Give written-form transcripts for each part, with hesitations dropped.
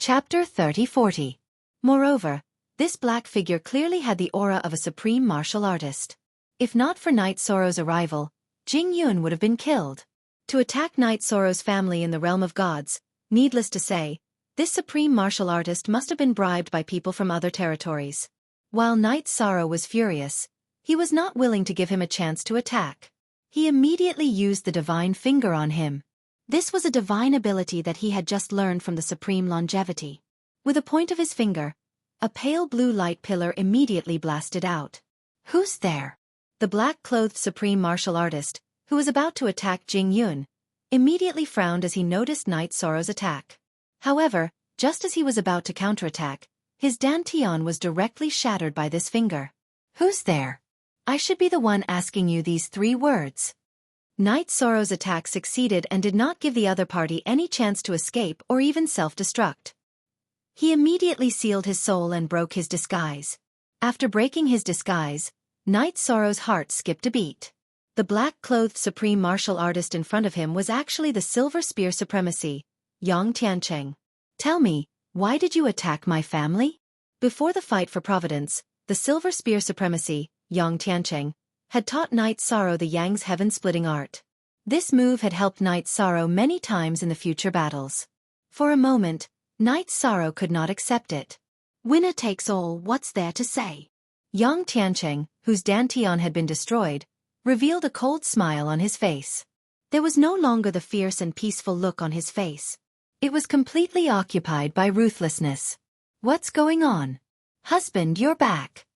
Chapter 30-40. Moreover, this black figure clearly had the aura of a supreme martial artist. If not for Night Sorrow's arrival, Jing Yun would have been killed. To attack Night Sorrow's family in the realm of gods, needless to say, this supreme martial artist must have been bribed by people from other territories. While Night Sorrow was furious, he was not willing to give him a chance to attack. He immediately used the divine finger on him. This was a divine ability that he had just learned from the supreme longevity. With a point of his finger, a pale blue light pillar immediately blasted out. "Who's there?" The black-clothed supreme martial artist, who was about to attack Jing Yun, immediately frowned as he noticed Night Sorrow's attack. However, just as he was about to counterattack, his dantian was directly shattered by this finger. "Who's there? I should be the one asking you these 3 words." Night Sorrow's attack succeeded and did not give the other party any chance to escape or even self-destruct. He immediately sealed his soul and broke his disguise. After breaking his disguise, Night Sorrow's heart skipped a beat. The black-clothed supreme martial artist in front of him was actually the Silver Spear Supremacy, Yang Tiancheng. "Tell me, why did you attack my family?" Before the fight for Providence, the Silver Spear Supremacy, Yang Tiancheng, had taught Night Sorrow the Yang's heaven-splitting art. This move had helped Night Sorrow many times in the future battles. For a moment, Night Sorrow could not accept it. "Winner takes all, what's there to say?" Yang Tiancheng, whose dantian had been destroyed, revealed a cold smile on his face. There was no longer the fierce and peaceful look on his face. It was completely occupied by ruthlessness. "What's going on? Husband, you're back."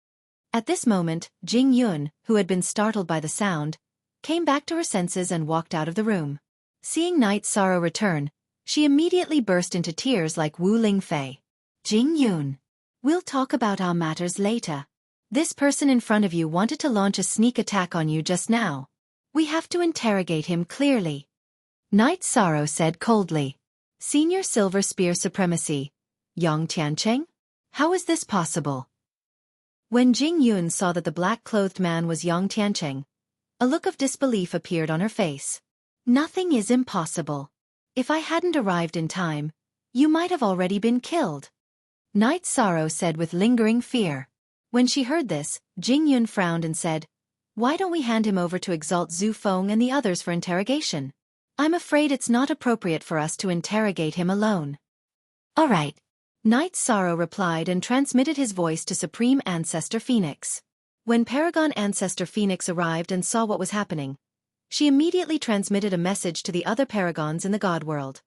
At this moment, Jing Yun, who had been startled by the sound, came back to her senses and walked out of the room. Seeing Night Sorrow return, she immediately burst into tears like Wu Lingfei. "Jing Yun, we'll talk about our matters later. This person in front of you wanted to launch a sneak attack on you just now. We have to interrogate him clearly," Night Sorrow said coldly. "Senior Silver Spear Supremacy, Yang Tiancheng? How is this possible?" When Jing Yun saw that the black-clothed man was Yang Tiancheng, a look of disbelief appeared on her face. "Nothing is impossible. If I hadn't arrived in time, you might have already been killed," Night Sorrow said with lingering fear. When she heard this, Jing Yun frowned and said, "Why don't we hand him over to Exalt Zhu Feng and the others for interrogation? I'm afraid it's not appropriate for us to interrogate him alone." "All right," Night Sorrow replied and transmitted his voice to Supreme Ancestor Phoenix. When Paragon Ancestor Phoenix arrived and saw what was happening, she immediately transmitted a message to the other paragons in the God world.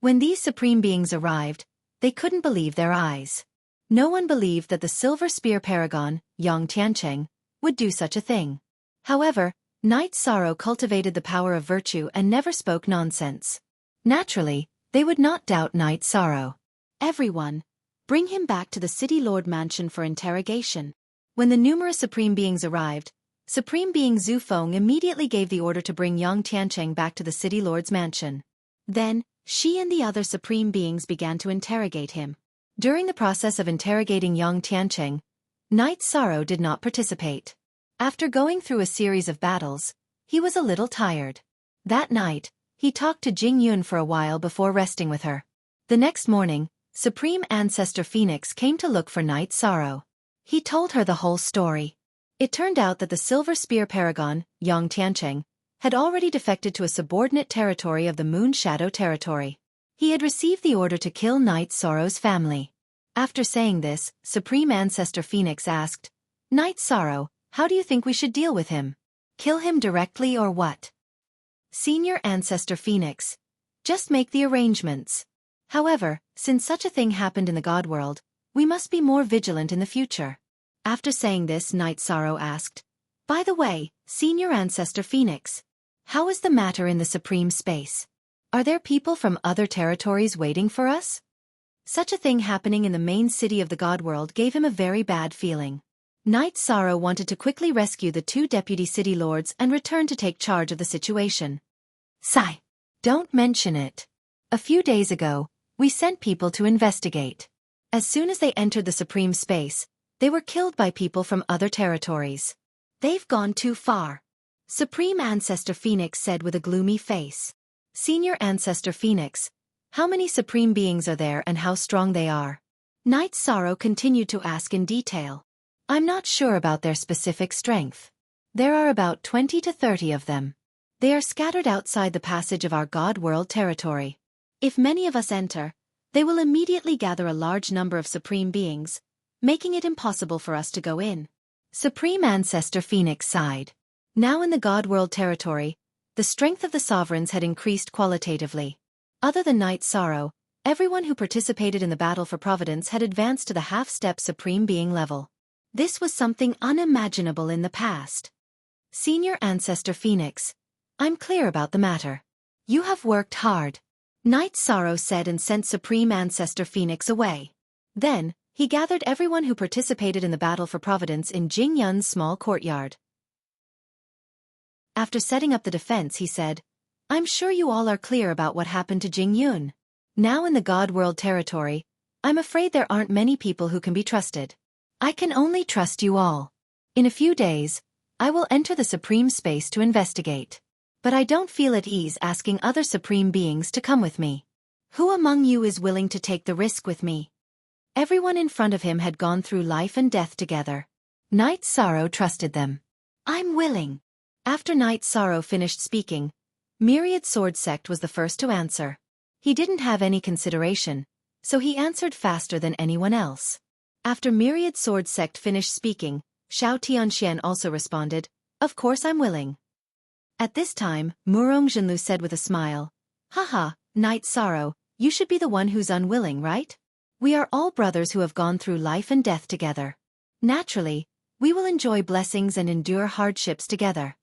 When these supreme beings arrived, they couldn't believe their eyes. No one believed that the Silver Spear Paragon, Yang Tiancheng, would do such a thing. However, Night Sorrow cultivated the power of virtue and never spoke nonsense. Naturally, they would not doubt Night Sorrow. "Everyone, bring him back to the City Lord Mansion for interrogation." When the numerous supreme beings arrived, Supreme Being Zhu Feng immediately gave the order to bring Yang Tiancheng back to the City Lord's mansion. Then, she and the other supreme beings began to interrogate him. During the process of interrogating Yang Tiancheng, Night Sorrow did not participate. After going through a series of battles, he was a little tired. That night, he talked to Jing Yun for a while before resting with her. The next morning, Supreme Ancestor Phoenix came to look for Night Sorrow. He told her the whole story. It turned out that the Silver Spear Paragon, Yang Tiancheng, had already defected to a subordinate territory of the Moon Shadow Territory. He had received the order to kill Night Sorrow's family. After saying this, Supreme Ancestor Phoenix asked, "Night Sorrow, how do you think we should deal with him? Kill him directly or what?" Senior Ancestor Phoenix, "Just make the arrangements. However, since such a thing happened in the God world, we must be more vigilant in the future." After saying this, Night Sorrow asked, "By the way, Senior Ancestor Phoenix, how is the matter in the Supreme Space? Are there people from other territories waiting for us?" Such a thing happening in the main city of the God world gave him a very bad feeling. Night Sorrow wanted to quickly rescue the 2 deputy city lords and return to take charge of the situation. "Sigh. Don't mention it. A few days ago, we sent people to investigate. As soon as they entered the Supreme Space, they were killed by people from other territories. They've gone too far," Supreme Ancestor Phoenix said with a gloomy face. "Senior Ancestor Phoenix, How many Supreme Beings are there and how strong they are? Night Sorrow continued to ask in detail. I'm not sure about their specific strength. There are about 20 to 30 of them. They are scattered outside the passage of our God World territory. If many of us enter, they will immediately gather a large number of Supreme Beings, making it impossible for us to go in. Supreme Ancestor Phoenix sighed. Now in the God World territory, the strength of the sovereigns had increased qualitatively. Other than Night Sorrow, everyone who participated in the battle for Providence had advanced to the half-step Supreme Being level. This was something unimaginable in the past. Senior Ancestor Phoenix, I'm clear about the matter. You have worked hard. Night Sorrow said and sent Supreme Ancestor Phoenix away. Then, he gathered everyone who participated in the battle for Providence in Jing Yun's small courtyard. After setting up the defense, he said, I'm sure you all are clear about what happened to Jing Yun. Now in the God World territory, I'm afraid there aren't many people who can be trusted. I can only trust you all. In a few days, I will enter the Supreme Space to investigate. But I don't feel at ease asking other Supreme Beings to come with me. Who among you is willing to take the risk with me? Everyone in front of him had gone through life and death together. Night Sorrow trusted them. I'm willing. After Night Sorrow finished speaking, Myriad Sword Sect was the first to answer. He didn't have any consideration, so he answered faster than anyone else. After Myriad Sword Sect finished speaking, Xiao Tianxian also responded, Of course I'm willing. At this time, Murong Zhenlu said with a smile, Haha, Night Sorrow, you should be the one who's unwilling, right? We are all brothers who have gone through life and death together. Naturally, we will enjoy blessings and endure hardships together.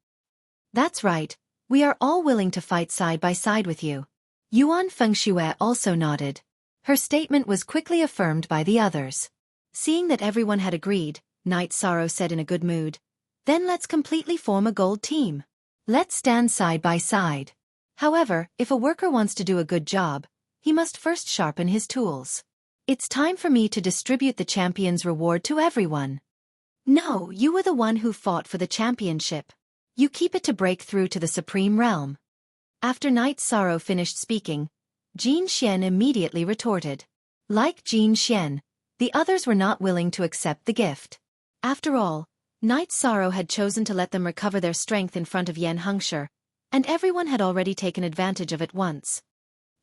That's right. We are all willing to fight side by side with you. Yuan Fengxue also nodded. Her statement was quickly affirmed by the others. Seeing that everyone had agreed, Night Sorrow said in a good mood, Then let's completely form a gold team. Let's stand side by side. However, if a worker wants to do a good job, he must first sharpen his tools. It's time for me to distribute the champion's reward to everyone. No, you were the one who fought for the championship. You keep it to break through to the Supreme Realm. After Night Sorrow finished speaking, Jin Xian immediately retorted. Like Jin Xian, the others were not willing to accept the gift. After all, Night Sorrow had chosen to let them recover their strength in front of Yan Hengshi, and everyone had already taken advantage of it once.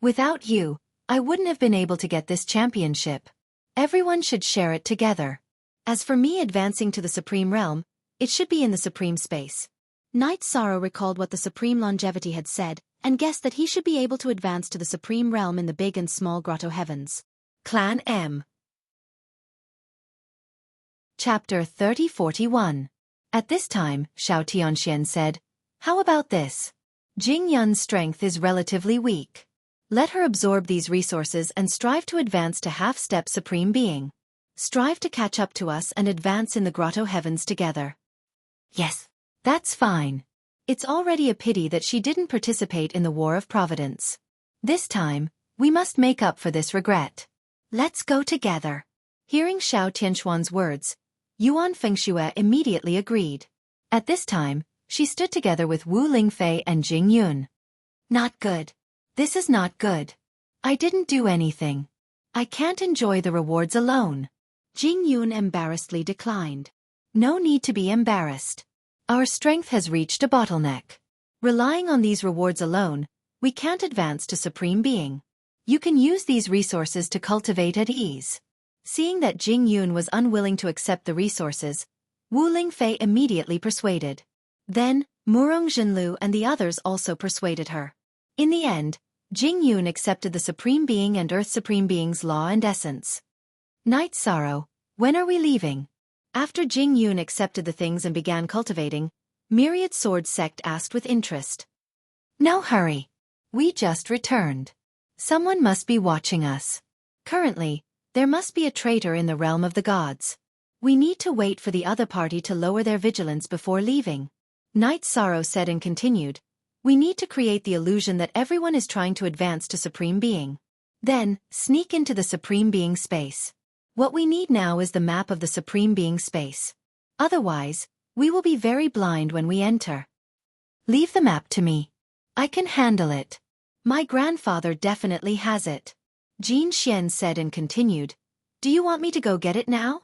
Without you, I wouldn't have been able to get this championship. Everyone should share it together. As for me advancing to the Supreme Realm, it should be in the Supreme Space. Night Sorrow recalled what the Supreme Longevity had said, and guessed that he should be able to advance to the Supreme Realm in the Big and Small Grotto Heavens. Clan M. Chapter 3041. At this time, Xiao Tianxian said, How about this? Jing Yun's strength is relatively weak. Let her absorb these resources and strive to advance to half-step Supreme Being. Strive to catch up to us and advance in the Grotto Heavens together. Yes. That's fine. It's already a pity that she didn't participate in the War of Providence. This time, we must make up for this regret. Let's go together. Hearing Xiao Tianxuan's words, Yuan Fengxue immediately agreed. At this time, she stood together with Wu Lingfei and Jing Yun. Not good. This is not good. I didn't do anything. I can't enjoy the rewards alone. Jing Yun embarrassedly declined. No need to be embarrassed. Our strength has reached a bottleneck. Relying on these rewards alone, we can't advance to Supreme Being. You can use these resources to cultivate at ease. Seeing that Jing Yun was unwilling to accept the resources, Wu Lingfei immediately persuaded. Then, Murong Zhenlu and the others also persuaded her. In the end, Jing Yun accepted the Supreme Being and Earth Supreme Being's law and essence. Night Sorrow, when are we leaving? After Jing Yun accepted the things and began cultivating, Myriad Sword Sect asked with interest. No hurry. We just returned. Someone must be watching us. Currently, there must be a traitor in the realm of the gods. We need to wait for the other party to lower their vigilance before leaving. Night Sorrow said and continued, We need to create the illusion that everyone is trying to advance to Supreme Being. Then, sneak into the Supreme Being space. What we need now is the map of the Supreme Being space. Otherwise, we will be very blind when we enter. Leave the map to me. I can handle it. My grandfather definitely has it. Jin Xian said and continued, do you want me to go get it now?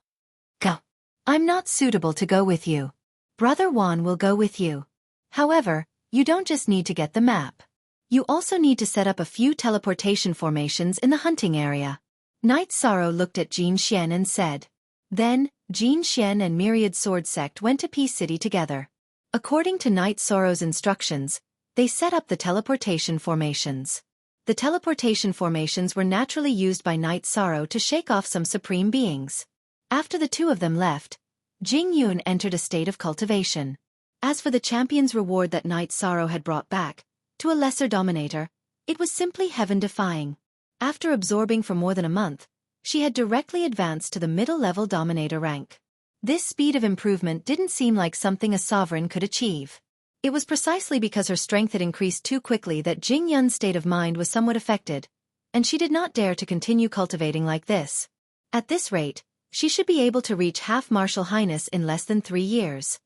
Go. I'm not suitable to go with you. Brother Wan will go with you. However, you don't just need to get the map. You also need to set up a few teleportation formations in the hunting area. Knight Sorrow looked at Jin Xian and said. Then, Jin Xian and Myriad Sword Sect went to Peace City together. According to Knight Sorrow's instructions, they set up the teleportation formations. The teleportation formations were naturally used by Knight Sorrow to shake off some supreme beings. After the two of them left, Jing Yun entered a state of cultivation. As for the champion's reward that Knight Sorrow had brought back, to a lesser dominator, it was simply heaven-defying. After absorbing for more than a month, she had directly advanced to the middle-level dominator rank. This speed of improvement didn't seem like something a sovereign could achieve. It was precisely because her strength had increased too quickly that Jing Yun's state of mind was somewhat affected, and she did not dare to continue cultivating like this. At this rate, she should be able to reach half martial highness in less than 3 years.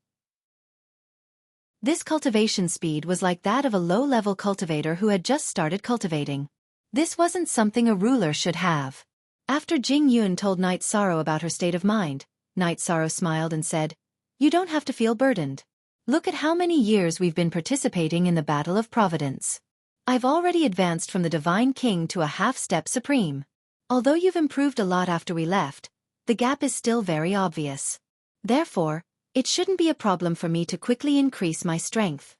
This cultivation speed was like that of a low-level cultivator who had just started cultivating. This wasn't something a ruler should have. After Jing Yun told Knight Sorrow about her state of mind, Knight Sorrow smiled and said, you don't have to feel burdened. Look at how many years we've been participating in the Battle of Providence. I've already advanced from the Divine King to a half-step supreme. Although you've improved a lot after we left, the gap is still very obvious. Therefore, it shouldn't be a problem for me to quickly increase my strength.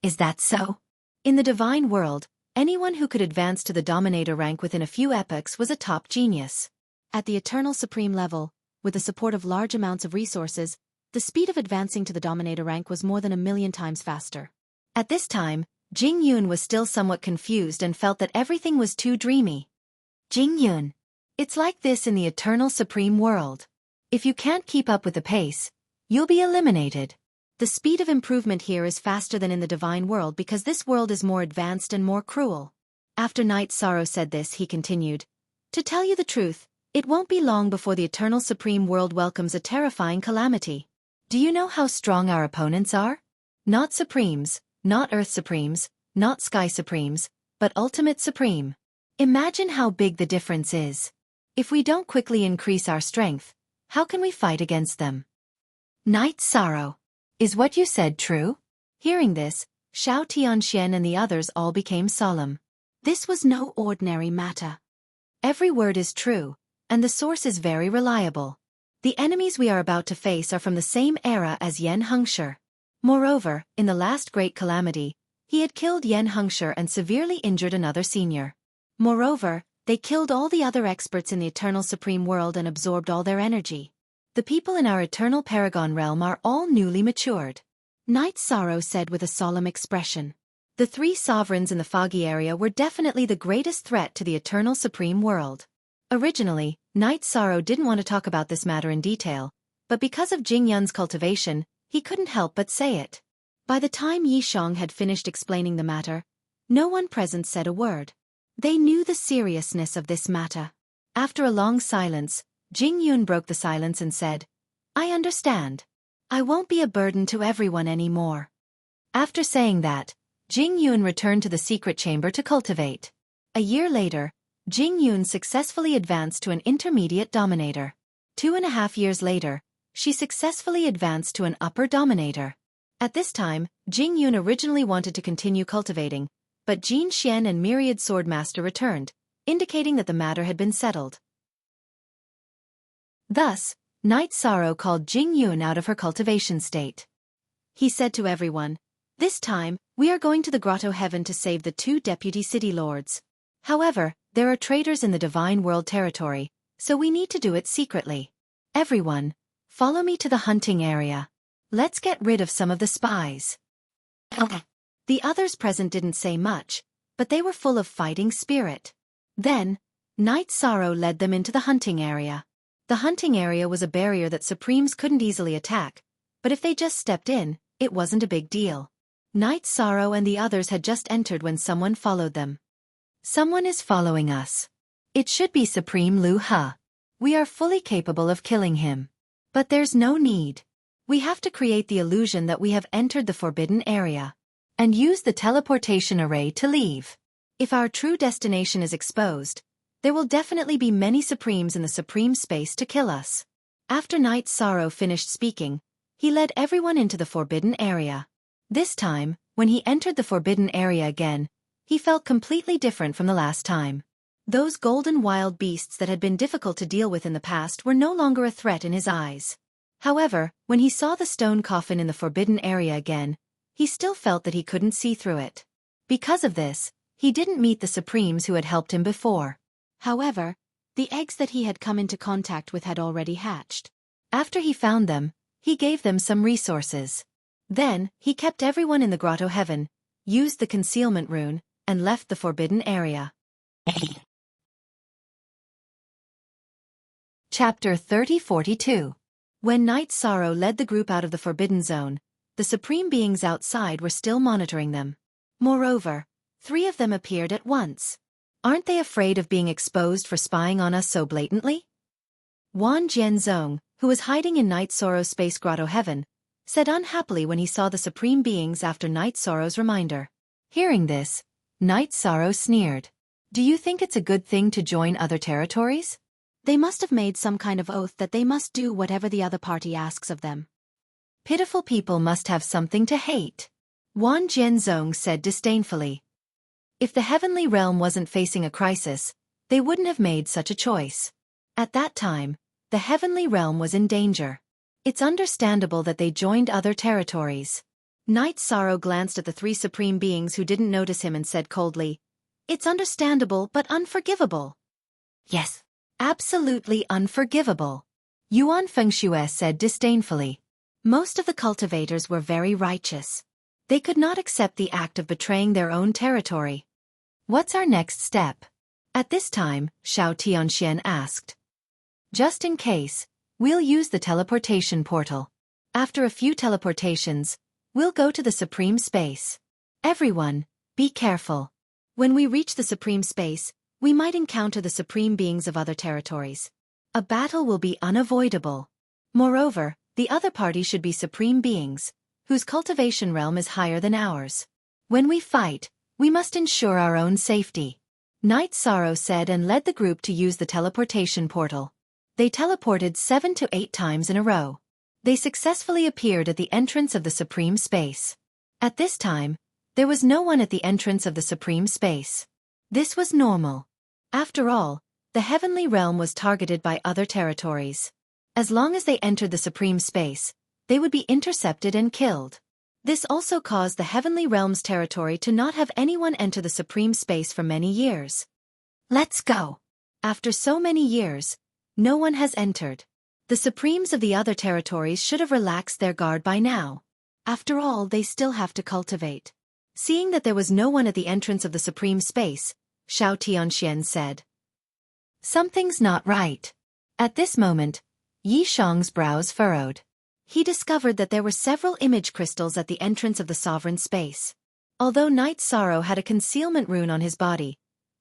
Is that so? In the divine world, anyone who could advance to the dominator rank within a few epochs was a top genius. At the eternal supreme level, with the support of large amounts of resources, the speed of advancing to the dominator rank was more than 1,000,000 times faster. At this time, Jing Yun was still somewhat confused and felt that everything was too dreamy. Jing Yun. It's like this in the eternal supreme world. If you can't keep up with the pace, you'll be eliminated. The speed of improvement here is faster than in the divine world because this world is more advanced and more cruel. After Knight Sorrow said this, he continued, to tell you the truth, it won't be long before the eternal supreme world welcomes a terrifying calamity. Do you know how strong our opponents are? Not supremes, not earth supremes, not sky supremes, but ultimate supreme. Imagine how big the difference is. If we don't quickly increase our strength, how can we fight against them? Knight Sorrow. Is what you said true? Hearing this, Xiao Tianxian and the others all became solemn. This was no ordinary matter. Every word is true, and the source is very reliable. The enemies we are about to face are from the same era as Yan Hengshi. Moreover, in the last great calamity, he had killed Yan Hengshi and severely injured another senior. Moreover, they killed all the other experts in the eternal supreme world and absorbed all their energy. The people in our eternal paragon realm are all newly matured. Knight Sorrow said with a solemn expression. The 3 sovereigns in the foggy area were definitely the greatest threat to the eternal supreme world. Originally, Knight Sorrow didn't want to talk about this matter in detail, but because of Jing Yun's cultivation, he couldn't help but say it. By the time Yishong had finished explaining the matter, no one present said a word. They knew the seriousness of this matter. After a long silence, Jing Yun broke the silence and said, I understand. I won't be a burden to everyone anymore. After saying that, Jing Yun returned to the secret chamber to cultivate. A year later, Jing Yun successfully advanced to an intermediate dominator. 2.5 years later, she successfully advanced to an upper dominator. At this time, Jing Yun originally wanted to continue cultivating, but Jin Xian and Myriad Swordmaster returned, indicating that the matter had been settled. Thus, Knight Sorrow called Jing Yun out of her cultivation state. He said to everyone, this time, we are going to the Grotto Heaven to save the 2 deputy city lords. However, there are traitors in the divine world territory, so we need to do it secretly. Everyone, follow me to the hunting area. Let's get rid of some of the spies. The others present didn't say much, but they were full of fighting spirit. Then, Knight Sorrow led them into the hunting area. The hunting area was a barrier that Supremes couldn't easily attack, but if they just stepped in, it wasn't a big deal. Knight Sorrow and the others had just entered when someone followed them. Someone is following us. It should be Supreme Lu He. We are fully capable of killing him. But there's no need. We have to create the illusion that we have entered the forbidden area, and use the teleportation array to leave. If our true destination is exposed, there will definitely be many Supremes in the Supreme Space to kill us. After Knight Sorrow finished speaking, he led everyone into the Forbidden Area. This time, when he entered the Forbidden Area again, he felt completely different from the last time. Those golden wild beasts that had been difficult to deal with in the past were no longer a threat in his eyes. However, when he saw the stone coffin in the Forbidden Area again, he still felt that he couldn't see through it. Because of this, he didn't meet the Supremes who had helped him before. However, the eggs that he had come into contact with had already hatched. After he found them, he gave them some resources. Then, he kept everyone in the Grotto Heaven, used the concealment rune, and left the Forbidden Area. Chapter 3042. When Knight Sorrow led the group out of the Forbidden Zone, the Supreme Beings outside were still monitoring them. Moreover, 3 of them appeared at once. Aren't they afraid of being exposed for spying on us so blatantly? Wan Jianzong, who was hiding in Knight Sorrow's Space Grotto Heaven, said unhappily when he saw the Supreme Beings after Knight Sorrow's reminder. Hearing this, Knight Sorrow sneered. Do you think it's a good thing to join other territories? They must have made some kind of oath that they must do whatever the other party asks of them. Pitiful people must have something to hate. Wan Jianzong said disdainfully. If the heavenly realm wasn't facing a crisis, they wouldn't have made such a choice. At that time, the heavenly realm was in danger. It's understandable that they joined other territories. Knight Sorrow glanced at the 3 Supreme Beings who didn't notice him and said coldly, It's understandable but unforgivable. Yes, absolutely unforgivable. Yuan Fengxue said disdainfully. Most of the cultivators were very righteous. They could not accept the act of betraying their own territory. What's our next step? At this time, Xiao Tianxian asked. Just in case, we'll use the teleportation portal. After a few teleportations, we'll go to the Supreme Space. Everyone, be careful. When we reach the Supreme Space, we might encounter the Supreme Beings of other territories. A battle will be unavoidable. Moreover, the other party should be Supreme Beings, whose cultivation realm is higher than ours. When we fight, we must ensure our own safety. Knight Sorrow said and led the group to use the teleportation portal. They teleported 7 to 8 times in a row. They successfully appeared at the entrance of the Supreme Space. At this time, there was no one at the entrance of the Supreme Space. This was normal. After all, the heavenly realm was targeted by other territories. As long as they entered the Supreme Space, they would be intercepted and killed. This also caused the heavenly realm's territory to not have anyone enter the Supreme Space for many years. Let's go. After so many years, no one has entered. The Supremes of the other territories should have relaxed their guard by now. After all, they still have to cultivate. Seeing that there was no one at the entrance of the Supreme Space, Xiao Tianxian said. Something's not right. At this moment, Yi Shang's brows furrowed. He discovered that there were several image crystals at the entrance of the Sovereign Space. Although Knight Sorrow had a concealment rune on his body,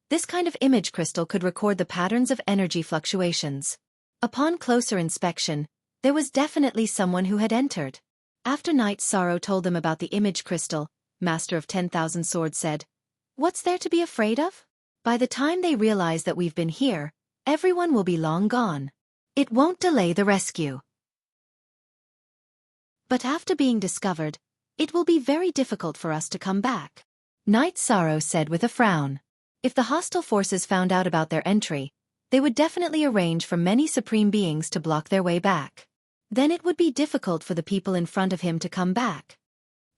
this kind of image crystal could record the patterns of energy fluctuations. Upon closer inspection, there was definitely someone who had entered. After Knight Sorrow told them about the image crystal, Master of 10,000 Swords said, What's there to be afraid of? By the time they realize that we've been here, everyone will be long gone. It won't delay the rescue. But after being discovered, it will be very difficult for us to come back. Knight Sorrow said with a frown. If the hostile forces found out about their entry, they would definitely arrange for many Supreme Beings to block their way back. Then it would be difficult for the people in front of him to come back.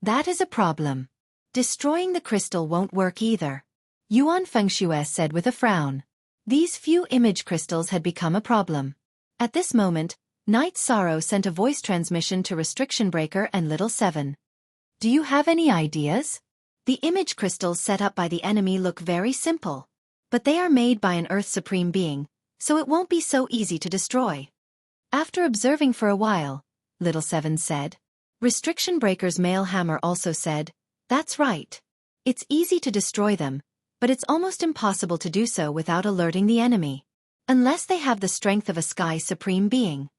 That is a problem. Destroying the crystal won't work either. Yuan Fengxue said with a frown. These few image crystals had become a problem. At this moment, Knight Sorrow sent a voice transmission to Restriction Breaker and Little Seven. Do you have any ideas? The image crystals set up by the enemy look very simple. But they are made by an Earth Supreme Being, so it won't be so easy to destroy. After observing for a while, Little Seven said. Restriction Breaker's male hammer also said, That's right. It's easy to destroy them, but it's almost impossible to do so without alerting the enemy. Unless they have the strength of a Sky Supreme Being.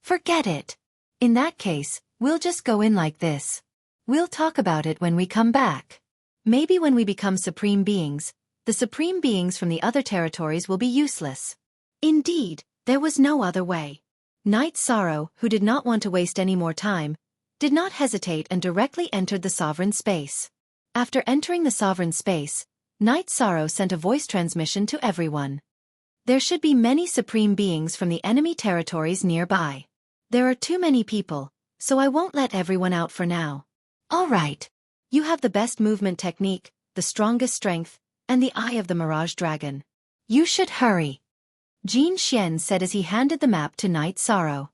Forget it. In that case, we'll just go in like this. We'll talk about it when we come back. Maybe when we become Supreme Beings, The supreme beings from the other territories will be useless. Indeed, there was no other way. Knight Sorrow, who did not want to waste any more time, did not hesitate and directly entered the sovereign space. After entering the sovereign space, Knight Sorrow sent a voice transmission to everyone. There should be many supreme beings from the enemy territories nearby. There are too many people, so I won't let everyone out for now. All right. You have the best movement technique, the strongest strength, and the eye of the Mirage Dragon. You should hurry. Jin Xian said as he handed the map to Knight Sorrow.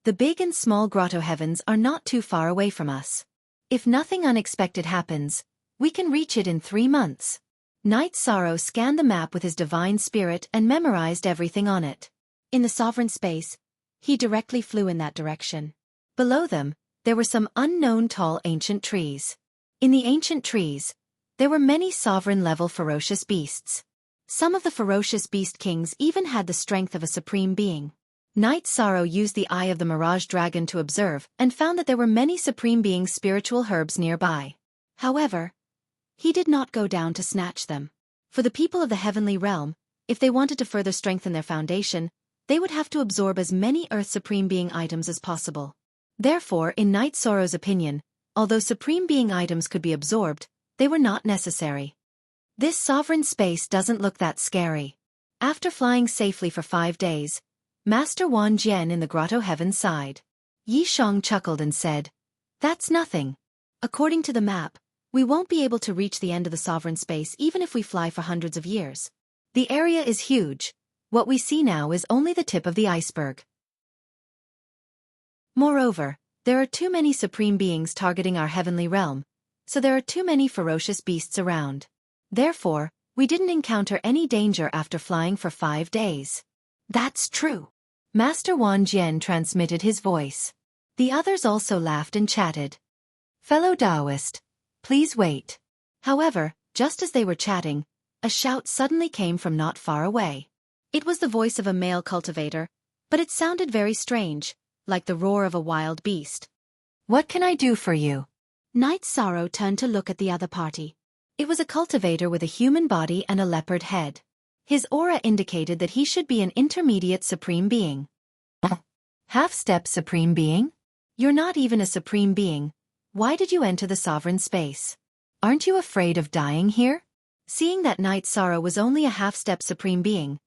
The big and small grotto heavens are not too far away from us. If nothing unexpected happens, we can reach it in 3 months. Knight Sorrow scanned the map with his divine spirit and memorized everything on it. In the sovereign space, he directly flew in that direction. Below them, there were some unknown tall ancient trees. In the ancient trees, there were many sovereign-level ferocious beasts. Some of the ferocious beast kings even had the strength of a supreme being. Knight Sorrow used the eye of the Mirage Dragon to observe and found that there were many supreme beings' spiritual herbs nearby. However, he did not go down to snatch them. For the people of the heavenly realm, if they wanted to further strengthen their foundation, they would have to absorb as many Earth Supreme Being items as possible. Therefore, in Knight Sorrow's opinion, although Supreme Being items could be absorbed, they were not necessary. This sovereign space doesn't look that scary. After flying safely for 5 days, Master Wan Jian in the grotto heaven sighed. Yi Shang chuckled and said, "That's nothing. According to the map, we won't be able to reach the end of the sovereign space even if we fly for hundreds of years. The area is huge. What we see now is only the tip of the iceberg. Moreover, there are too many supreme beings targeting our heavenly realm, so there are too many ferocious beasts around. Therefore, we didn't encounter any danger after flying for 5 days." "That's true." Master Wan Jian transmitted his voice. The others also laughed and chatted. "Fellow Taoist, please wait." However, just as they were chatting, a shout suddenly came from not far away. It was the voice of a male cultivator, but it sounded very strange, like the roar of a wild beast. "What can I do for you?" Knight Sorrow turned to look at the other party. It was a cultivator with a human body and a leopard head. His aura indicated that he should be an intermediate supreme being. Half-step supreme being? You're not even a supreme being. Why did you enter the sovereign space? Aren't you afraid of dying here? Seeing that Knight Sorrow was only a half-step supreme being,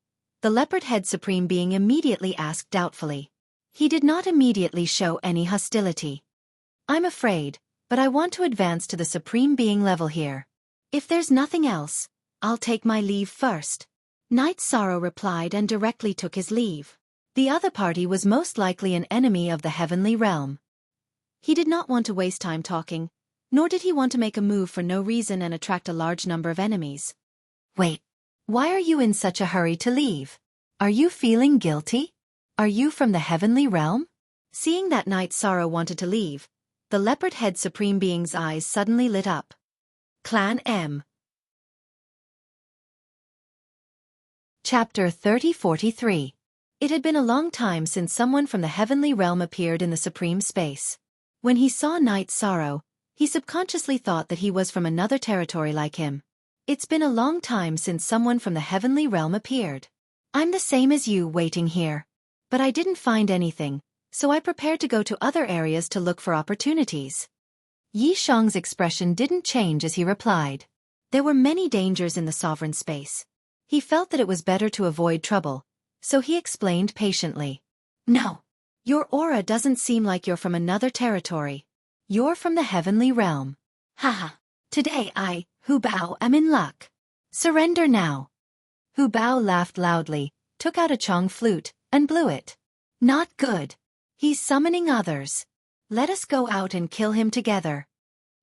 the leopard head supreme being immediately asked doubtfully. He did not immediately show any hostility. "I'm afraid, but I want to advance to the supreme being level here. If there's nothing else, I'll take my leave first." Knight Sorrow replied and directly took his leave. The other party was most likely an enemy of the heavenly realm. He did not want to waste time talking, nor did he want to make a move for no reason and attract a large number of enemies. "Wait, why are you in such a hurry to leave? Are you feeling guilty? Are you from the heavenly realm?" Seeing that Knight Sorrow wanted to leave, the leopard head supreme being's eyes suddenly lit up. Clan M. Chapter 3043. It had been a long time since someone from the heavenly realm appeared in the supreme space. When he saw Knight Sorrow, he subconsciously thought that he was from another territory like him. It's been a long time since someone from the heavenly realm appeared. "I'm the same as you waiting here. But I didn't find anything, so I prepared to go to other areas to look for opportunities." Yi Shang's expression didn't change as he replied. There were many dangers in the sovereign space. He felt that it was better to avoid trouble, so he explained patiently. "No. Your aura doesn't seem like you're from another territory. You're from the heavenly realm. Haha. Today I, Hu Bao, am in luck. Surrender now." Hu Bao laughed loudly, took out a Chong flute, and blew it. "Not good. He's summoning others. Let us go out and kill him together."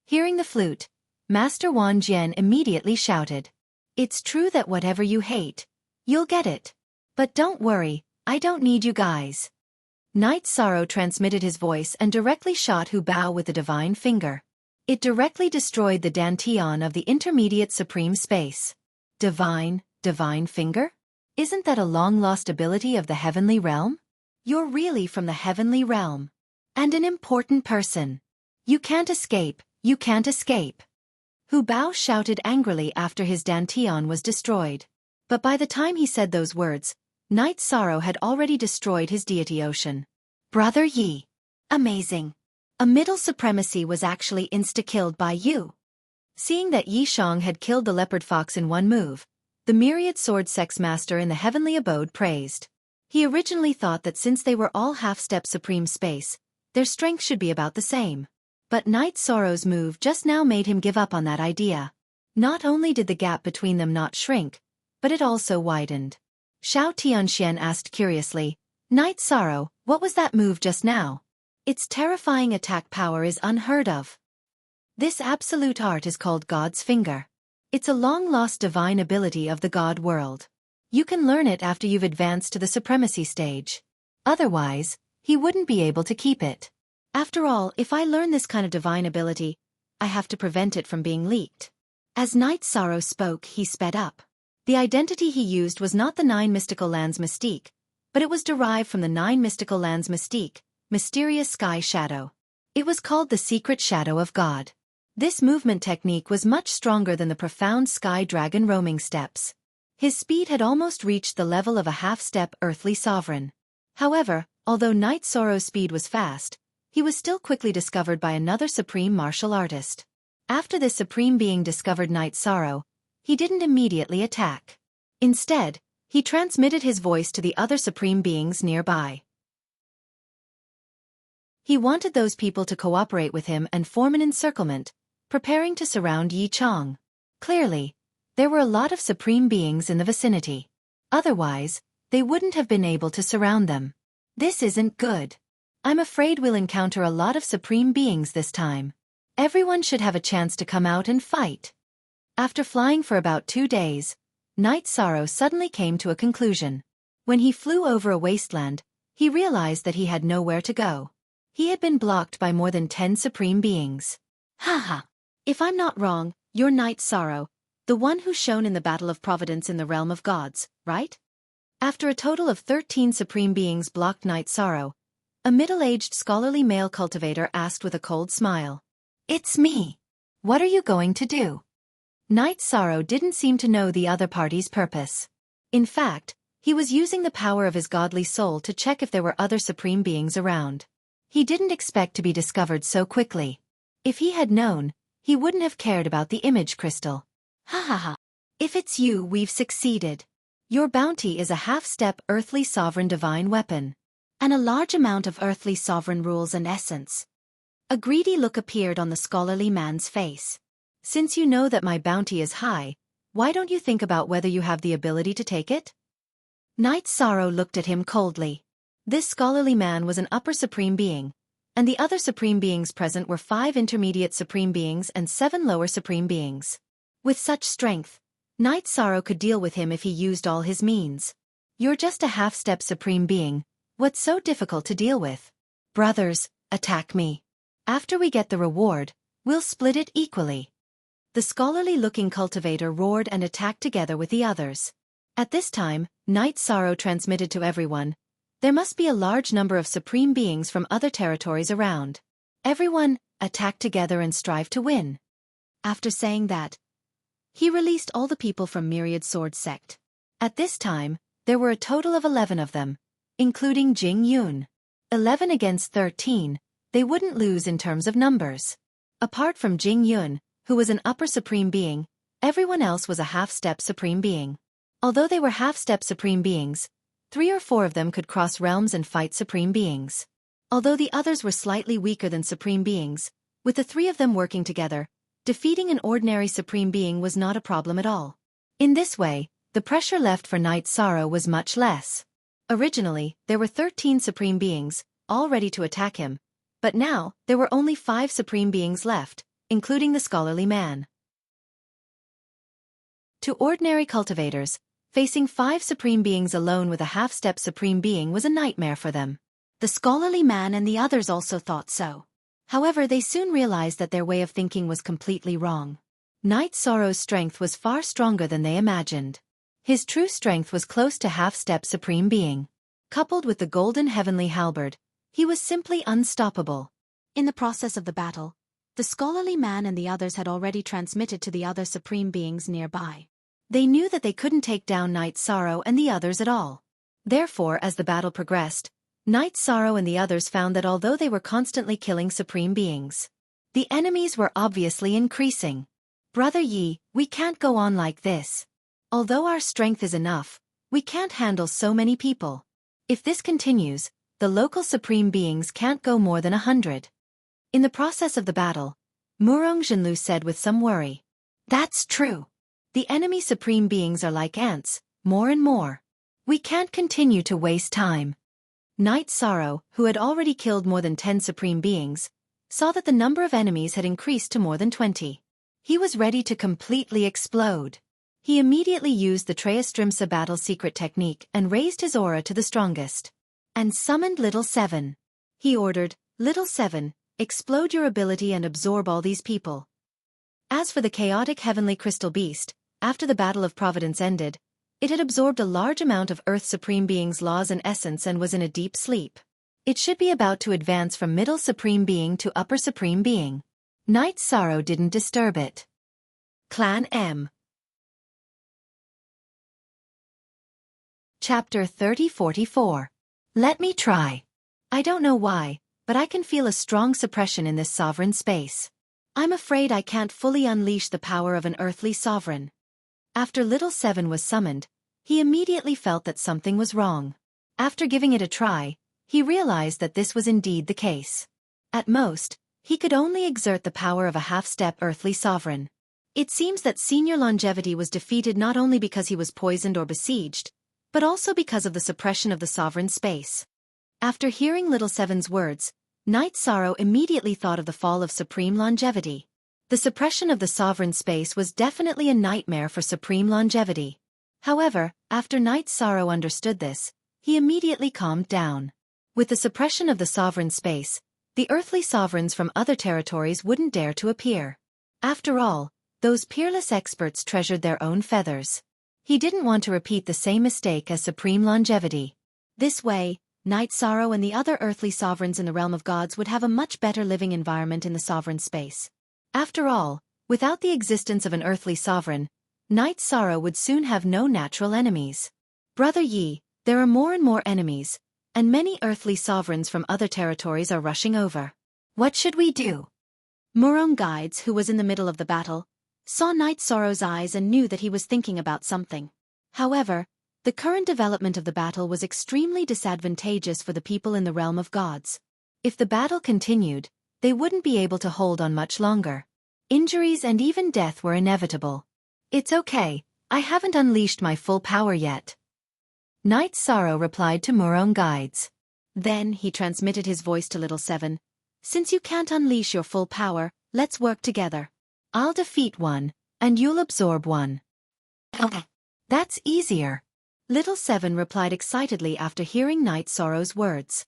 Hearing the flute, Master Wan Jian immediately shouted. "It's true that whatever you hate, you'll get it. But don't worry, I don't need you guys." Knight Sorrow transmitted his voice and directly shot Hu Bao with the divine finger. It directly destroyed the Dantian of the intermediate supreme space. Divine finger? Isn't that a long-lost ability of the heavenly realm? You're really from the heavenly realm. And an important person. You can't escape, you can't escape. Hu Bao shouted angrily after his dantian was destroyed. But by the time he said those words, Night Sorrow had already destroyed his deity ocean. Brother Yi. Amazing. A middle supremacy was actually insta-killed by you. Seeing that Yi Shang had killed the leopard fox in one move, the myriad sword sex master in the heavenly abode praised. He originally thought that since they were all half-step supreme space, their strength should be about the same. But Night Sorrow's move just now made him give up on that idea. Not only did the gap between them not shrink, but it also widened. Xiao Tianxian asked curiously, Night Sorrow, what was that move just now? Its terrifying attack power is unheard of. This absolute art is called God's Finger. It's a long-lost divine ability of the God world. You can learn it after you've advanced to the supremacy stage. Otherwise, he wouldn't be able to keep it. After all, if I learn this kind of divine ability, I have to prevent it from being leaked. As Night Sorrow spoke, he sped up. The identity he used was not the 9 mystical lands mystique, but it was derived from the 9 mystical lands mystique, mysterious sky shadow. It was called the secret shadow of God. This movement technique was much stronger than the profound sky dragon roaming steps. His speed had almost reached the level of a half-step earthly sovereign. However, although Night Sorrow's speed was fast, he was still quickly discovered by another supreme martial artist. After this supreme being discovered Night Sorrow, he didn't immediately attack. Instead, he transmitted his voice to the other supreme beings nearby. He wanted those people to cooperate with him and form an encirclement, preparing to surround Yi Chang. Clearly, there were a lot of supreme beings in the vicinity. Otherwise, they wouldn't have been able to surround them. This isn't good. I'm afraid we'll encounter a lot of supreme beings this time. Everyone should have a chance to come out and fight. After flying for about 2 days, Night Sorrow suddenly came to a conclusion. When he flew over a wasteland, he realized that he had nowhere to go. He had been blocked by more than 10 supreme beings. Haha. If I'm not wrong, you're Night Sorrow, the one who shone in the Battle of Providence in the realm of gods, right? After a total of 13 supreme beings blocked Night Sorrow, a middle-aged scholarly male cultivator asked with a cold smile. It's me. What are you going to do? Night Sorrow didn't seem to know the other party's purpose. In fact, he was using the power of his godly soul to check if there were other supreme beings around. He didn't expect to be discovered so quickly. If he had known, he wouldn't have cared about the image crystal. Ha ha ha. If it's you, we've succeeded. Your bounty is a half-step earthly sovereign divine weapon. And a large amount of earthly sovereign rules and essence. A greedy look appeared on the scholarly man's face. Since you know that my bounty is high, why don't you think about whether you have the ability to take it? Night Sorrow looked at him coldly. This scholarly man was an upper supreme being, and the other supreme beings present were 5 intermediate supreme beings and 7 lower supreme beings. With such strength, Night Sorrow could deal with him if he used all his means. You're just a half-step supreme being. What's so difficult to deal with? Brothers, attack me. After we get the reward, we'll split it equally. The scholarly-looking cultivator roared and attacked together with the others. At this time, Night Sorrow transmitted to everyone. There must be a large number of supreme beings from other territories around. Everyone, attack together and strive to win. After saying that, he released all the people from Myriad Sword Sect. At this time, there were a total of 11 of them, including Jing Yun. 11 against 13, they wouldn't lose in terms of numbers. Apart from Jing Yun, who was an upper supreme being, everyone else was a half-step supreme being. Although they were half-step supreme beings, 3 or 4 of them could cross realms and fight supreme beings. Although the others were slightly weaker than supreme beings, with the 3 of them working together, defeating an ordinary supreme being was not a problem at all. In this way, the pressure left for Night Sorrow was much less. Originally, there were 13 supreme beings, all ready to attack him, but now, there were only 5 supreme beings left, including the scholarly man. To ordinary cultivators, facing 5 supreme beings alone with a half-step supreme being was a nightmare for them. The scholarly man and the others also thought so. However, they soon realized that their way of thinking was completely wrong. Night Sorrow's strength was far stronger than they imagined. His true strength was close to half-step supreme being. Coupled with the golden heavenly halberd, he was simply unstoppable. In the process of the battle, The scholarly man and the others had already transmitted to the other supreme beings nearby. They knew that they couldn't take down Night Sorrow and the others at all. Therefore, as the battle progressed, Night Sorrow and the others found that although they were constantly killing supreme beings, the enemies were obviously increasing. Brother Yi, we can't go on like this. Although our strength is enough, we can't handle so many people. If this continues, the local supreme beings can't go more than 100. In the process of the battle, Murong Zhenlu said with some worry. That's true. The enemy supreme beings are like ants, more and more. We can't continue to waste time. Night Sorrow, who had already killed more than 10 supreme beings, saw that the number of enemies had increased to more than 20. He was ready to completely explode. He immediately used the Treastrimsa battle secret technique and raised his aura to the strongest. And summoned Little Seven. He ordered, Little Seven, explode your ability and absorb all these people. As for the chaotic heavenly crystal beast, after the Battle of Providence ended, it had absorbed a large amount of Earth's supreme being's laws and essence and was in a deep sleep. It should be about to advance from middle supreme being to upper supreme being. Night Sorrow didn't disturb it. Clan M. Chapter 3044. Let me try. I don't know why, but I can feel a strong suppression in this sovereign space. I'm afraid I can't fully unleash the power of an earthly sovereign. After Little Seven was summoned, he immediately felt that something was wrong. After giving it a try, he realized that this was indeed the case. At most, he could only exert the power of a half-step earthly sovereign. It seems that Senior Longevity was defeated not only because he was poisoned or besieged, but also because of the suppression of the sovereign space. After hearing Little Seven's words, Night Sorrow immediately thought of the fall of Supreme Longevity. The suppression of the sovereign space was definitely a nightmare for Supreme Longevity. However, after Night Sorrow understood this, he immediately calmed down. With the suppression of the sovereign space, the earthly sovereigns from other territories wouldn't dare to appear. After all, those peerless experts treasured their own feathers. He didn't want to repeat the same mistake as Supreme Longevity. This way, Night Sorrow and the other earthly sovereigns in the realm of gods would have a much better living environment in the sovereign space. After all, without the existence of an earthly sovereign, Night Sorrow would soon have no natural enemies. Brother Yi, there are more and more enemies, and many earthly sovereigns from other territories are rushing over. What should we do? Murong Guides, who was in the middle of the battle, saw Night Sorrow's eyes and knew that he was thinking about something. However, the current development of the battle was extremely disadvantageous for the people in the realm of gods. If the battle continued, they wouldn't be able to hold on much longer. Injuries and even death were inevitable. It's okay, I haven't unleashed my full power yet. Night Sorrow replied to Murong Guides. Then he transmitted his voice to Little Seven. Since you can't unleash your full power, let's work together. I'll defeat one, and you'll absorb one. That's easier. Little Seven replied excitedly after hearing Night Sorrow's words.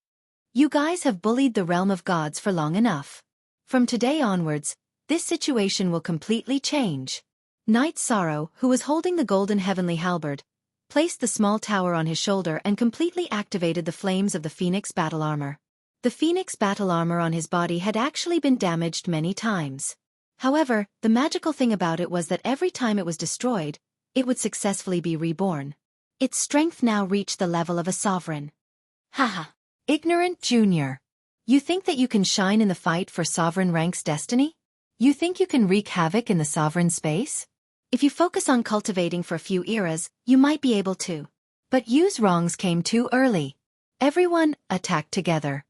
You guys have bullied the realm of gods for long enough. From today onwards, this situation will completely change. Night Sorrow, who was holding the golden heavenly halberd, placed the small tower on his shoulder and completely activated the flames of the Phoenix battle armor. The Phoenix battle armor on his body had actually been damaged many times. However, the magical thing about it was that every time it was destroyed, it would successfully be reborn. Its strength now reached the level of a sovereign. Haha. Ignorant junior. You think that you can shine in the fight for sovereign rank's destiny? You think you can wreak havoc in the sovereign space? If you focus on cultivating for a few eras, you might be able to. But Yu's wrongs came too early. Everyone attacked together.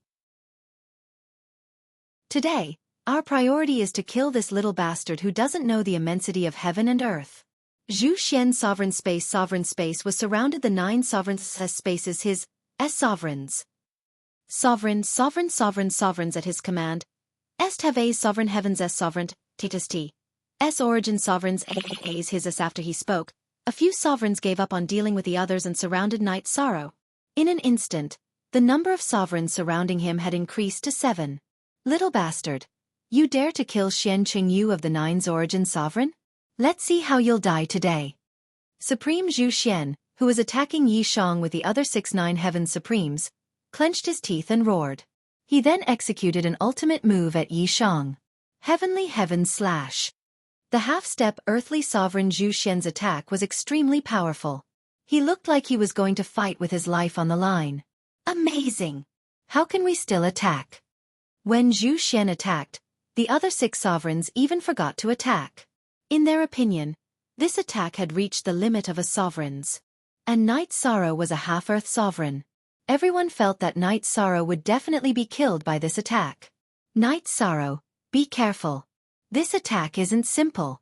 Today, our priority is to kill this little bastard who doesn't know the immensity of heaven and earth. Zhu Xian's sovereign space was surrounded the 9 sovereign spaces his sovereigns. Sovereigns at his command. Est have A's sovereign heavens S sovereign, Titus T. S origin sovereigns A's his S. After he spoke, a few sovereigns gave up on dealing with the others and surrounded Night Sorrow. In an instant, the number of sovereigns surrounding him had increased to 7. Little bastard. You dare to kill Xian Qingyu of the 9's origin sovereign? Let's see how you'll die today. Supreme Zhu Xian, who was attacking Yi Shang with the other 6-9 Heaven Supremes, clenched his teeth and roared. He then executed an ultimate move at Yi Shang. Heavenly Heaven Slash. The half-step earthly sovereign Zhu Xian's attack was extremely powerful. He looked like he was going to fight with his life on the line. Amazing! How can we still attack? When Zhu Xian attacked, the other 6 sovereigns even forgot to attack. In their opinion, this attack had reached the limit of a sovereign's. And Night Sorrow was a half-earth sovereign. Everyone felt that Night Sorrow would definitely be killed by this attack. Night Sorrow, be careful. This attack isn't simple.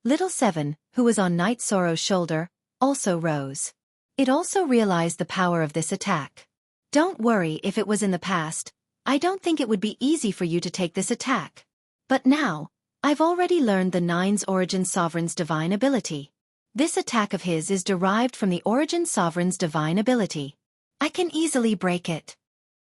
Little Seven, who was on Night Sorrow's shoulder, also rose. It also realized the power of this attack. Don't worry if it was in the past, I don't think it would be easy for you to take this attack. But now, I've already learned the Nine's Origin Sovereign's divine ability. This attack of his is derived from the Origin Sovereign's divine ability. I can easily break it.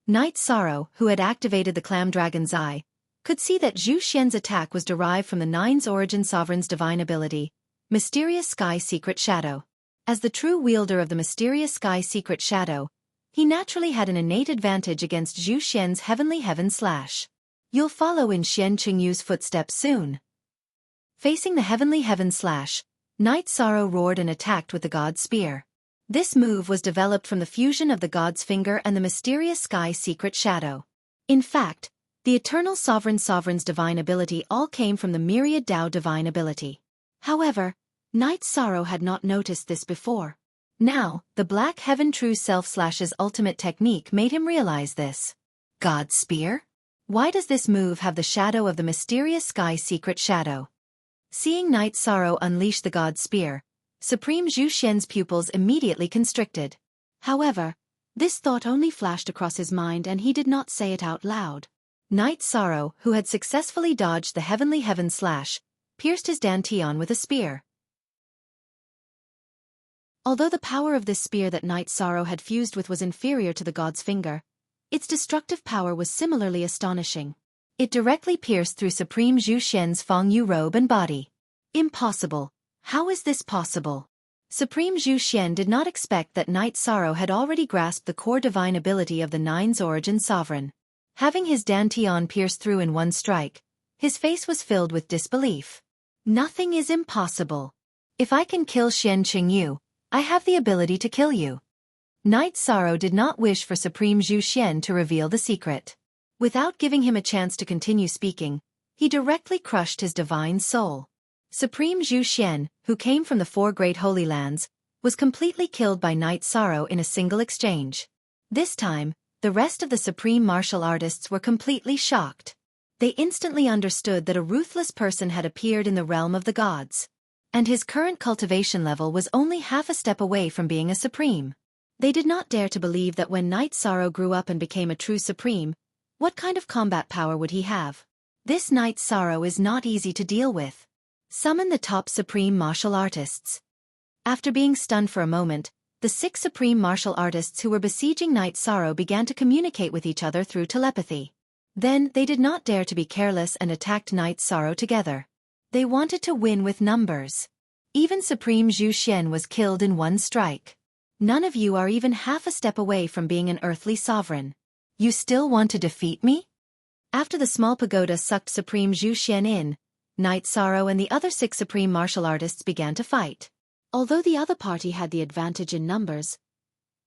Night Sorrow, who had activated the Clam Dragon's Eye, could see that Zhu Xian's attack was derived from the Nine's Origin Sovereign's divine ability, Mysterious Sky Secret Shadow. As the true wielder of the Mysterious Sky Secret Shadow, he naturally had an innate advantage against Zhu Xian's Heavenly Heaven Slash. You'll follow in Xian Qingyu's footsteps soon. Facing the Heavenly Heaven Slash, Night Sorrow roared and attacked with the God's Spear. This move was developed from the fusion of the God's Finger and the Mysterious Sky Secret Shadow. In fact, the Eternal Sovereign's divine ability all came from the Myriad Tao divine ability. However, Night Sorrow had not noticed this before. Now, the Black Heaven True Self Slash's ultimate technique made him realize this. God's Spear? Why does this move have the shadow of the Mysterious Sky Secret Shadow? Seeing Night Sorrow unleash the God's Spear, Supreme Zhu Xian's pupils immediately constricted. However, this thought only flashed across his mind and he did not say it out loud. Night Sorrow, who had successfully dodged the Heavenly Heaven Slash, pierced his dantian with a spear. Although the power of this spear that Night Sorrow had fused with was inferior to the God's Finger, its destructive power was similarly astonishing. It directly pierced through Supreme Zhu Xian's Fengyu robe and body. Impossible. How is this possible? Supreme Zhu Xian did not expect that Night Sorrow had already grasped the core divine ability of the Nine's Origin Sovereign. Having his dantian pierced through in one strike, his face was filled with disbelief. Nothing is impossible. If I can kill Xian Qingyu, I have the ability to kill you. Night Sorrow did not wish for Supreme Zhu Xian to reveal the secret. Without giving him a chance to continue speaking, he directly crushed his divine soul. Supreme Zhu Xian, who came from the 4 Great Holy Lands, was completely killed by Night Sorrow in a single exchange. This time, the rest of the Supreme Martial Artists were completely shocked. They instantly understood that a ruthless person had appeared in the realm of the gods. And his current cultivation level was only half a step away from being a Supreme. They did not dare to believe that when Night Sorrow grew up and became a true Supreme, what kind of combat power would he have? This Night Sorrow is not easy to deal with. Summon the top Supreme Martial Artists. After being stunned for a moment, the 6 Supreme Martial Artists who were besieging Night Sorrow began to communicate with each other through telepathy. Then, they did not dare to be careless and attacked Night Sorrow together. They wanted to win with numbers. Even Supreme Zhu Xian was killed in one strike. None of you are even half a step away from being an earthly sovereign. You still want to defeat me? After the small pagoda sucked Supreme Zhu Xian in, Night Sorrow and the other 6 Supreme Martial Artists began to fight. Although the other party had the advantage in numbers,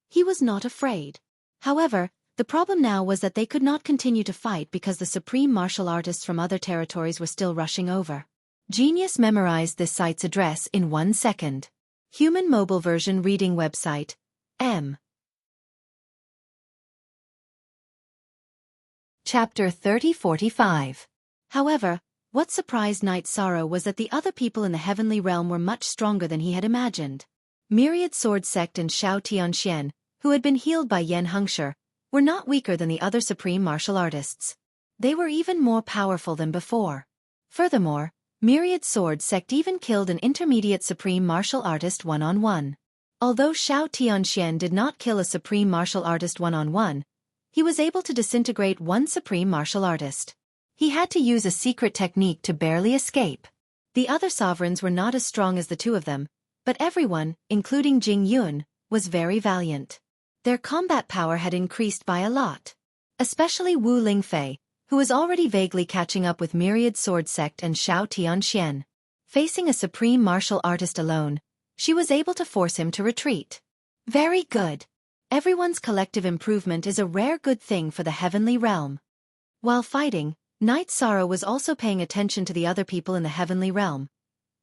he was not afraid. However, the problem now was that they could not continue to fight because the Supreme Martial Artists from other territories were still rushing over. Genius memorized this site's address in 1 second. Human mobile version reading website, M. Chapter 3045. However, what surprised Night Sorrow was that the other people in the heavenly realm were much stronger than he had imagined. Myriad Sword Sect and Shao Tianxian, who had been healed by Yan Hengshi, were not weaker than the other Supreme Martial Artists. They were even more powerful than before. Furthermore, Myriad Sword Sect even killed an intermediate Supreme Martial Artist one-on-one. Although Shao Tianxian did not kill a Supreme Martial Artist one-on-one, he was able to disintegrate one Supreme Martial Artist. He had to use a secret technique to barely escape. The other sovereigns were not as strong as the 2 of them, but everyone, including Jing Yun, was very valiant. Their combat power had increased by a lot. Especially Wu Lingfei, who was already vaguely catching up with Myriad Sword Sect and Xiao Tianxian. Facing a supreme martial artist alone, she was able to force him to retreat. Very good. Everyone's collective improvement is a rare good thing for the heavenly realm. While fighting, Knight Sorrow was also paying attention to the other people in the heavenly realm,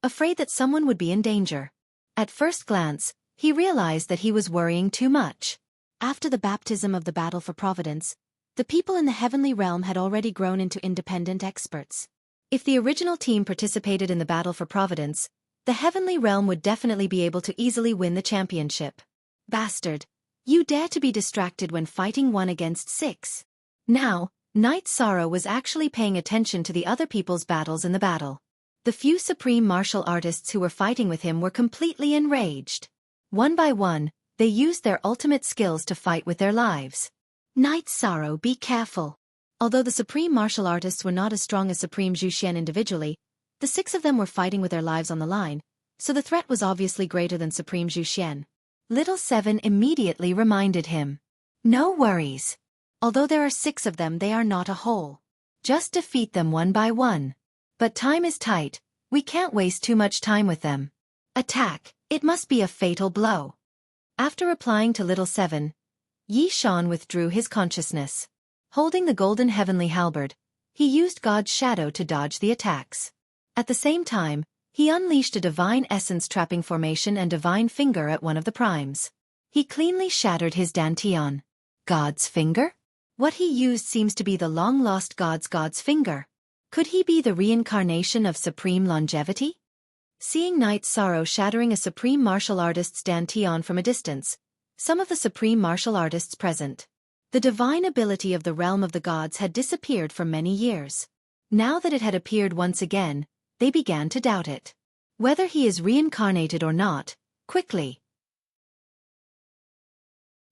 afraid that someone would be in danger. At first glance, he realized that he was worrying too much. After the baptism of the battle for Providence, the people in the heavenly realm had already grown into independent experts. If the original team participated in the battle for Providence, the heavenly realm would definitely be able to easily win the championship. Bastard! You dare to be distracted when fighting 1 against 6. Now, Knight Sorrow was actually paying attention to the other people's battles in the battle. The few supreme martial artists who were fighting with him were completely enraged. One by one, they used their ultimate skills to fight with their lives. Knight Sorrow, be careful. Although the supreme martial artists were not as strong as Supreme Zhu Xian individually, the 6 of them were fighting with their lives on the line, so the threat was obviously greater than Supreme Zhu Xian. Little Seven immediately reminded him. No worries. Although there are 6 of them, they are not a whole. Just defeat them one by one. But time is tight, we can't waste too much time with them. Attack, it must be a fatal blow. After replying to Little Seven, Yi Shan withdrew his consciousness. Holding the golden heavenly halberd, he used God's shadow to dodge the attacks. At the same time, he unleashed a divine essence trapping formation and divine finger at one of the primes. He cleanly shattered his dantian. God's finger? What he used seems to be the long-lost God's finger. Could he be the reincarnation of supreme longevity? Seeing Knight Sorrow shattering a supreme martial artist's dantian from a distance, some of the supreme martial artists present, the divine ability of the realm of the gods had disappeared for many years. Now that it had appeared once again, they began to doubt it. Whether he is reincarnated or not, quickly.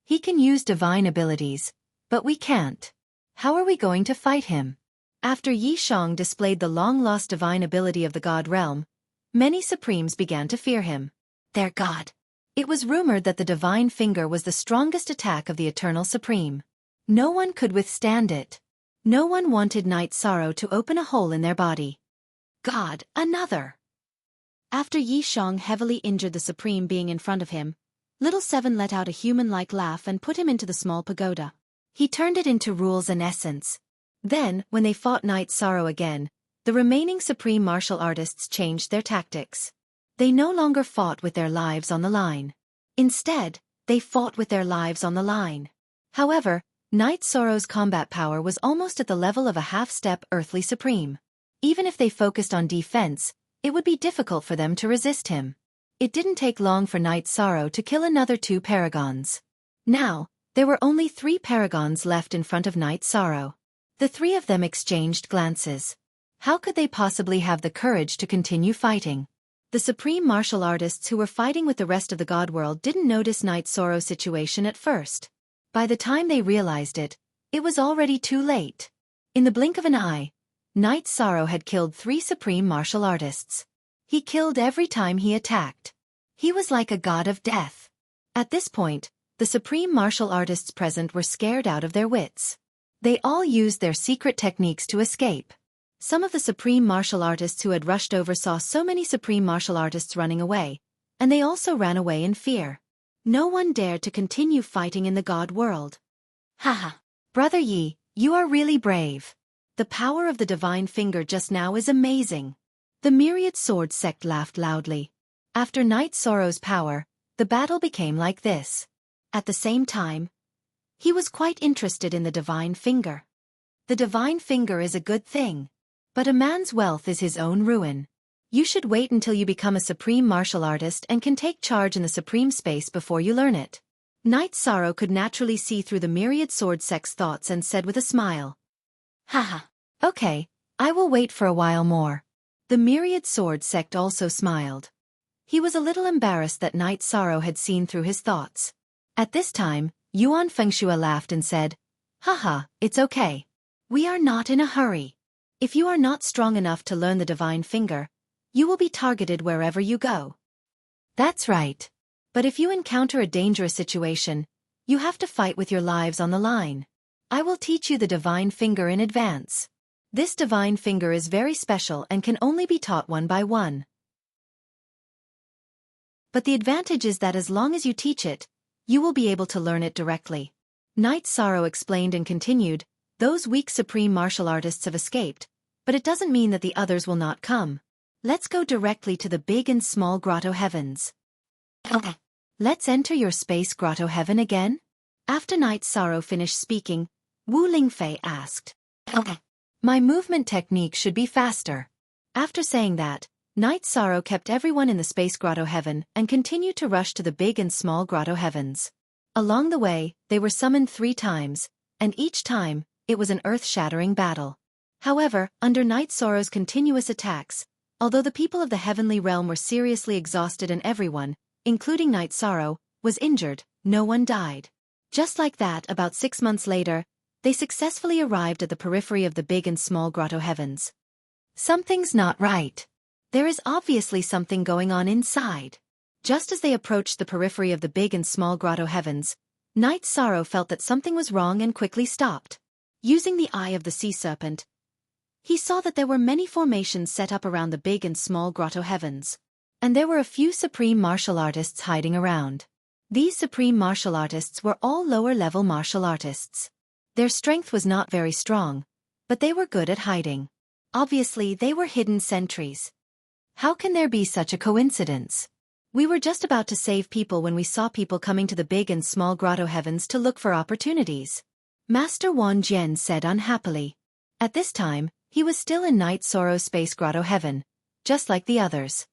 He can use divine abilities, but we can't. How are we going to fight him? After Yi Shang displayed the long-lost divine ability of the god realm, many supremes began to fear him. Their god. It was rumored that the divine finger was the strongest attack of the eternal supreme. No one could withstand it. No one wanted Knight Sorrow to open a hole in their body. God, another! After Yi Shang heavily injured the supreme being in front of him, Little Seven let out a human-like laugh and put him into the small pagoda. He turned it into rules and essence. Then, when they fought Knight Sorrow again, the remaining supreme martial artists changed their tactics. They no longer fought with their lives on the line. Instead, they fought with their lives on the line. However, Knight Sorrow's combat power was almost at the level of a half-step earthly supreme. Even if they focused on defense, it would be difficult for them to resist him. It didn't take long for Knight Sorrow to kill another 2 paragons. Now, there were only 3 paragons left in front of Knight Sorrow. The 3 of them exchanged glances. How could they possibly have the courage to continue fighting? The supreme martial artists who were fighting with the rest of the god world didn't notice Knight Sorrow's situation at first. By the time they realized it, it was already too late. In the blink of an eye, Knight Sorrow had killed 3 supreme martial artists. He killed every time he attacked. He was like a god of death. At this point, the supreme martial artists present were scared out of their wits. They all used their secret techniques to escape. Some of the supreme martial artists who had rushed over saw so many supreme martial artists running away, and they also ran away in fear. No one dared to continue fighting in the god world. Haha. Brother Yi, you are really brave. The power of the divine finger just now is amazing. The Myriad Sword Sect laughed loudly. After Knight Sorrow's power, the battle became like this. At the same time, he was quite interested in the divine finger. The divine finger is a good thing. But a man's wealth is his own ruin. You should wait until you become a supreme martial artist and can take charge in the supreme space before you learn it. Knight Sorrow could naturally see through the Myriad Sword Sect's thoughts and said with a smile. Haha. Okay, I will wait for a while more. The Myriad Sword Sect also smiled. He was a little embarrassed that Knight Sorrow had seen through his thoughts. At this time, Yuan Fengshua laughed and said, Haha, it's okay. We are not in a hurry. If you are not strong enough to learn the divine finger, you will be targeted wherever you go. That's right. But if you encounter a dangerous situation, you have to fight with your lives on the line. I will teach you the divine finger in advance. This divine finger is very special and can only be taught one by one. But the advantage is that as long as you teach it, you will be able to learn it directly. Knight Sorrow explained and continued, those weak supreme martial artists have escaped, but it doesn't mean that the others will not come. Let's go directly to the big and small grotto heavens. Let's enter your space grotto heaven again? After Knight Sorrow finished speaking, Wu Lingfei asked. My movement technique should be faster. After saying that, Knight Sorrow kept everyone in the space grotto heaven and continued to rush to the big and small grotto heavens. Along the way, they were summoned 3 times, and each time, it was an earth-shattering battle. However, under Knight Sorrow's continuous attacks, although the people of the heavenly realm were seriously exhausted and everyone, including Knight Sorrow, was injured, no one died. Just like that, about 6 months later, they successfully arrived at the periphery of the big and small grotto heavens. Something's not right. There is obviously something going on inside. Just as they approached the periphery of the big and small grotto heavens, Knight Sorrow felt that something was wrong and quickly stopped. Using the eye of the sea serpent, he saw that there were many formations set up around the big and small grotto heavens. And there were a few supreme martial artists hiding around. These supreme martial artists were all lower-level martial artists. Their strength was not very strong, but they were good at hiding. Obviously, they were hidden sentries. How can there be such a coincidence? We were just about to save people when we saw people coming to the big and small grotto heavens to look for opportunities. Master Wan Jian said unhappily. At this time, he was still in Knight Sorrow's space grotto heaven, just like the others.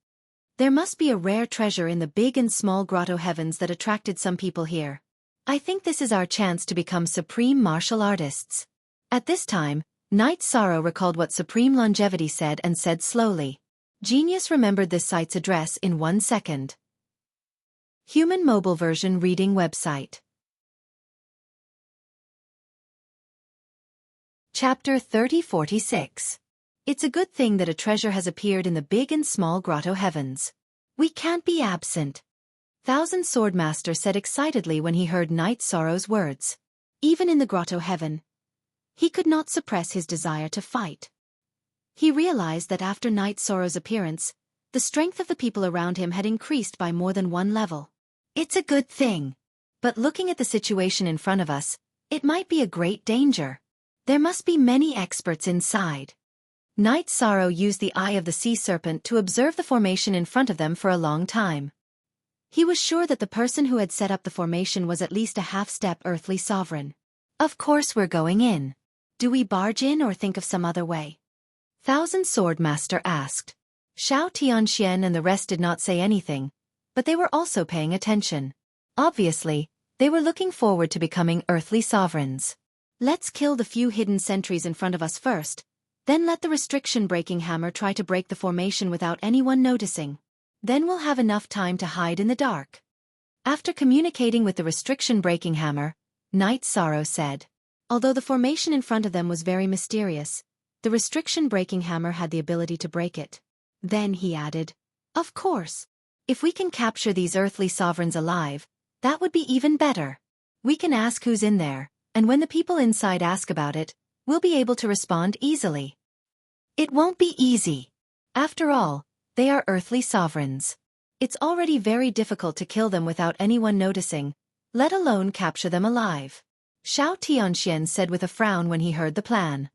There must be a rare treasure in the big and small grotto heavens that attracted some people here. I think this is our chance to become supreme martial artists. At this time, Knight Sorrow recalled what Supreme Longevity said and said slowly. Genius remembered this site's address in 1 second. Human mobile version reading website. Chapter 3046. It's a good thing that a treasure has appeared in the big and small grotto heavens. We can't be absent. Thousand Swordmaster said excitedly when he heard Knight Sorrow's words. Even in the grotto heaven, he could not suppress his desire to fight. He realized that after Knight Sorrow's appearance, the strength of the people around him had increased by more than 1 level. It's a good thing. But looking at the situation in front of us, it might be a great danger. There must be many experts inside. Knight Sorrow used the eye of the sea serpent to observe the formation in front of them for a long time. He was sure that the person who had set up the formation was at least a half-step earthly sovereign. Of course we're going in. Do we barge in or think of some other way? Thousand Swordmaster asked. Xiao Tianxian and the rest did not say anything, but they were also paying attention. Obviously, they were looking forward to becoming earthly sovereigns. Let's kill the few hidden sentries in front of us first, then let the restriction-breaking hammer try to break the formation without anyone noticing. Then we'll have enough time to hide in the dark. After communicating with the restriction-breaking hammer, Knight Sorrow said. Although the formation in front of them was very mysterious, the restriction-breaking hammer had the ability to break it. Then he added, of course, if we can capture these earthly sovereigns alive, that would be even better. We can ask who's in there, and when the people inside ask about it, we'll be able to respond easily. It won't be easy. After all, they are earthly sovereigns. It's already very difficult to kill them without anyone noticing, let alone capture them alive. Xiao Tianxian said with a frown when he heard the plan.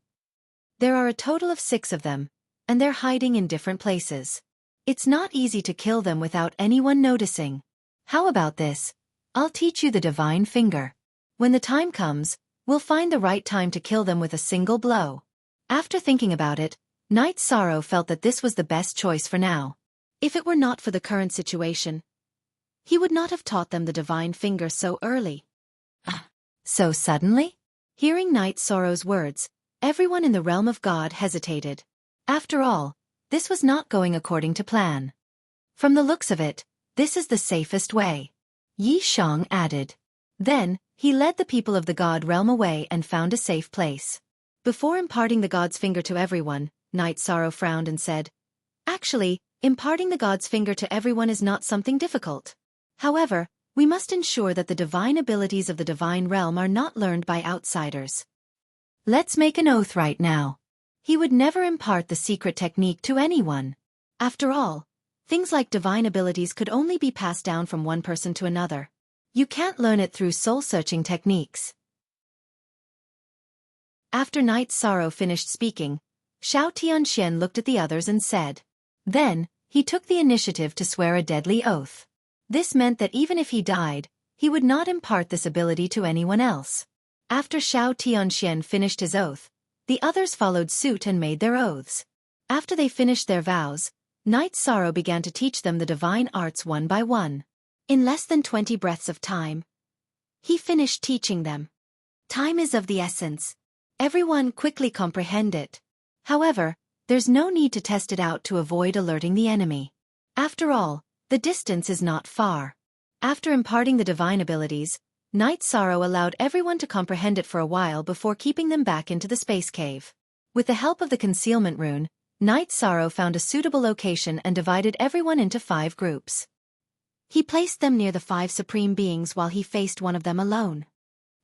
There are a total of 6 of them, and they're hiding in different places. It's not easy to kill them without anyone noticing. How about this? I'll teach you the divine finger. When the time comes, we'll find the right time to kill them with a single blow. After thinking about it, Knight Sorrow felt that this was the best choice for now. If it were not for the current situation, he would not have taught them the divine finger so early. So suddenly? Hearing Knight Sorrow's words, everyone in the realm of God hesitated. After all, this was not going according to plan. From the looks of it, this is the safest way. Yi Shang added. Then, he led the people of the God realm away and found a safe place. Before imparting the God's finger to everyone, Knight Sorrow frowned and said, actually, imparting the God's finger to everyone is not something difficult. However, we must ensure that the divine abilities of the divine realm are not learned by outsiders. Let's make an oath right now. He would never impart the secret technique to anyone. After all, things like divine abilities could only be passed down from one person to another. You can't learn it through soul-searching techniques. After Night Sorrow finished speaking, Xiao Tianxian looked at the others and said. Then, he took the initiative to swear a deadly oath. This meant that even if he died, he would not impart this ability to anyone else. After Xiao Tianxian finished his oath, the others followed suit and made their oaths. After they finished their vows, Night Sorrow began to teach them the divine arts one by one. In less than 20 breaths of time, he finished teaching them. Time is of the essence. Everyone quickly comprehend it. However, there's no need to test it out to avoid alerting the enemy. After all, the distance is not far. After imparting the divine abilities, Night Sorrow allowed everyone to comprehend it for a while before keeping them back into the space cave. With the help of the concealment rune, Night Sorrow found a suitable location and divided everyone into 5 groups. He placed them near the 5 supreme beings while he faced one of them alone.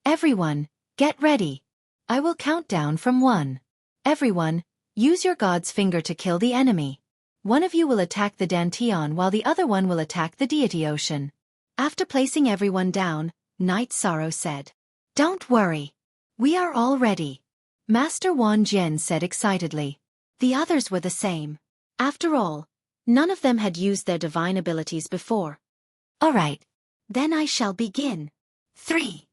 Everyone, get ready. I will count down from 1. Everyone, use your god's finger to kill the enemy. One of you will attack the Dantian while the other one will attack the deity ocean. After placing everyone down, Night Sorrow said, Don't worry. We are all ready. Master Wan Jian said excitedly. The others were the same. After all, none of them had used their divine abilities before. All right. Then I shall begin. 3,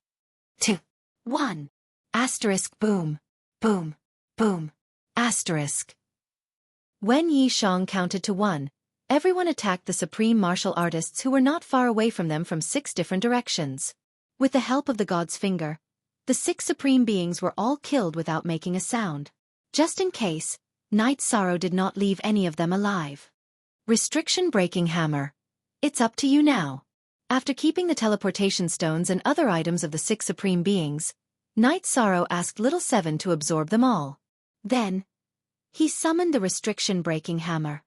2, 1. Asterisk boom. Boom. Boom. Asterisk. When Yi Shang counted to 1, everyone attacked the supreme martial artists who were not far away from them from 6 different directions. With the help of the god's finger, the 6 supreme beings were all killed without making a sound. Just in case, Night Sorrow did not leave any of them alive. Restriction breaking hammer. It's up to you now. After keeping the teleportation stones and other items of the 6 supreme beings, Night Sorrow asked Little Seven to absorb them all. Then, he summoned the restriction breaking hammer.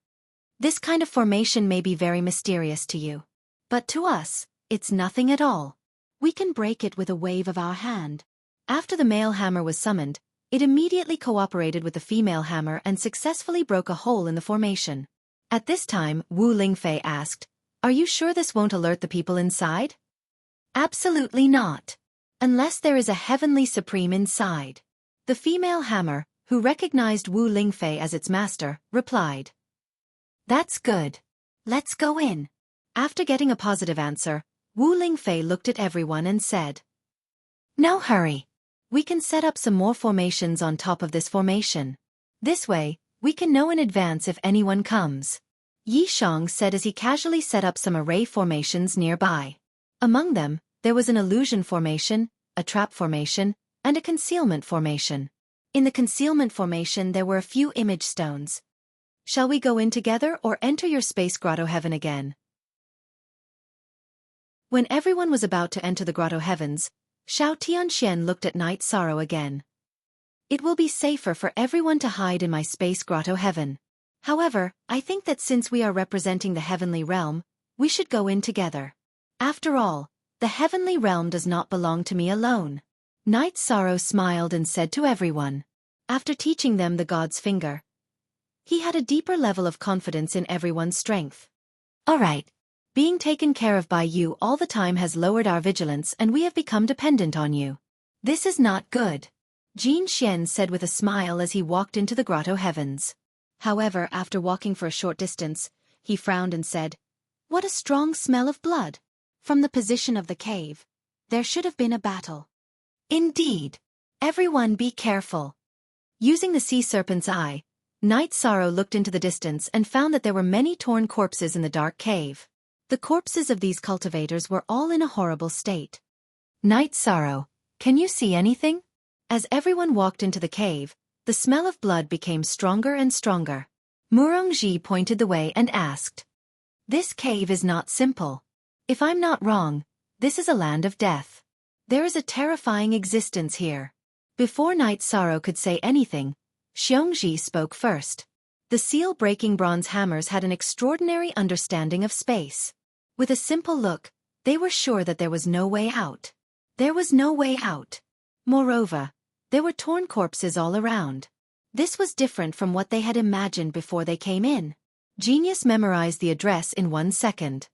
This kind of formation may be very mysterious to you. But to us, it's nothing at all. We can break it with a wave of our hand. After the male hammer was summoned, it immediately cooperated with the female hammer and successfully broke a hole in the formation. At this time, Wu Lingfei asked, Are you sure this won't alert the people inside? Absolutely not. Unless there is a heavenly supreme inside. The female hammer, who recognized Wu Lingfei as its master, replied. That's good. Let's go in. After getting a positive answer, Wu Lingfei looked at everyone and said. No hurry. We can set up some more formations on top of this formation. This way, we can know in advance if anyone comes. Yi Shang said as he casually set up some array formations nearby. Among them, there was an illusion formation, a trap formation, and a concealment formation. In the concealment formation there were a few image stones. Shall we go in together or enter your space grotto heaven again? When everyone was about to enter the grotto heavens, Xiao Tianxian looked at Night Sorrow again. It will be safer for everyone to hide in my space grotto heaven. However, I think that since we are representing the heavenly realm, we should go in together. After all, the heavenly realm does not belong to me alone. Night Sorrow smiled and said to everyone. After teaching them the god's finger, he had a deeper level of confidence in everyone's strength. All right. Being taken care of by you all the time has lowered our vigilance and we have become dependent on you. This is not good. Jin Xian said with a smile as he walked into the grotto heavens. However, after walking for a short distance, he frowned and said, What a strong smell of blood! From the position of the cave, there should have been a battle. Indeed. Everyone be careful. Using the sea serpent's eye, Night Sorrow looked into the distance and found that there were many torn corpses in the dark cave. The corpses of these cultivators were all in a horrible state. Night Sorrow, can you see anything? As everyone walked into the cave, the smell of blood became stronger and stronger. Murongji pointed the way and asked. This cave is not simple. If I'm not wrong, this is a land of death. There is a terrifying existence here. Before Night Sorrow could say anything, Xiongji spoke first. The seal-breaking bronze hammers had an extraordinary understanding of space. With a simple look, they were sure that there was no way out. There was no way out. Moreover, There were torn corpses all around. This was different from what they had imagined before they came in. Genius memorized the address in 1 second.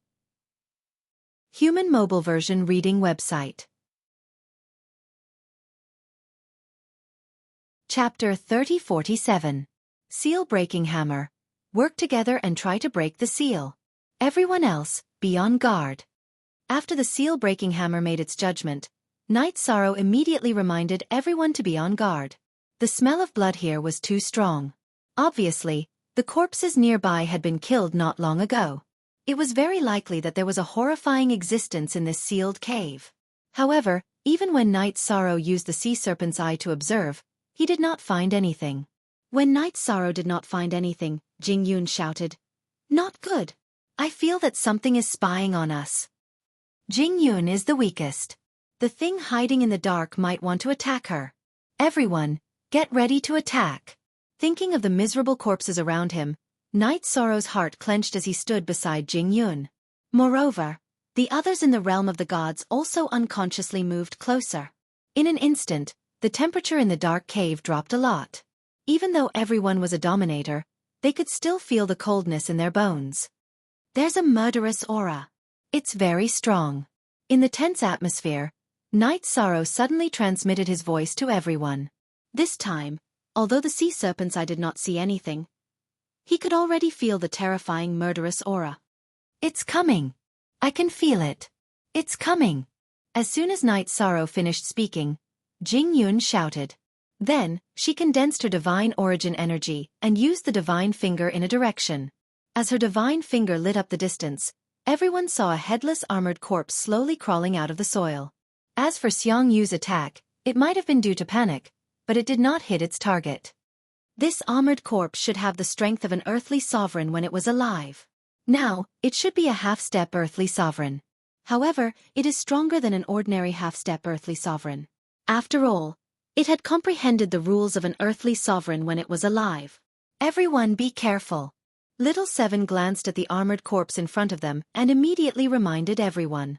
Human mobile version reading website. Chapter 3047. Seal breaking hammer. Work together and try to break the seal. Everyone else, be on guard. After the seal breaking hammer made its judgment, Night Sorrow immediately reminded everyone to be on guard. The smell of blood here was too strong. Obviously, the corpses nearby had been killed not long ago. It was very likely that there was a horrifying existence in this sealed cave. However, even when Night Sorrow used the sea serpent's eye to observe, he did not find anything. When Night Sorrow did not find anything, Jing Yun shouted, "Not good. I feel that something is spying on us." Jing Yun is the weakest. The thing hiding in the dark might want to attack her. Everyone, get ready to attack. Thinking of the miserable corpses around him, Night Sorrow's heart clenched as he stood beside Jing Yun. Moreover, the others in the realm of the gods also unconsciously moved closer. In an instant, the temperature in the dark cave dropped a lot. Even though everyone was a dominator, they could still feel the coldness in their bones. There's a murderous aura. It's very strong. In the tense atmosphere, Night Sorrow suddenly transmitted his voice to everyone. This time, although the sea serpent's eye did not see anything, he could already feel the terrifying murderous aura. It's coming. I can feel it. It's coming. As soon as Night Sorrow finished speaking, Jing Yun shouted. Then, she condensed her divine origin energy and used the divine finger in a direction. As her divine finger lit up the distance, everyone saw a headless armored corpse slowly crawling out of the soil. As for Xiang Yu's attack, it might have been due to panic, but it did not hit its target. This armored corpse should have the strength of an earthly sovereign when it was alive. Now, it should be a half-step earthly sovereign. However, it is stronger than an ordinary half-step earthly sovereign. After all, it had comprehended the rules of an earthly sovereign when it was alive. Everyone be careful. Little Seven glanced at the armored corpse in front of them and immediately reminded everyone.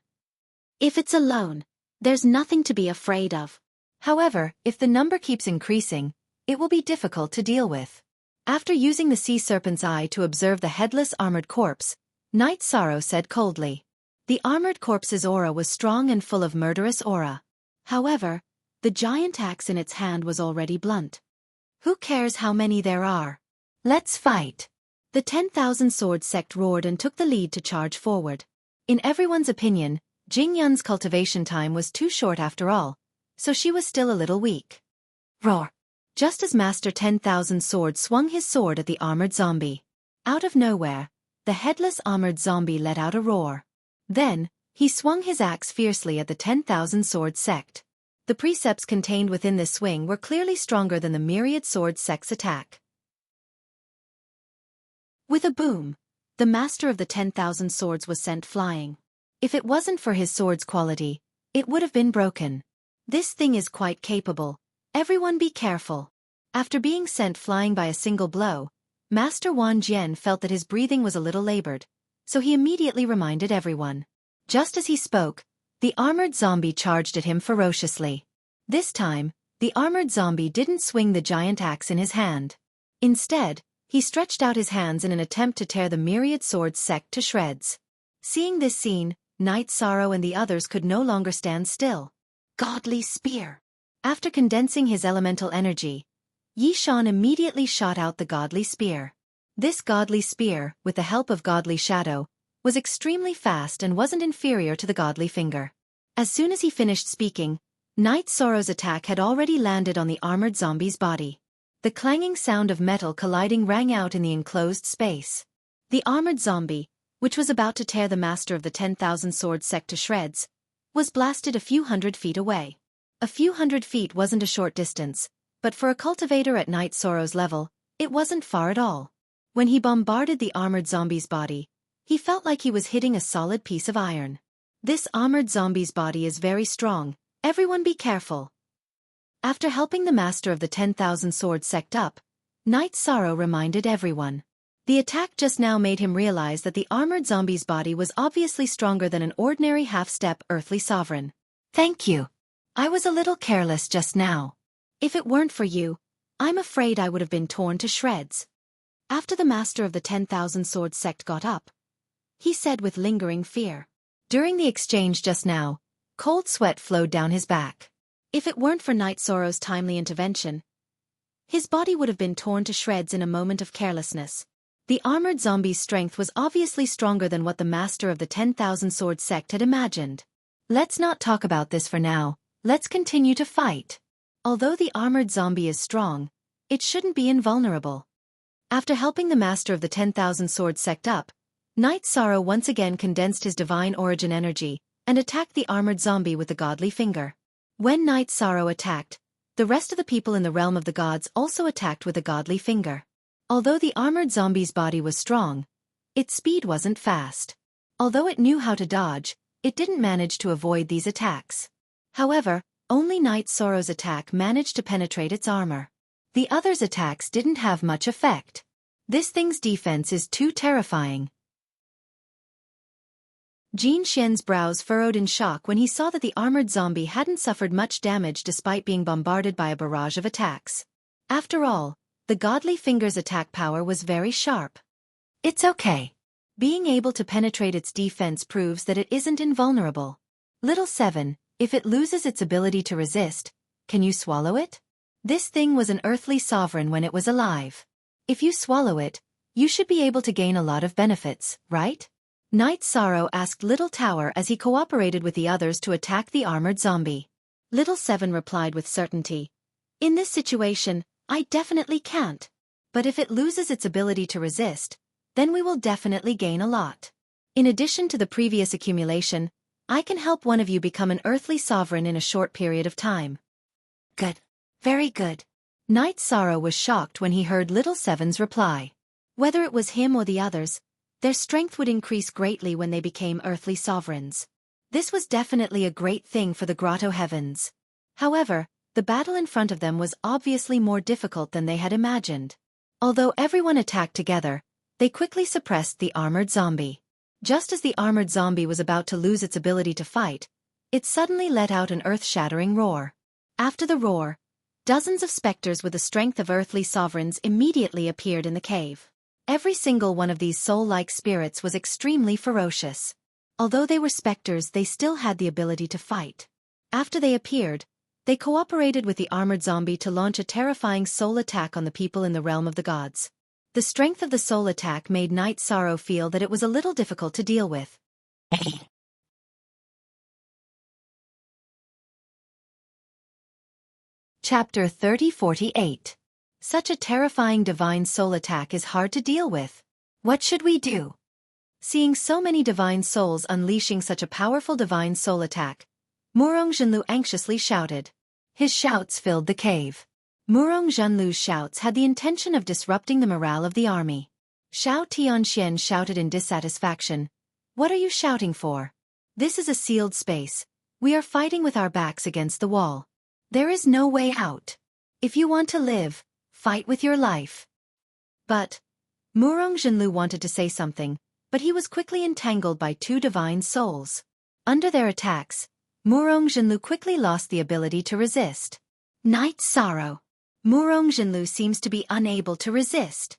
If it's alone, there's nothing to be afraid of. However, if the number keeps increasing, it will be difficult to deal with. After using the sea serpent's eye to observe the headless armored corpse, Night Sorrow said coldly. The armored corpse's aura was strong and full of murderous aura. However, the giant axe in its hand was already blunt. Who cares how many there are? Let's fight. The 10,000 sword sect roared and took the lead to charge forward. In everyone's opinion, Jing Yun's cultivation time was too short after all, so she was still a little weak. Roar! Just as Master 10,000 Sword swung his sword at the armored zombie. Out of nowhere, the headless armored zombie let out a roar. Then, he swung his axe fiercely at the 10,000 Sword sect. The precepts contained within this swing were clearly stronger than the myriad sword sect's attack. With a boom, the master of the 10,000 swords was sent flying. If it wasn't for his sword's quality, it would have been broken. This thing is quite capable. Everyone be careful. After being sent flying by a single blow, Master Wan Jian felt that his breathing was a little labored, so he immediately reminded everyone. Just as he spoke, the armored zombie charged at him ferociously. This time, the armored zombie didn't swing the giant axe in his hand. Instead, he stretched out his hands in an attempt to tear the myriad swords sect to shreds. Seeing this scene, Night Sorrow and the others could no longer stand still. Godly spear! After condensing his elemental energy, Yi Shan immediately shot out the godly spear. This godly spear, with the help of godly shadow, was extremely fast and wasn't inferior to the godly finger. As soon as he finished speaking, Night Sorrow's attack had already landed on the armored zombie's body. The clanging sound of metal colliding rang out in the enclosed space. The armored zombie, which was about to tear the master of the 10,000 sword sect to shreds, was blasted a few hundred feet away. A few hundred feet wasn't a short distance, but for a cultivator at Night Sorrow's level, it wasn't far at all. When he bombarded the armored zombie's body, he felt like he was hitting a solid piece of iron. This armored zombie's body is very strong, everyone be careful. After helping the master of the 10,000 sword sect up, Night Sorrow reminded everyone. The attack just now made him realize that the armored zombie's body was obviously stronger than an ordinary half-step earthly sovereign. Thank you. I was a little careless just now. If it weren't for you, I'm afraid I would have been torn to shreds. After the master of the 10,000 Swords sect got up, he said with lingering fear. During the exchange just now, cold sweat flowed down his back. If it weren't for Night Sorrow's timely intervention, his body would have been torn to shreds in a moment of carelessness. The armored zombie's strength was obviously stronger than what the master of the 10,000 Swords sect had imagined. Let's not talk about this for now, let's continue to fight. Although the armored zombie is strong, it shouldn't be invulnerable. After helping the master of the 10,000 Swords sect up, Night Sorrow once again condensed his divine origin energy and attacked the armored zombie with the godly finger. When Night Sorrow attacked, the rest of the people in the realm of the gods also attacked with a godly finger. Although the armored zombie's body was strong, its speed wasn't fast. Although it knew how to dodge, it didn't manage to avoid these attacks. However, only Night Sorrow's attack managed to penetrate its armor. The others' attacks didn't have much effect. This thing's defense is too terrifying. Jin Xian's brows furrowed in shock when he saw that the armored zombie hadn't suffered much damage despite being bombarded by a barrage of attacks. After all, the godly finger's attack power was very sharp. It's okay. Being able to penetrate its defense proves that it isn't invulnerable. Little 7, if it loses its ability to resist, can you swallow it? This thing was an earthly sovereign when it was alive. If you swallow it, you should be able to gain a lot of benefits, right? Night Sorrow asked Little Tower as he cooperated with the others to attack the armored zombie. Little 7 replied with certainty. In this situation, I definitely can't. But if it loses its ability to resist, then we will definitely gain a lot. In addition to the previous accumulation, I can help one of you become an earthly sovereign in a short period of time. Good. Very good. Night Sorrow was shocked when he heard Little 7's reply. Whether it was him or the others, their strength would increase greatly when they became earthly sovereigns. This was definitely a great thing for the Grotto Heavens. However, the battle in front of them was obviously more difficult than they had imagined. Although everyone attacked together, they quickly suppressed the armored zombie. Just as the armored zombie was about to lose its ability to fight, it suddenly let out an earth-shattering roar. After the roar, dozens of specters with the strength of earthly sovereigns immediately appeared in the cave. Every single one of these soul-like spirits was extremely ferocious. Although they were specters, they still had the ability to fight. After they appeared, they cooperated with the armored zombie to launch a terrifying soul attack on the people in the realm of the gods. The strength of the soul attack made Night Sorrow feel that it was a little difficult to deal with. Chapter 3048. Such a terrifying divine soul attack is hard to deal with. What should we do? Seeing so many divine souls unleashing such a powerful divine soul attack, Murong Zhenlu anxiously shouted. His shouts filled the cave. Murong Zhenlu's shouts had the intention of disrupting the morale of the army. Xiao Tianxian shouted in dissatisfaction. What are you shouting for? This is a sealed space. We are fighting with our backs against the wall. There is no way out. If you want to live, fight with your life. But Murong Zhenlu wanted to say something, but he was quickly entangled by two divine souls. Under their attacks, Murong Zhenlu quickly lost the ability to resist. Night Sorrow. Murong Zhenlu seems to be unable to resist.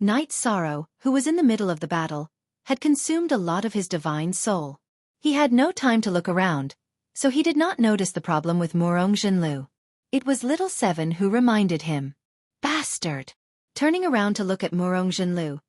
Night Sorrow, who was in the middle of the battle, had consumed a lot of his divine soul. He had no time to look around, so he did not notice the problem with Murong Zhenlu. It was Little 7 who reminded him. Bastard! Turning around to look at Murong Zhenlu,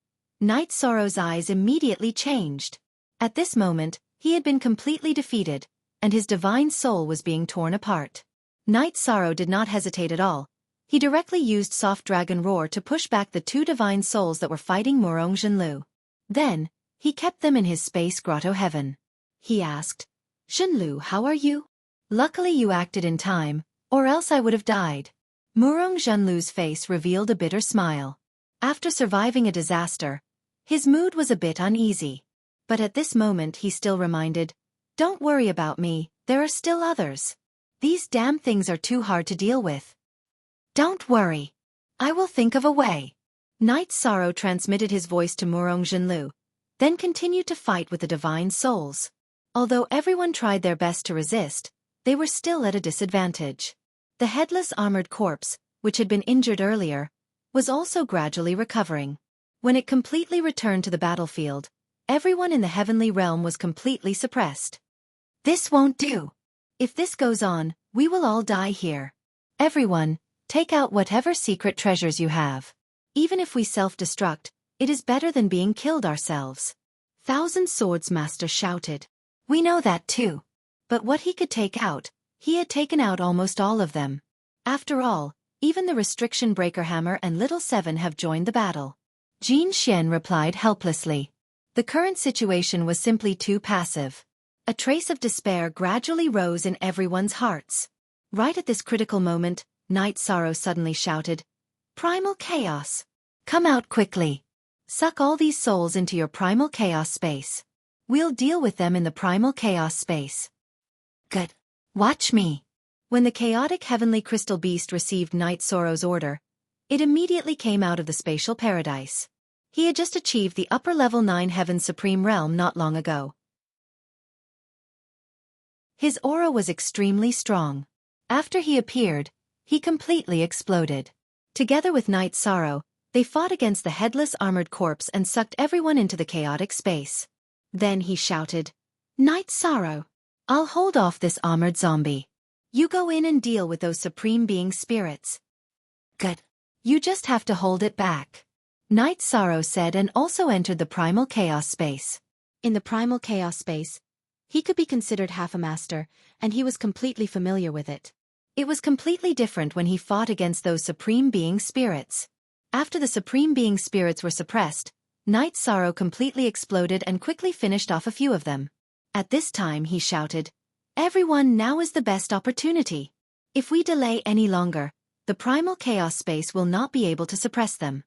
Night Sorrow's eyes immediately changed. At this moment, he had been completely defeated, and his divine soul was being torn apart. Night Sorrow did not hesitate at all. He directly used Soft Dragon Roar to push back the two divine souls that were fighting Murong Zhenlu. Then, he kept them in his space grotto heaven. He asked, "Zhenlu, how are you? Luckily you acted in time, or else I would have died." Murong Zhenlu's face revealed a bitter smile. After surviving a disaster, his mood was a bit uneasy. But at this moment he still reminded, "Don't worry about me, there are still others. These damn things are too hard to deal with." "Don't worry. I will think of a way." Night Sorrow transmitted his voice to Murong Zhenlu, then continued to fight with the divine souls. Although everyone tried their best to resist, they were still at a disadvantage. The headless armored corpse, which had been injured earlier, was also gradually recovering. When it completely returned to the battlefield, everyone in the heavenly realm was completely suppressed. This won't do. If this goes on, we will all die here. Everyone, take out whatever secret treasures you have. Even if we self-destruct, it is better than being killed ourselves. Thousand Swords Master shouted. We know that too. But what he could take out, he had taken out almost all of them. After all, even the Restriction Breaker Hammer and Little Seven have joined the battle. Jin Xian replied helplessly. The current situation was simply too passive. A trace of despair gradually rose in everyone's hearts. Right at this critical moment, Night Sorrow suddenly shouted, "Primal Chaos! Come out quickly. Suck all these souls into your Primal Chaos space. We'll deal with them in the Primal Chaos space." Good. Watch me. When the chaotic heavenly crystal beast received Night Sorrow's order, it immediately came out of the spatial paradise. He had just achieved the upper level 9 Heaven's Supreme Realm not long ago. His aura was extremely strong. After he appeared, he completely exploded. Together with Night Sorrow, they fought against the headless armored corpse and sucked everyone into the chaotic space. Then he shouted, "Night Sorrow, I'll hold off this armored zombie. You go in and deal with those Supreme Being spirits." Good. You just have to hold it back. Night Sorrow said and also entered the Primal Chaos space. In the Primal Chaos space, he could be considered half a master, and he was completely familiar with it. It was completely different when he fought against those Supreme Being spirits. After the Supreme Being spirits were suppressed, Night Sorrow completely exploded and quickly finished off a few of them. At this time he shouted, "Everyone, now is the best opportunity. If we delay any longer, the Primal Chaos space will not be able to suppress them."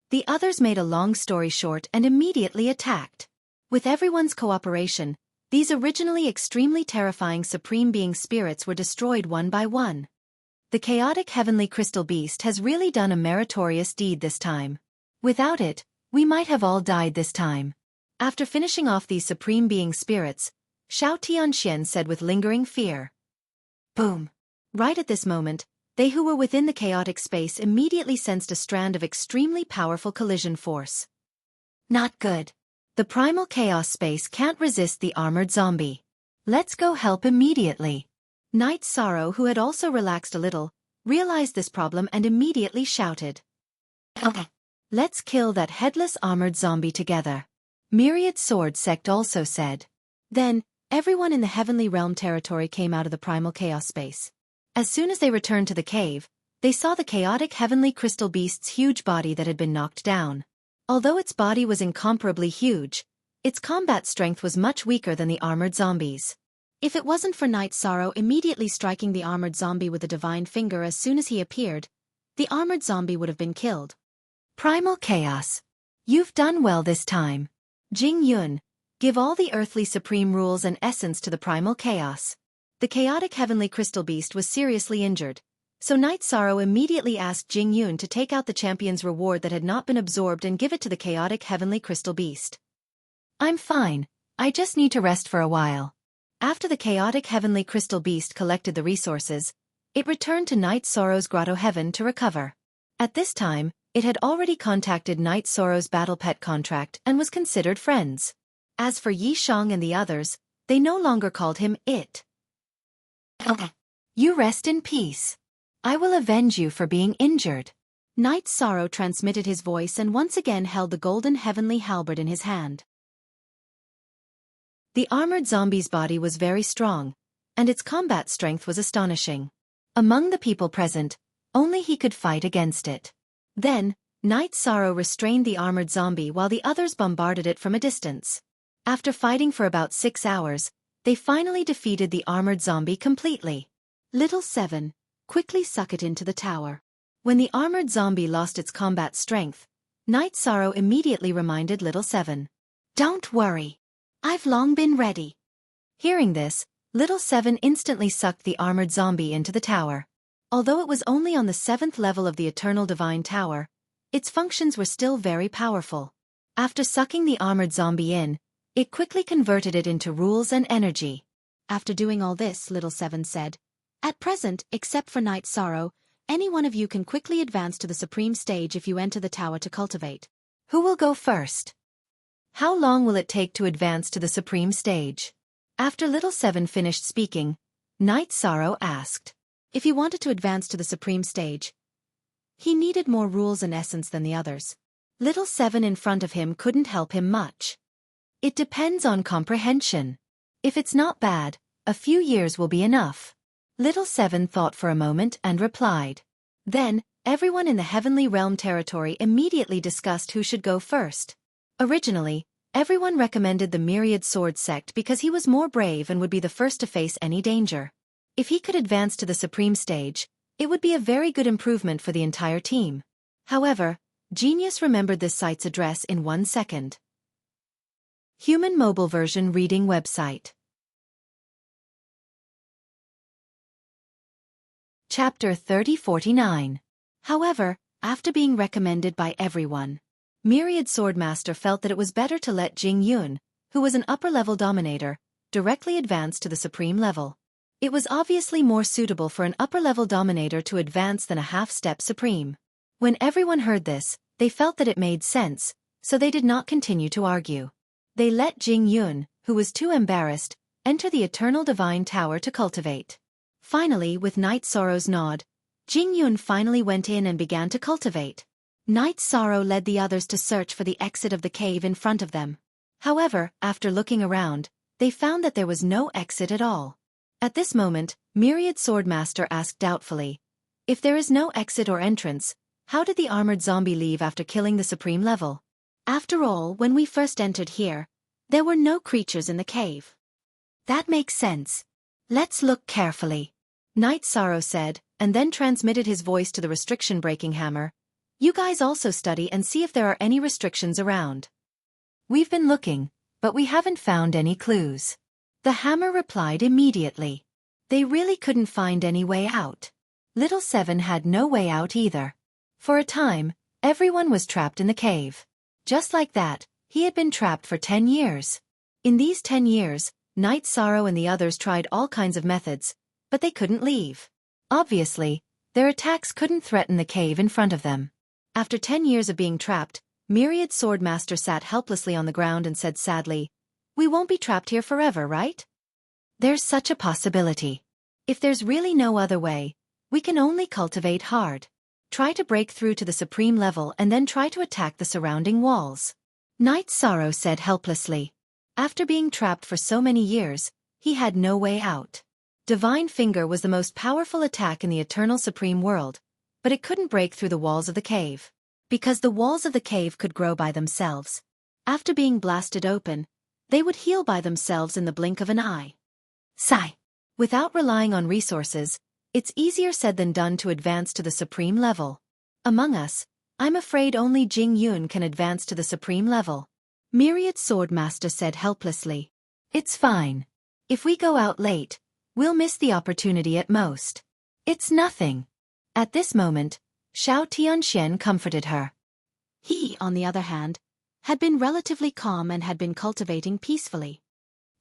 The others made a long story short and immediately attacked. With everyone's cooperation, these originally extremely terrifying Supreme Being spirits were destroyed one by one. The chaotic heavenly crystal beast has really done a meritorious deed this time. Without it, we might have all died this time. After finishing off these Supreme Being spirits, Xiao Tianxian said with lingering fear. Boom. Right at this moment, they who were within the chaotic space immediately sensed a strand of extremely powerful collision force. Not good. The Primal Chaos space can't resist the armored zombie. Let's go help immediately. Night Sorrow, who had also relaxed a little, realized this problem and immediately shouted. Let's kill that headless armored zombie together. Myriad Sword Sect also said. Then, everyone in the Heavenly Realm territory came out of the Primal Chaos space. As soon as they returned to the cave, they saw the chaotic heavenly crystal beast's huge body that had been knocked down. Although its body was incomparably huge, its combat strength was much weaker than the armored zombies. If it wasn't for Night Sorrow immediately striking the armored zombie with the divine finger as soon as he appeared, the armored zombie would have been killed. Primal Chaos. You've done well this time. Jing Yun, give all the earthly supreme rules and essence to the Primal Chaos. The chaotic heavenly crystal beast was seriously injured, so Night Sorrow immediately asked Jing Yun to take out the champion's reward that had not been absorbed and give it to the chaotic heavenly crystal beast. I'm fine, I just need to rest for a while. After the chaotic heavenly crystal beast collected the resources, it returned to Night Sorrow's grotto heaven to recover. At this time, it had already contacted Night Sorrow's battle pet contract and was considered friends. As for Yi Shang and the others, they no longer called him it. You rest in peace. I will avenge you for being injured. Night Sorrow transmitted his voice and once again held the golden heavenly halberd in his hand. The armored zombie's body was very strong, and its combat strength was astonishing. Among the people present, only he could fight against it. Then, Night Sorrow restrained the armored zombie while the others bombarded it from a distance. After fighting for about 6 hours, they finally defeated the armored zombie completely. Little Seven, quickly suck it into the tower. When the armored zombie lost its combat strength, Night Sorrow immediately reminded Little Seven. Don't worry. I've long been ready. Hearing this, Little Seven instantly sucked the armored zombie into the tower. Although it was only on the 7th level of the Eternal Divine Tower, its functions were still very powerful. After sucking the armored zombie in, it quickly converted it into rules and energy. After doing all this, Little Seven said, At present, except for Night Sorrow, any one of you can quickly advance to the supreme stage if you enter the tower to cultivate. Who will go first? How long will it take to advance to the supreme stage? After Little Seven finished speaking, Night Sorrow asked. If he wanted to advance to the supreme stage, he needed more rules and essence than the others. Little Seven in front of him couldn't help him much. It depends on comprehension. If it's not bad, a few years will be enough. Little Seven thought for a moment and replied. Then, everyone in the Heavenly Realm territory immediately discussed who should go first. Originally, everyone recommended the Myriad Sword sect because he was more brave and would be the first to face any danger. If he could advance to the supreme stage, it would be a very good improvement for the entire team. However, Genius remembered this site's address in 1 second. Human Mobile Version Reading Website. Chapter 3049. However, after being recommended by everyone, Myriad Swordmaster felt that it was better to let Jing Yun, who was an upper-level dominator, directly advance to the supreme level. It was obviously more suitable for an upper-level dominator to advance than a half-step supreme. When everyone heard this, they felt that it made sense, so they did not continue to argue. They let Jing Yun, who was too embarrassed, enter the Eternal Divine Tower to cultivate. Finally, with Night Sorrow's nod, Jing Yun finally went in and began to cultivate. Night Sorrow led the others to search for the exit of the cave in front of them. However, after looking around, they found that there was no exit at all. At this moment, Myriad Swordmaster asked doubtfully, if there is no exit or entrance, how did the armored zombie leave after killing the supreme level? After all, when we first entered here, there were no creatures in the cave. That makes sense. Let's look carefully. Night Sorrow said, and then transmitted his voice to the restriction-breaking hammer. You guys also study and see if there are any restrictions around. We've been looking, but we haven't found any clues. The hammer replied immediately. They really couldn't find any way out. Little Seven had no way out either. For a time, everyone was trapped in the cave. Just like that, he had been trapped for 10 years. In these 10 years, Night Sorrow and the others tried all kinds of methods, but they couldn't leave. Obviously, their attacks couldn't threaten the cave in front of them. After 10 years of being trapped, Myriad Swordmaster sat helplessly on the ground and said sadly, "We won't be trapped here forever, right? There's such a possibility. If there's really no other way, we can only cultivate hard. Try to break through to the supreme level and then try to attack the surrounding walls." Night Sorrow said helplessly. After being trapped for so many years, he had no way out. Divine Finger was the most powerful attack in the Eternal Supreme World, but it couldn't break through the walls of the cave. Because the walls of the cave could grow by themselves. After being blasted open, they would heal by themselves in the blink of an eye. Sigh. Without relying on resources, it's easier said than done to advance to the supreme level. Among us, I'm afraid only Jing Yun can advance to the supreme level. Myriad Swordmaster said helplessly. It's fine. If we go out late, we'll miss the opportunity at most. It's nothing. At this moment, Xiao Tianxian comforted her. He, on the other hand, had been relatively calm and had been cultivating peacefully.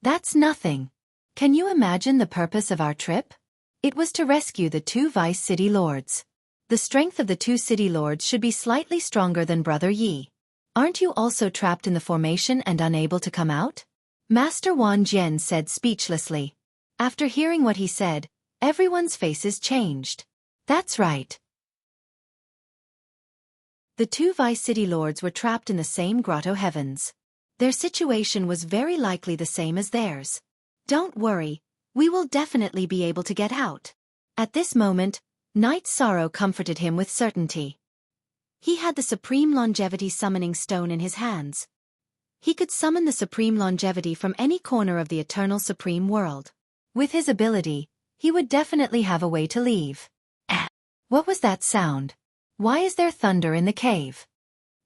That's nothing. Can you imagine the purpose of our trip? It was to rescue the 2 Vice City Lords. The strength of the 2 City Lords should be slightly stronger than Brother Yi. Aren't you also trapped in the formation and unable to come out? Master Wan Jian said speechlessly. After hearing what he said, everyone's faces changed. That's right. The 2 Vice City Lords were trapped in the same grotto heavens. Their situation was very likely the same as theirs. Don't worry, we will definitely be able to get out. At this moment, Night Sorrow comforted him with certainty. He had the Supreme Longevity Summoning Stone in his hands. He could summon the Supreme Longevity from any corner of the Eternal Supreme World. With his ability, he would definitely have a way to leave. What was that sound? Why is there thunder in the cave?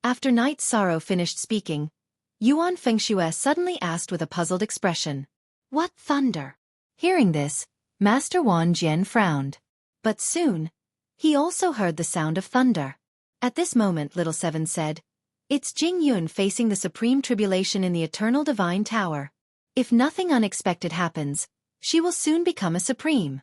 After Night Sorrow finished speaking, Yuan Fengxue suddenly asked with a puzzled expression. What thunder? Hearing this, Master Wan Jian frowned. But soon, he also heard the sound of thunder. At this moment Little Seven said, It's Jing Yun facing the supreme tribulation in the Eternal Divine Tower. If nothing unexpected happens, she will soon become a supreme.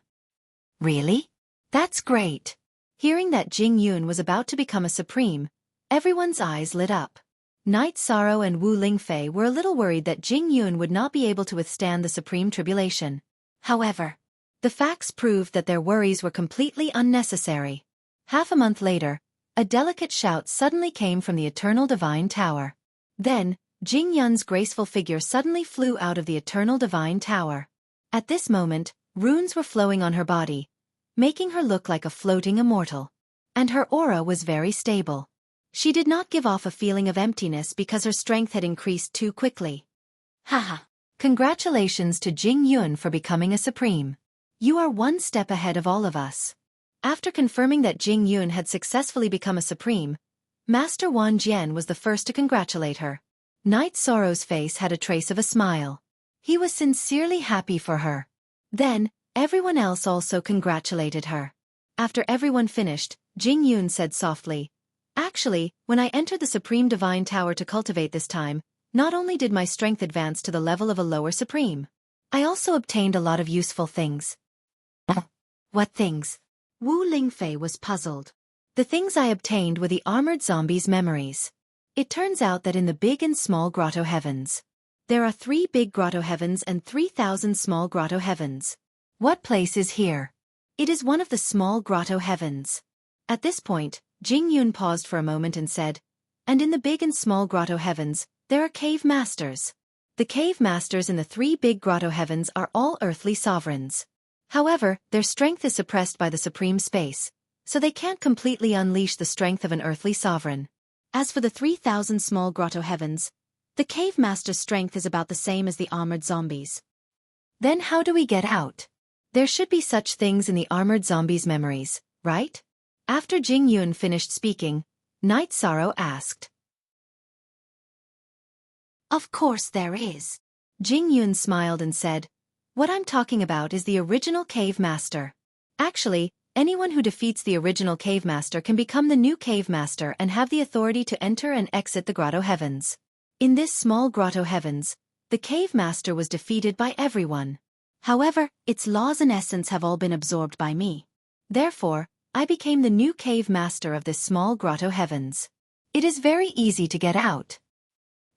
Really? That's great. Hearing that Jing Yun was about to become a supreme, everyone's eyes lit up. Night Sorrow and Wu Lingfei were a little worried that Jing Yun would not be able to withstand the supreme tribulation. However, the facts proved that their worries were completely unnecessary. Half a month later, a delicate shout suddenly came from the Eternal Divine Tower. Then, Jing Yun's graceful figure suddenly flew out of the Eternal Divine Tower. At this moment, runes were flowing on her body, making her look like a floating immortal. And her aura was very stable. She did not give off a feeling of emptiness because her strength had increased too quickly. Haha! Congratulations to Jing Yun for becoming a supreme. You are one step ahead of all of us. After confirming that Jing Yun had successfully become a supreme, Master Wan Jian was the first to congratulate her. Night Sorrow's face had a trace of a smile. He was sincerely happy for her. Then, everyone else also congratulated her. After everyone finished, Jing Yun said softly, "Actually, when I entered the Supreme Divine Tower to cultivate this time, not only did my strength advance to the level of a lower supreme, I also obtained a lot of useful things." What things? Wu Lingfei was puzzled. The things I obtained were the armored zombies' memories. It turns out that in the big and small grotto heavens, there are 3 big grotto heavens and 3,000 small grotto heavens. What place is here? It is one of the small grotto heavens. At this point, Jing Yun paused for a moment and said, "And in the big and small grotto heavens, there are cave masters. The cave masters in the 3 big grotto heavens are all earthly sovereigns. However, their strength is suppressed by the supreme space, so they can't completely unleash the strength of an earthly sovereign. As for the 3,000 small grotto heavens, the cave master's strength is about the same as the armored zombies." Then how do we get out? There should be such things in the armored zombies' memories, right? After Jing Yun finished speaking, Night Sorrow asked. Of course there is. Jing Yun smiled and said, "What I'm talking about is the original cave master. Actually, anyone who defeats the original cave master can become the new cave master and have the authority to enter and exit the grotto heavens. In this small grotto heavens, the cave master was defeated by everyone. However, its laws and essence have all been absorbed by me. Therefore, I became the new cave master of this small grotto heavens. It is very easy to get out."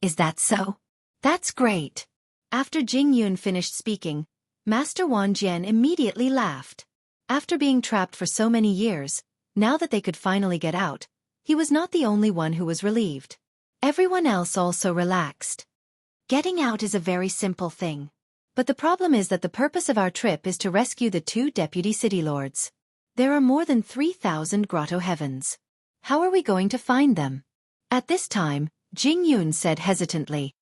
Is that so? That's great. After Jing Yun finished speaking, Master Wan Jian immediately laughed. After being trapped for so many years, now that they could finally get out, he was not the only one who was relieved. Everyone else also relaxed. Getting out is a very simple thing. But the problem is that the purpose of our trip is to rescue the 2 deputy city lords. There are more than 3,000 grotto heavens. How are we going to find them? At this time, Jing Yun said hesitantly,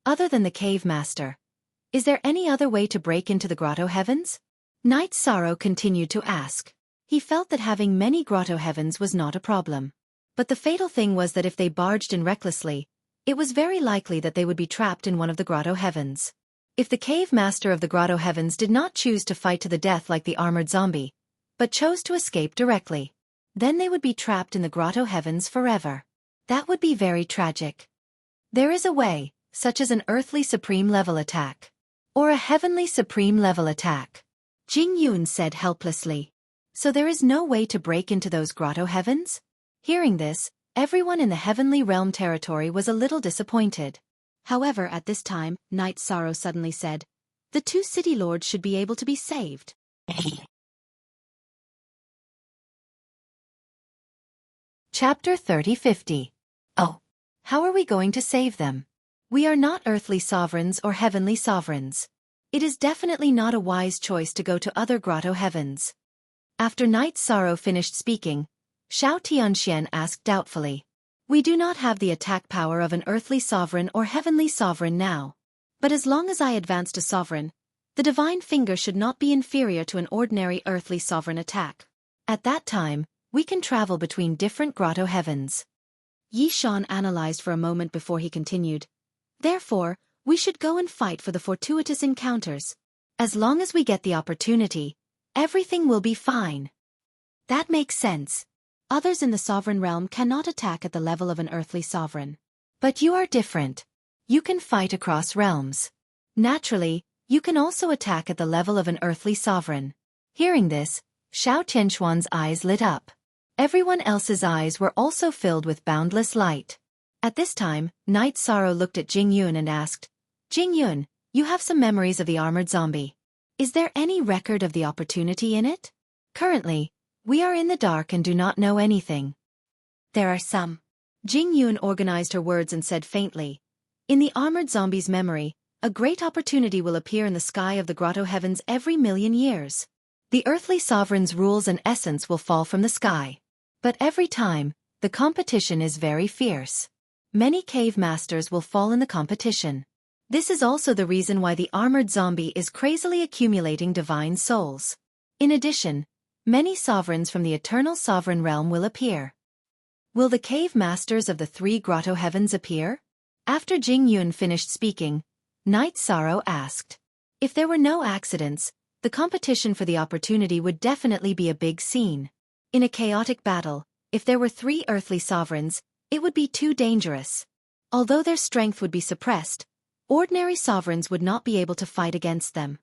"Other than the cave master, is there any other way to break into the grotto heavens?" Night Sorrow continued to ask. He felt that having many grotto heavens was not a problem. But the fatal thing was that if they barged in recklessly, it was very likely that they would be trapped in one of the grotto heavens. If the cave master of the grotto heavens did not choose to fight to the death like the armored zombie, but chose to escape directly, then they would be trapped in the grotto heavens forever. That would be very tragic. There is a way, such as an earthly supreme level attack. Or a heavenly supreme level attack. Jing Yun said helplessly. So there is no way to break into those grotto heavens? Hearing this, everyone in the heavenly realm territory was a little disappointed. However, at this time, Night Sorrow suddenly said, "The 2 city lords should be able to be saved." Chapter 30-50. Oh. How are we going to save them? We are not earthly sovereigns or heavenly sovereigns. It is definitely not a wise choice to go to other grotto heavens. After Night Sorrow finished speaking, Xiao Tianxian asked doubtfully, "We do not have the attack power of an earthly sovereign or heavenly sovereign now. But as long as I advance to sovereign, the divine finger should not be inferior to an ordinary earthly sovereign attack. At that time, we can travel between different grotto heavens." Yi Shan analyzed for a moment before he continued. "Therefore, we should go and fight for the fortuitous encounters. As long as we get the opportunity, everything will be fine." That makes sense. Others in the sovereign realm cannot attack at the level of an earthly sovereign. But you are different. You can fight across realms. Naturally, you can also attack at the level of an earthly sovereign. Hearing this, Xiao Tianxuan's eyes lit up. Everyone else's eyes were also filled with boundless light. At this time, Night Sorrow looked at Jing Yun and asked, Jing Yun, you have some memories of the armored zombie. Is there any record of the opportunity in it? Currently, we are in the dark and do not know anything. There are some. Jing Yun organized her words and said faintly, in the armored zombie's memory, a great opportunity will appear in the sky of the grotto heavens every million years. The earthly sovereign's rules and essence will fall from the sky. But every time, the competition is very fierce. Many cave masters will fall in the competition. This is also the reason why the armored zombie is crazily accumulating divine souls. In addition, many sovereigns from the eternal sovereign realm will appear. Will the cave masters of the three grotto heavens appear? After Jing Yun finished speaking, Night Sorrow asked. If there were no accidents, the competition for the opportunity would definitely be a big scene. In a chaotic battle, if there were three earthly sovereigns, it would be too dangerous. Although their strength would be suppressed, ordinary sovereigns would not be able to fight against them.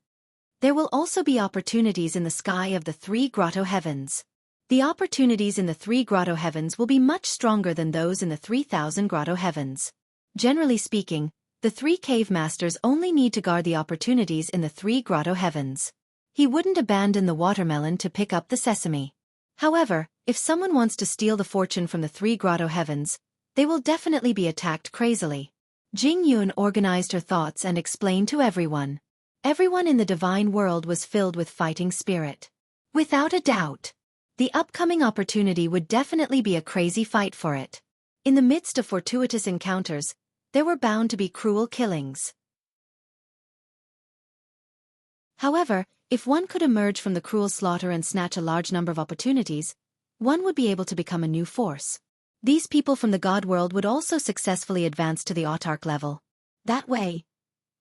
There will also be opportunities in the sky of the three grotto heavens. The opportunities in the three grotto heavens will be much stronger than those in the 3,000 grotto heavens. Generally speaking, the three cave masters only need to guard the opportunities in the three grotto heavens. He wouldn't abandon the watermelon to pick up the sesame. However, if someone wants to steal the fortune from the three grotto heavens, they will definitely be attacked crazily. Jing Yun organized her thoughts and explained to everyone. Everyone in the divine world was filled with fighting spirit. Without a doubt, the upcoming opportunity would definitely be a crazy fight for it. In the midst of fortuitous encounters, there were bound to be cruel killings. However, if one could emerge from the cruel slaughter and snatch a large number of opportunities, one would be able to become a new force. These people from the God world would also successfully advance to the autarch level. That way,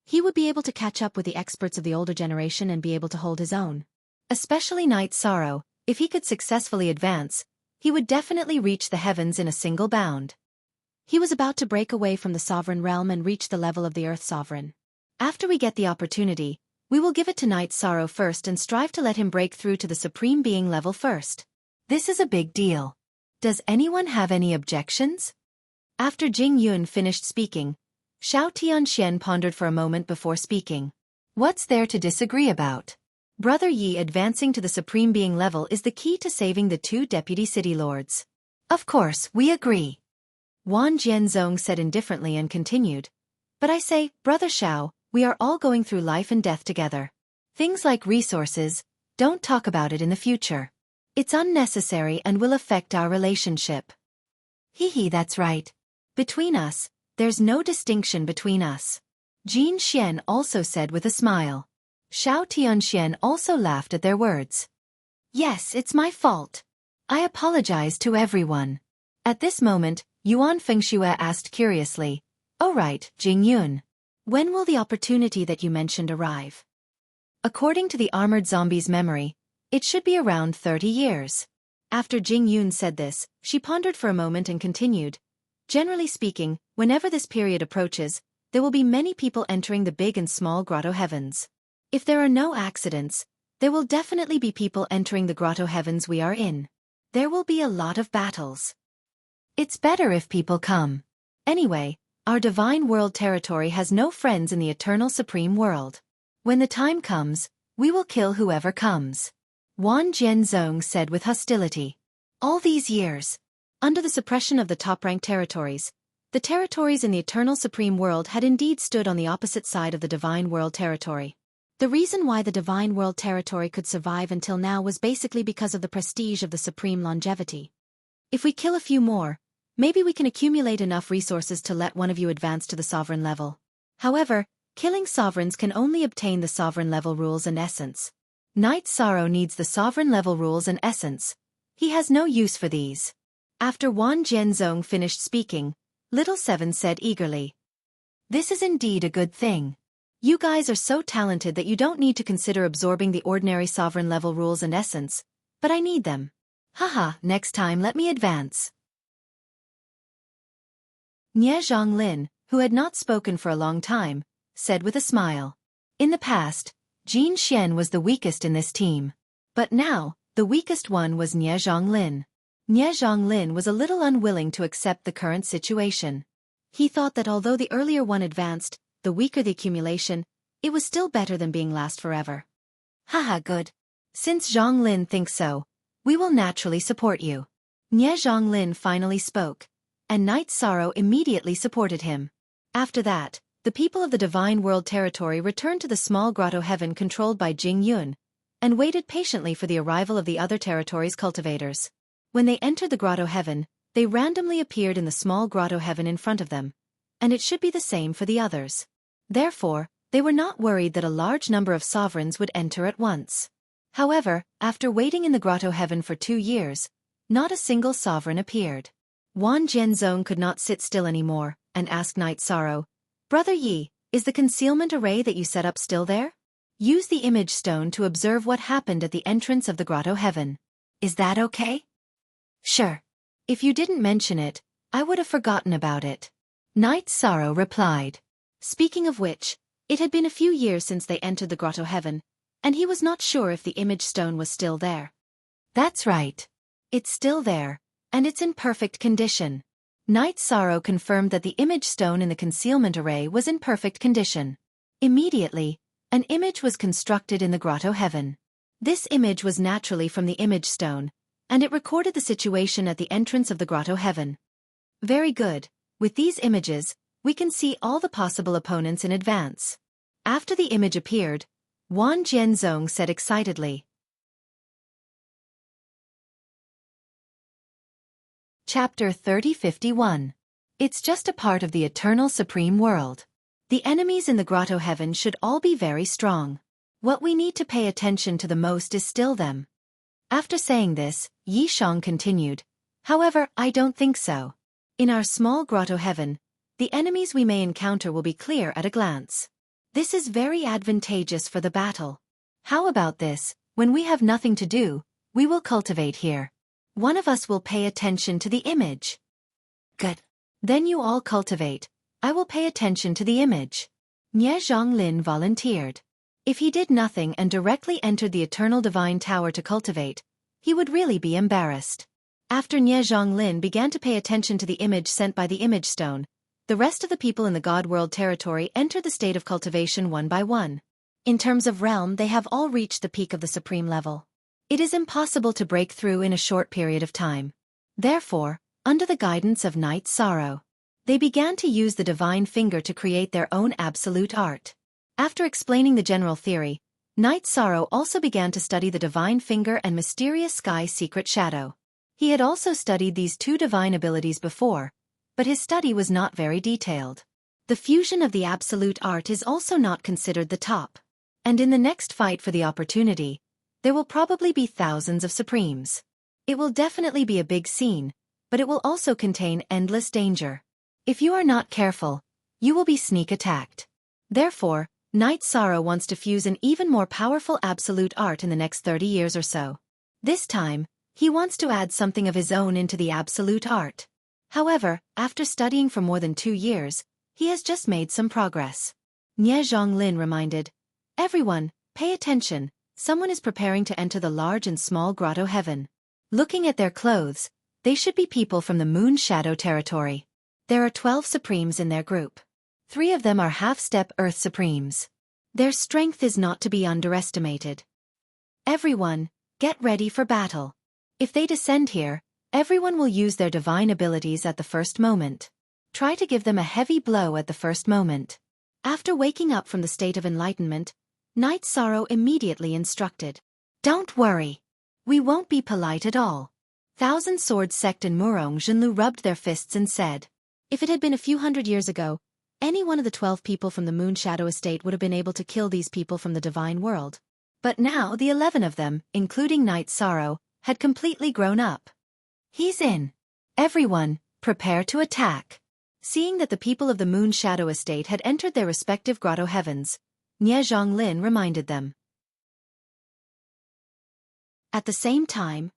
he would be able to catch up with the experts of the older generation and be able to hold his own. Especially Night Sorrow, if he could successfully advance, he would definitely reach the heavens in a single bound. He was about to break away from the sovereign realm and reach the level of the Earth Sovereign. After we get the opportunity, we will give it to Night Sorrow first and strive to let him break through to the Supreme Being level first. This is a big deal. Does anyone have any objections? After Jing Yun finished speaking, Xiao Tianxian pondered for a moment before speaking. What's there to disagree about? Brother Yi advancing to the Supreme Being level is the key to saving the two deputy city lords. Of course, we agree. Wan Jianzong said indifferently and continued. But I say, Brother Xiao, we are all going through life and death together. Things like resources, don't talk about it in the future. It's unnecessary and will affect our relationship. That's right. Between us, there's no distinction between us. Jin Xian also said with a smile. Xiao Tianxian also laughed at their words. Yes, it's my fault. I apologize to everyone. At this moment, Yuan Fengxue asked curiously, Oh right, Jing Yun. When will the opportunity that you mentioned arrive? According to the armored zombie's memory, it should be around 30 years. After Jing Yun said this, she pondered for a moment and continued. Generally speaking, whenever this period approaches, there will be many people entering the big and small grotto heavens. If there are no accidents, there will definitely be people entering the grotto heavens we are in. There will be a lot of battles. It's better if people come. Anyway, our divine world territory has no friends in the eternal supreme world. When the time comes, we will kill whoever comes. Wan Jianzong said with hostility. All these years, under the suppression of the top-ranked territories, the territories in the eternal supreme world had indeed stood on the opposite side of the divine world territory. The reason why the divine world territory could survive until now was basically because of the prestige of the supreme longevity. If we kill a few more, maybe we can accumulate enough resources to let one of you advance to the sovereign level. However, killing sovereigns can only obtain the sovereign level rules and essence. Night Sorrow needs the sovereign level rules and essence. He has no use for these. After Wan Jianzong finished speaking, Little Seven said eagerly. This is indeed a good thing. You guys are so talented that you don't need to consider absorbing the ordinary sovereign level rules and essence, but I need them. Haha, next time let me advance. Nie Zhonglin, who had not spoken for a long time, said with a smile. In the past, Jin Xian was the weakest in this team. But now, The weakest one was Nie Zhonglin. Nie Zhonglin was a little unwilling to accept the current situation. He thought that although the earlier one advanced, the weaker the accumulation, it was still better than being last forever. Haha, good. Since Zhonglin thinks so, we will naturally support you. Nie Zhonglin finally spoke, and Night Sorrow immediately supported him. After that, the people of the Divine World territory returned to the small grotto heaven controlled by Jing Yun, and waited patiently for the arrival of the other territories' cultivators. When they entered the grotto heaven, they randomly appeared in the small grotto heaven in front of them, and it should be the same for the others. Therefore, they were not worried that a large number of sovereigns would enter at once. However, after waiting in the grotto heaven for 2 years, not a single sovereign appeared. Wan Jianzong could not sit still anymore, and asked Night Sorrow, "Brother Yi, is the concealment array that you set up still there? Use the image stone to observe what happened at the entrance of the grotto heaven. Is that okay?" "Sure. If you didn't mention it, I would have forgotten about it," Night Sorrow replied. Speaking of which, it had been a few years since they entered the grotto heaven, and he was not sure if the image stone was still there. "That's right. It's still there, and it's in perfect condition." Night Sorrow confirmed that the image stone in the concealment array was in perfect condition. Immediately, an image was constructed in the grotto heaven. This image was naturally from the image stone, and it recorded the situation at the entrance of the grotto heaven. "Very good. With these images, we can see all the possible opponents in advance." After the image appeared, Wan Jianzong said excitedly. Chapter 3051. It's just a part of the eternal supreme world. The enemies in the grotto heaven should all be very strong. What we need to pay attention to the most is still them. After saying this, Yi Shang continued, "However, I don't think so. In our small grotto heaven, the enemies we may encounter will be clear at a glance. This is very advantageous for the battle. How about this, when we have nothing to do, we will cultivate here. One of us will pay attention to the image." "Good. Then you all cultivate. I will pay attention to the image." Nie Zhonglin volunteered. If he did nothing and directly entered the Eternal Divine Tower to cultivate, he would really be embarrassed. After Nie Zhonglin began to pay attention to the image sent by the image stone, the rest of the people in the God World territory entered the state of cultivation one by one. In terms of realm, they have all reached the peak of the supreme level. It is impossible to break through in a short period of time. Therefore, under the guidance of Night Sorrow, they began to use the divine finger to create their own absolute art. After explaining the general theory, Night Sorrow also began to study the divine finger and mysterious sky secret shadow. He had also studied these two divine abilities before, but his study was not very detailed. The fusion of the absolute art is also not considered the top. And in the next fight for the opportunity, there will probably be thousands of supremes. It will definitely be a big scene, but it will also contain endless danger. If you are not careful, you will be sneak attacked. Therefore, Night Sorrow wants to fuse an even more powerful absolute art in the next 30 years or so. This time, he wants to add something of his own into the absolute art. However, after studying for more than 2 years, he has just made some progress. Nie Zhonglin reminded, "Everyone, pay attention, someone is preparing to enter the large and small grotto heaven. Looking at their clothes, they should be people from the Moon Shadow territory. There are 12 Supremes in their group. 3 of them are half-step Earth Supremes. Their strength is not to be underestimated. Everyone, get ready for battle. If they descend here, everyone will use their divine abilities at the first moment. Try to give them a heavy blow at the first moment." After waking up from the state of enlightenment, Night Sorrow immediately instructed, "Don't worry. We won't be polite at all." Thousand Sword Sect and Murong Zhenlu rubbed their fists and said, "If it had been a few hundred years ago, any one of the 12 people from the Moon Shadow Estate would have been able to kill these people from the Divine World. But now the 11 of them, including Night Sorrow, had completely grown up. He's in. Everyone, prepare to attack." Seeing that the people of the Moon Shadow Estate had entered their respective grotto heavens, Nie Zhonglin reminded them. At the same time,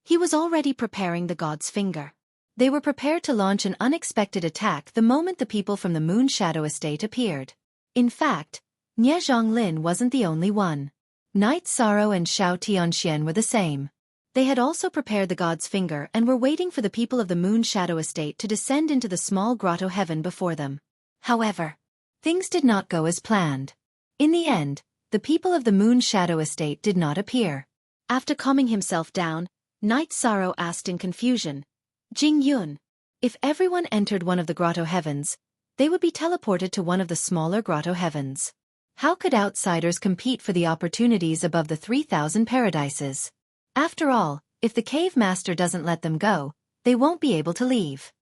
he was already preparing the God's Finger. They were prepared to launch an unexpected attack the moment the people from the Moon Shadow Estate appeared. In fact, Nie Zhonglin wasn't the only one. Night Sorrow and Xiao Tianxian were the same. They had also prepared the god's finger and were waiting for the people of the Moon Shadow Estate to descend into the small grotto heaven before them. However, things did not go as planned. In the end, the people of the Moon Shadow Estate did not appear. After calming himself down, Night Sorrow asked in confusion, Jing Yun, if everyone entered one of the grotto heavens, they would be teleported to one of the smaller grotto heavens. How could outsiders compete for the opportunities above the 3,000 paradises? After all, if the cave master doesn't let them go, they won't be able to leave.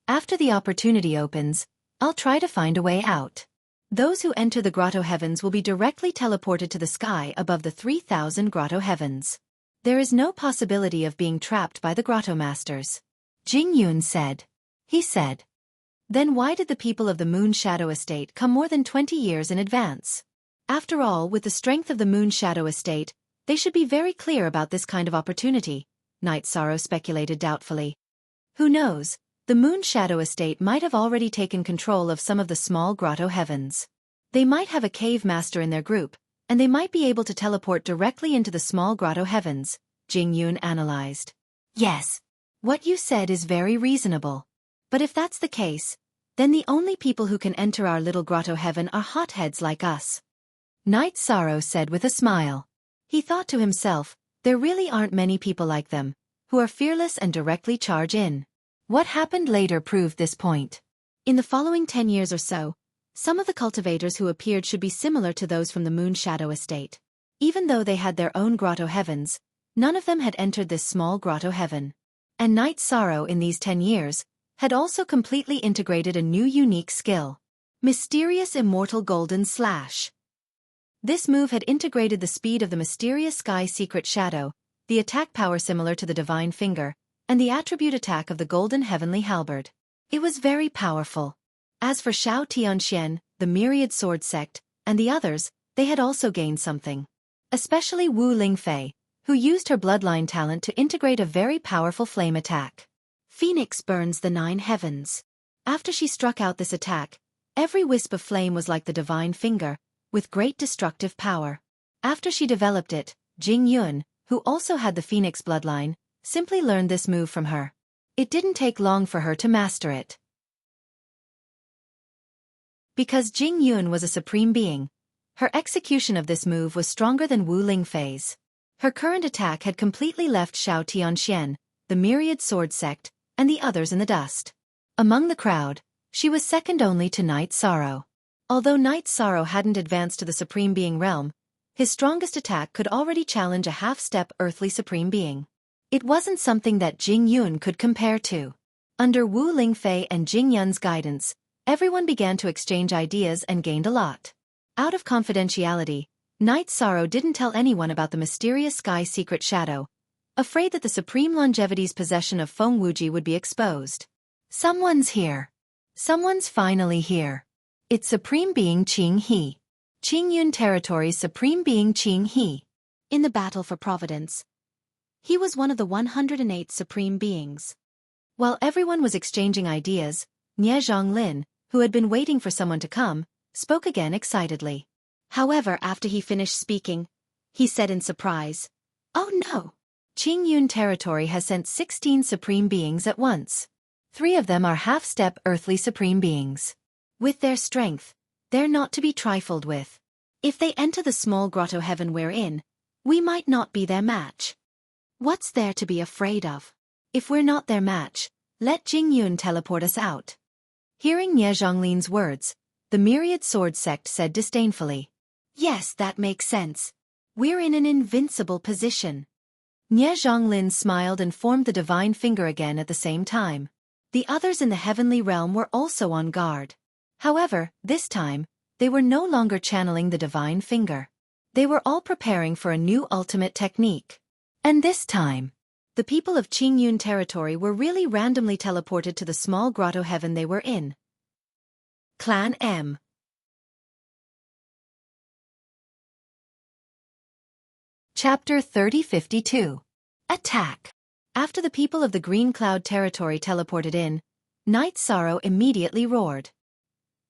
After the opportunity opens, I'll try to find a way out. Those who enter the grotto heavens will be directly teleported to the sky above the 3,000 grotto heavens. There is no possibility of being trapped by the grotto masters. Jing Yun said. He said. Then why did the people of the Moon Shadow Estate come more than 20 years in advance? After all, with the strength of the Moon Shadow Estate, they should be very clear about this kind of opportunity, Night Sorrow speculated doubtfully. Who knows, the Moon Shadow Estate might have already taken control of some of the small grotto heavens. They might have a cave master in their group, and they might be able to teleport directly into the small grotto heavens, Jing Yun analyzed. Yes, what you said is very reasonable. But if that's the case, then the only people who can enter our little grotto heaven are hotheads like us. Night Sorrow said with a smile. He thought to himself, there really aren't many people like them, who are fearless and directly charge in. What happened later proved this point. In the following 10 years or so, some of the cultivators who appeared should be similar to those from the Moon Shadow Estate. Even though they had their own grotto heavens, none of them had entered this small grotto heaven. And Night Sorrow in these 10 years had also completely integrated a new unique skill. Mysterious Immortal Golden Slash. This move had integrated the speed of the mysterious sky secret shadow, the attack power similar to the divine finger, and the attribute attack of the golden heavenly halberd. It was very powerful. As for Xiao Tianxian, the myriad sword sect, and the others, they had also gained something. Especially Wu Lingfei, who used her bloodline talent to integrate a very powerful flame attack. Phoenix burns the 9 heavens. After she struck out this attack, every wisp of flame was like the divine finger, with great destructive power. After she developed it, Jing Yun, who also had the Phoenix bloodline, simply learned this move from her. It didn't take long for her to master it. Because Jing Yun was a supreme being, her execution of this move was stronger than Wu Lingfei's. Her current attack had completely left Xiao Tianxian, the myriad sword sect, and the others in the dust. Among the crowd, she was second only to Night Sorrow. Although Night Sorrow hadn't advanced to the Supreme Being realm, his strongest attack could already challenge a half-step earthly Supreme Being. It wasn't something that Jing Yun could compare to. Under Wu Lingfei and Jing Yun's guidance, everyone began to exchange ideas and gained a lot. Out of confidentiality, Night Sorrow didn't tell anyone about the mysterious sky secret shadow, afraid that the Supreme Longevity's possession of Feng Wuji would be exposed. Someone's here. Someone's finally here. It's Supreme Being Qing He. Qing Yun Territory's Supreme Being Qing He. In the battle for Providence, he was one of the 108 Supreme Beings. While everyone was exchanging ideas, Nie Zhonglin, who had been waiting for someone to come, spoke again excitedly. However, after he finished speaking, he said in surprise, "Oh no! Qing Yun Territory has sent 16 Supreme Beings at once. 3 of them are half-step earthly Supreme Beings. With their strength, they're not to be trifled with. If they enter the small grotto heaven we're in, we might not be their match. What's there to be afraid of? If we're not their match, let Jing Yun teleport us out." Hearing Nie Zhonglin's words, the myriad sword sect said disdainfully. Yes, that makes sense. We're in an invincible position. Nie Zhonglin smiled and formed the divine finger again at the same time. The others in the heavenly realm were also on guard. However, this time, they were no longer channeling the divine finger. They were all preparing for a new ultimate technique. And this time, the people of Qing Yun Territory were really randomly teleported to the small grotto heaven they were in. Clan M. Chapter 3052. Attack. After the people of the Green Cloud Territory teleported in, Night Sorrow immediately roared.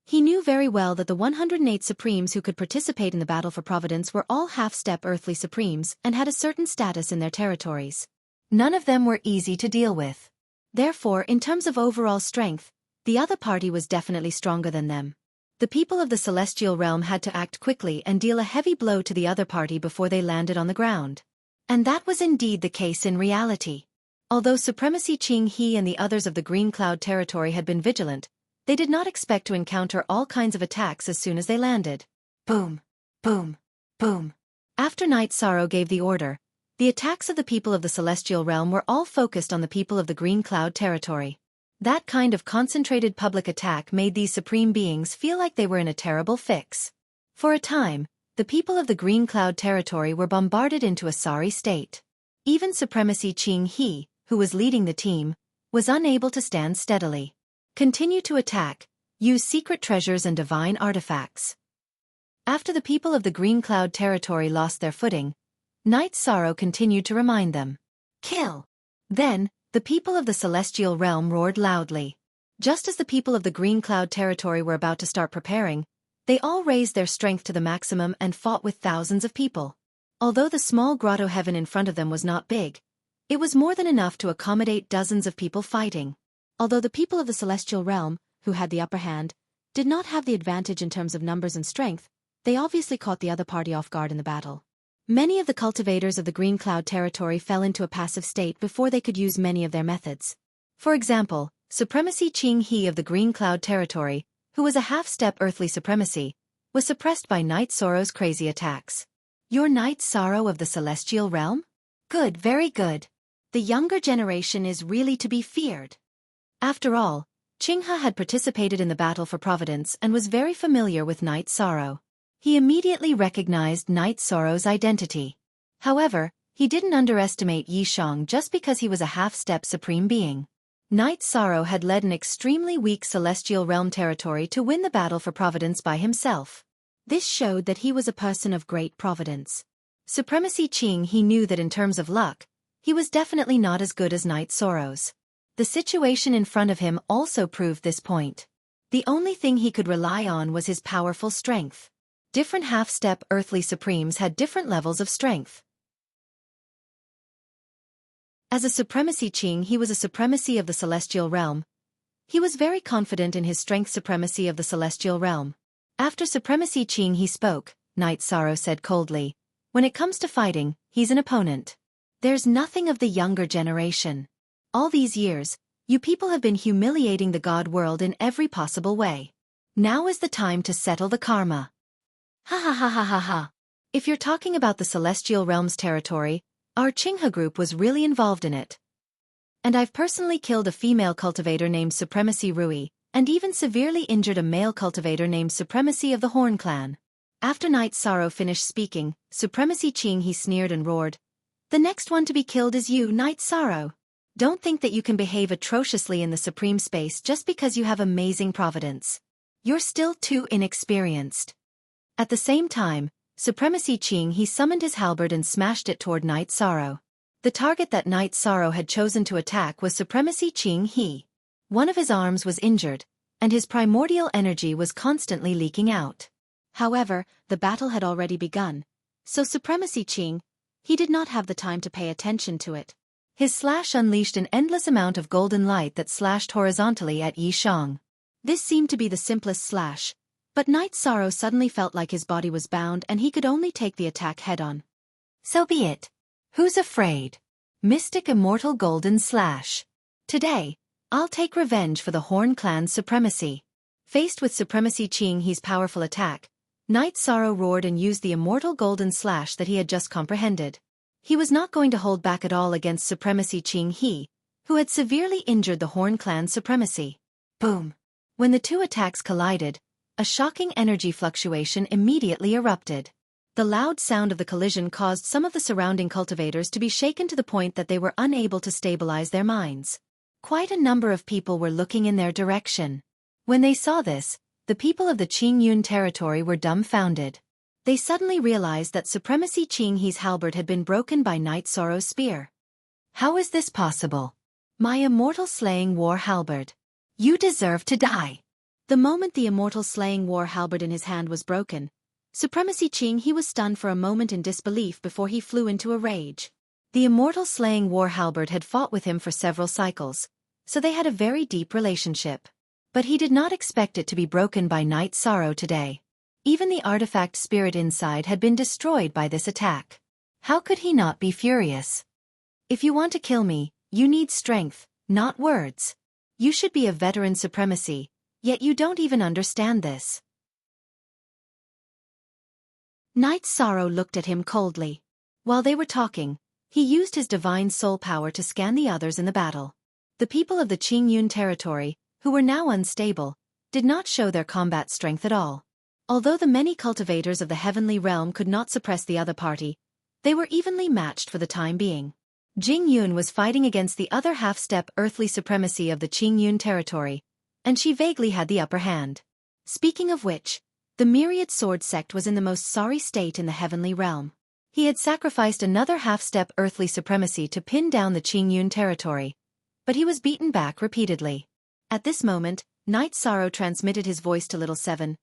He knew very well that the 108 Supremes who could participate in the battle for Providence were all half-step earthly Supremes and had a certain status in their territories. None of them were easy to deal with. Therefore, in terms of overall strength, the other party was definitely stronger than them. The people of the Celestial Realm had to act quickly and deal a heavy blow to the other party before they landed on the ground. And that was indeed the case in reality. Although Supremacy Qing He and the others of the Green Cloud territory had been vigilant, they did not expect to encounter all kinds of attacks as soon as they landed. Boom, boom, boom. After Night Sorrow gave the order, the attacks of the people of the Celestial Realm were all focused on the people of the Green Cloud territory. That kind of concentrated public attack made these supreme beings feel like they were in a terrible fix. For a time, the people of the Green Cloud territory were bombarded into a sorry state. Even Supremacy Qing He, who was leading the team, was unable to stand steadily. Continue to attack, use secret treasures and divine artifacts. After the people of the Green Cloud territory lost their footing, Night Sorrow continued to remind them. Kill! Then, the people of the Celestial Realm roared loudly. Just as the people of the Green Cloud territory were about to start preparing, they all raised their strength to the maximum and fought with thousands of people. Although the small grotto heaven in front of them was not big, it was more than enough to accommodate dozens of people fighting. Although the people of the Celestial Realm, who had the upper hand, did not have the advantage in terms of numbers and strength, they obviously caught the other party off guard in the battle. Many of the cultivators of the Green Cloud territory fell into a passive state before they could use many of their methods. For example, Supremacy Qing He of the Green Cloud territory, who was a half-step earthly supremacy, was suppressed by Night Sorrow's crazy attacks. You're Night Sorrow of the Celestial Realm? Good, very good. The younger generation is really to be feared. After all, Qinghe had participated in the battle for Providence and was very familiar with Night Sorrow. He immediately recognized Night Sorrow's identity. However, he didn't underestimate Yi Shang just because he was a half-step supreme being. Night Sorrow had led an extremely weak Celestial Realm territory to win the battle for Providence by himself. This showed that he was a person of great providence. Supremacy Qing He knew that in terms of luck, he was definitely not as good as Night Sorrow's. The situation in front of him also proved this point. The only thing he could rely on was his powerful strength. Different half-step earthly supremes had different levels of strength. As a Supremacy Qing He was a supremacy of the Celestial Realm. He was very confident in his strength supremacy of the Celestial Realm. After Supremacy Qing He spoke, Night Sorrow said coldly, "When it comes to fighting, he's an opponent. There's nothing of the younger generation. All these years, you people have been humiliating the God world in every possible way. Now is the time to settle the karma." Ha ha ha ha ha ha. If you're talking about the Celestial Realms territory, our Qinghe group was really involved in it. And I've personally killed a female cultivator named Supremacy Rui, and even severely injured a male cultivator named Supremacy of the Horn Clan. After Night Sorrow finished speaking, Supremacy Qing He sneered and roared, "The next one to be killed is you, Night Sorrow. Don't think that you can behave atrociously in the supreme space just because you have amazing providence. You're still too inexperienced." At the same time, Supremacy Qing He summoned his halberd and smashed it toward Night Sorrow. The target that Night Sorrow had chosen to attack was Supremacy Qing He. One of his arms was injured, and his primordial energy was constantly leaking out. However, the battle had already begun, so Supremacy Qing He did not have the time to pay attention to it. His slash unleashed an endless amount of golden light that slashed horizontally at Yi Shang. This seemed to be the simplest slash, but Night Sorrow suddenly felt like his body was bound and he could only take the attack head-on. So be it. Who's afraid? Mystic Immortal Golden Slash. Today, I'll take revenge for the Horn Clan's supremacy. Faced with Supremacy Qing He's powerful attack, Night Sorrow roared and used the Immortal Golden Slash that he had just comprehended. He was not going to hold back at all against Supremacy Qing He, who had severely injured the Horn Clan's supremacy. Boom. When the two attacks collided, a shocking energy fluctuation immediately erupted. The loud sound of the collision caused some of the surrounding cultivators to be shaken to the point that they were unable to stabilize their minds. Quite a number of people were looking in their direction. When they saw this, the people of the Qingyun territory were dumbfounded. They suddenly realized that Supremacy Qing He's halberd had been broken by Night Sorrow's spear. How is this possible? My immortal slaying war halberd. You deserve to die. The moment the immortal slaying war halberd in his hand was broken, Supremacy Ching he was stunned for a moment in disbelief before he flew into a rage. The immortal slaying war halberd had fought with him for several cycles, so they had a very deep relationship. But he did not expect it to be broken by Night Sorrow today. Even the artifact spirit inside had been destroyed by this attack. How could he not be furious? If you want to kill me, you need strength, not words. You should be a veteran supremacy, yet you don't even understand this. Night Sorrow looked at him coldly. While they were talking, he used his divine soul power to scan the others in the battle. The people of the Qingyun territory, who were now unstable, did not show their combat strength at all. Although the many cultivators of the heavenly realm could not suppress the other party, they were evenly matched for the time being. Jing Yun was fighting against the other half-step earthly supremacy of the Qingyun territory, and she vaguely had the upper hand. Speaking of which, the Myriad Sword sect was in the most sorry state in the heavenly realm. He had sacrificed another half-step earthly supremacy to pin down the Qingyun territory, but he was beaten back repeatedly. At this moment, Night Sorrow transmitted his voice to Little Seven.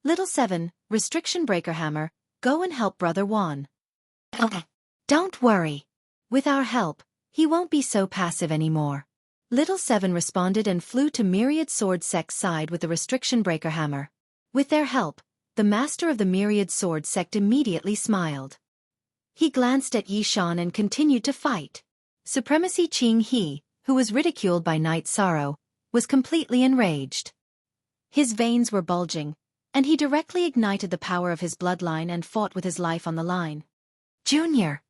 Little Seven, Restriction Breaker Hammer, go and help Brother Wan. Okay. Don't worry. With our help, he won't be so passive anymore. Little Seven responded and flew to Myriad Sword sect's side with the Restriction Breaker Hammer. With their help, the master of the Myriad Sword sect immediately smiled. He glanced at Yi Shan and continued to fight. Supremacy Qing He, who was ridiculed by Night Sorrow, was completely enraged. His veins were bulging, and he directly ignited the power of his bloodline and fought with his life on the line. Junior.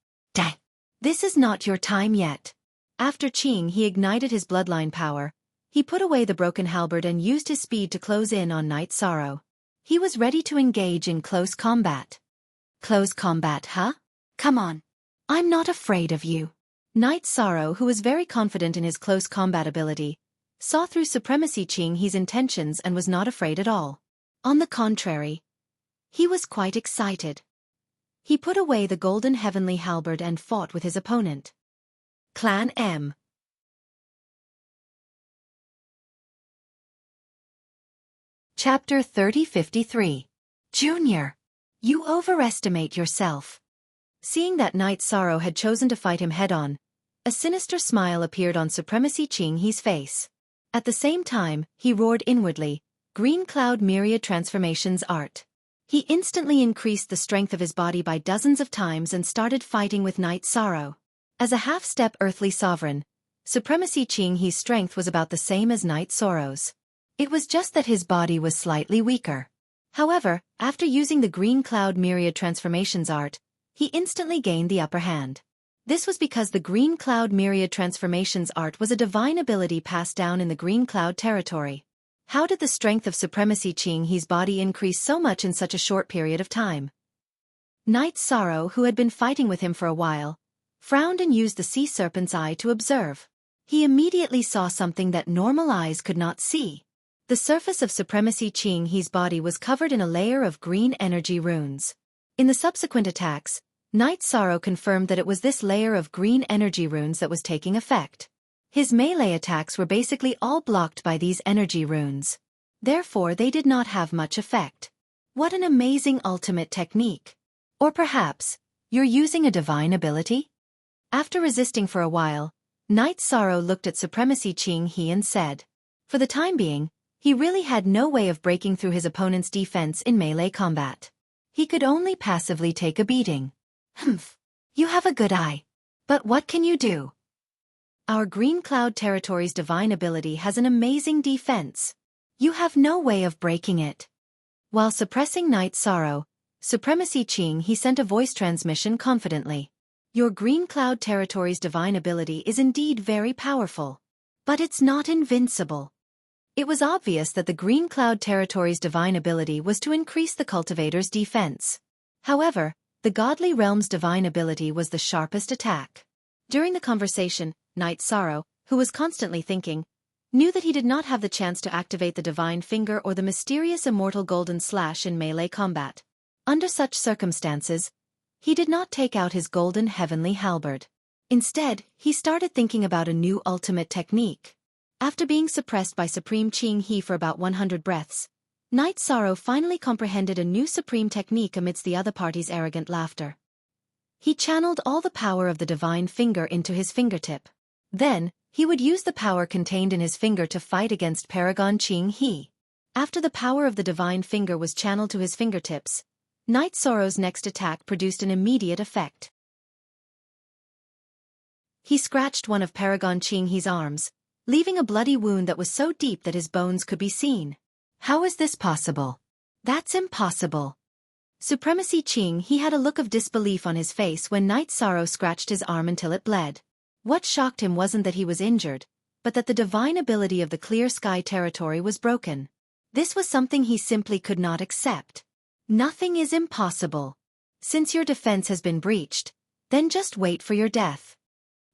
This is not your time yet. After Qing he ignited his bloodline power, he put away the broken halberd and used his speed to close in on Night Sorrow. He was ready to engage in close combat. Close combat, huh? Come on. I'm not afraid of you. Night Sorrow, who was very confident in his close combat ability, saw through Supremacy Qing He's intentions and was not afraid at all. On the contrary, he was quite excited. He put away the golden heavenly halberd and fought with his opponent. Clan M. Chapter 3053. Junior. You overestimate yourself. Seeing that Night Sorrow had chosen to fight him head-on, a sinister smile appeared on Supremacy Qing He's face. At the same time, he roared inwardly, Green Cloud Myriad Transformations Art. He instantly increased the strength of his body by dozens of times and started fighting with Night Sorrow. As a half-step earthly sovereign, Supremacy Qing He's strength was about the same as Night Sorrow's. It was just that his body was slightly weaker. However, after using the Green Cloud Myriad Transformations Art, he instantly gained the upper hand. This was because the Green Cloud Myriad Transformations Art was a divine ability passed down in the Green Cloud territory. How did the strength of Supremacy Qing He's body increase so much in such a short period of time? Night Sorrow, who had been fighting with him for a while, frowned and used the Sea Serpent's eye to observe. He immediately saw something that normal eyes could not see. The surface of Supremacy Qing He's body was covered in a layer of green energy runes. In the subsequent attacks, Night Sorrow confirmed that it was this layer of green energy runes that was taking effect. His melee attacks were basically all blocked by these energy runes. Therefore they did not have much effect. What an amazing ultimate technique. Or perhaps, you're using a divine ability? After resisting for a while, Night Sorrow looked at Supremacy Qing He and said, for the time being, he really had no way of breaking through his opponent's defense in melee combat. He could only passively take a beating. You have a good eye. But what can you do? Our Green Cloud territory's divine ability has an amazing defense. You have no way of breaking it. While suppressing Night Sorrow, Supremacy Qing He sent a voice transmission confidently. Your Green Cloud territory's divine ability is indeed very powerful. But it's not invincible. It was obvious that the Green Cloud territory's divine ability was to increase the cultivator's defense. However, the Godly Realm's divine ability was the sharpest attack. During the conversation, Night Sorrow, who was constantly thinking, knew that he did not have the chance to activate the Divine Finger or the mysterious immortal Golden Slash in melee combat. Under such circumstances, he did not take out his golden heavenly halberd. Instead, he started thinking about a new ultimate technique. After being suppressed by Supreme Qing He for about 100 breaths, Knight Sorrow finally comprehended a new supreme technique amidst the other party's arrogant laughter. He channeled all the power of the divine finger into his fingertip. Then, he would use the power contained in his finger to fight against Paragon Qing He. After the power of the divine finger was channeled to his fingertips, Knight Sorrow's next attack produced an immediate effect. He scratched one of Paragon Qing He's arms, leaving a bloody wound that was so deep that his bones could be seen. How is this possible? That's impossible. Supremacy Qing He had a look of disbelief on his face when Knight Sorrow scratched his arm until it bled. What shocked him wasn't that he was injured, but that the divine ability of the clear sky territory was broken. This was something he simply could not accept. Nothing is impossible. Since your defense has been breached, then just wait for your death.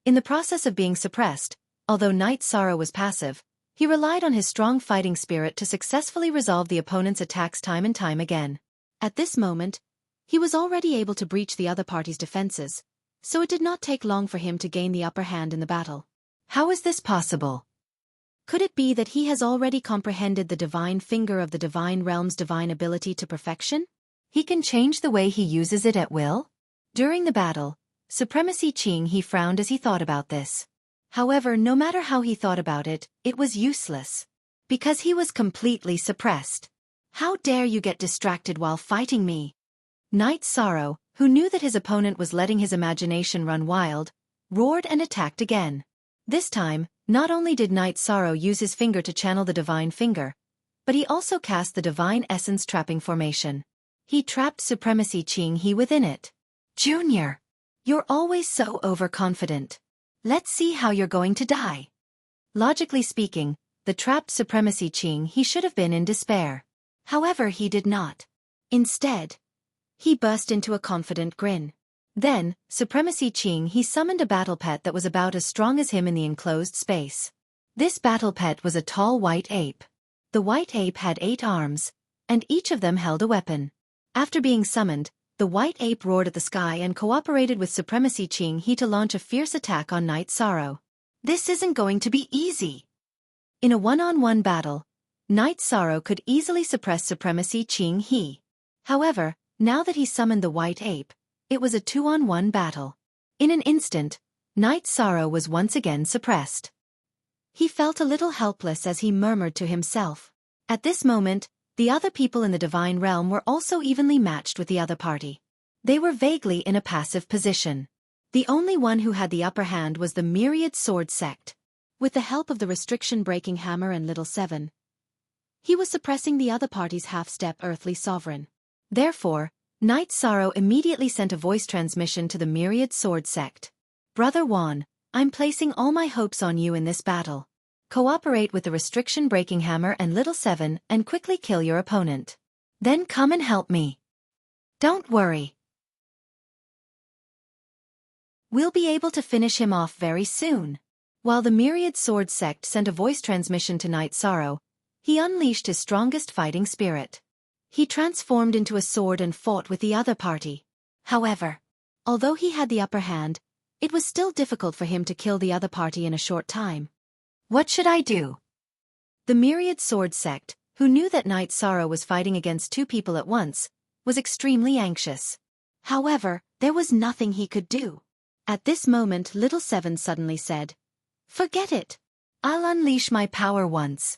In the process of being suppressed, although Knight Sorrow was passive, he relied on his strong fighting spirit to successfully resolve the opponent's attacks time and time again. At this moment, he was already able to breach the other party's defenses, so it did not take long for him to gain the upper hand in the battle. How is this possible? Could it be that he has already comprehended the divine finger of the divine realm's divine ability to perfection? He can change the way he uses it at will? During the battle, Supremacy Qing He frowned as he thought about this. However, no matter how he thought about it, it was useless. Because he was completely suppressed. How dare you get distracted while fighting me? Knight Sorrow, who knew that his opponent was letting his imagination run wild, roared and attacked again. This time, not only did Knight Sorrow use his finger to channel the divine finger, but he also cast the divine essence trapping formation. He trapped Supremacy Qing He within it. Junior! You're always so overconfident. Let's see how you're going to die. Logically speaking, the trapped Supremacy Qing He should have been in despair. However, he did not. Instead, he burst into a confident grin. Then, Supremacy Qing He summoned a battle pet that was about as strong as him in the enclosed space. This battle pet was a tall white ape. The white ape had 8 arms, and each of them held a weapon. After being summoned, the white ape roared at the sky and cooperated with Supremacy Qing He to launch a fierce attack on Knight Sorrow. This isn't going to be easy. In a one-on-one battle, Knight Sorrow could easily suppress Supremacy Qing He. However, now that he summoned the white ape, it was a 2-on-1 battle. In an instant, Knight Sorrow was once again suppressed. He felt a little helpless as he murmured to himself. At this moment, the other people in the divine realm were also evenly matched with the other party. They were vaguely in a passive position. The only one who had the upper hand was the Myriad Sword Sect. With the help of the restriction-breaking hammer and Little Seven, he was suppressing the other party's half-step earthly sovereign. Therefore, Knight Sorrow immediately sent a voice transmission to the Myriad Sword Sect. Brother Wan, I'm placing all my hopes on you in this battle. Cooperate with the restriction-breaking hammer and Little Seven and quickly kill your opponent. Then come and help me. Don't worry. We'll be able to finish him off very soon. While the Myriad Sword Sect sent a voice transmission to Knight Sorrow, he unleashed his strongest fighting spirit. He transformed into a sword and fought with the other party. However, although he had the upper hand, it was still difficult for him to kill the other party in a short time. What should I do? The Myriad Sword Sect, who knew that Knight Sorrow was fighting against 2 people at once, was extremely anxious. However, there was nothing he could do. At this moment, Little Seven suddenly said, "Forget it. I'll unleash my power once."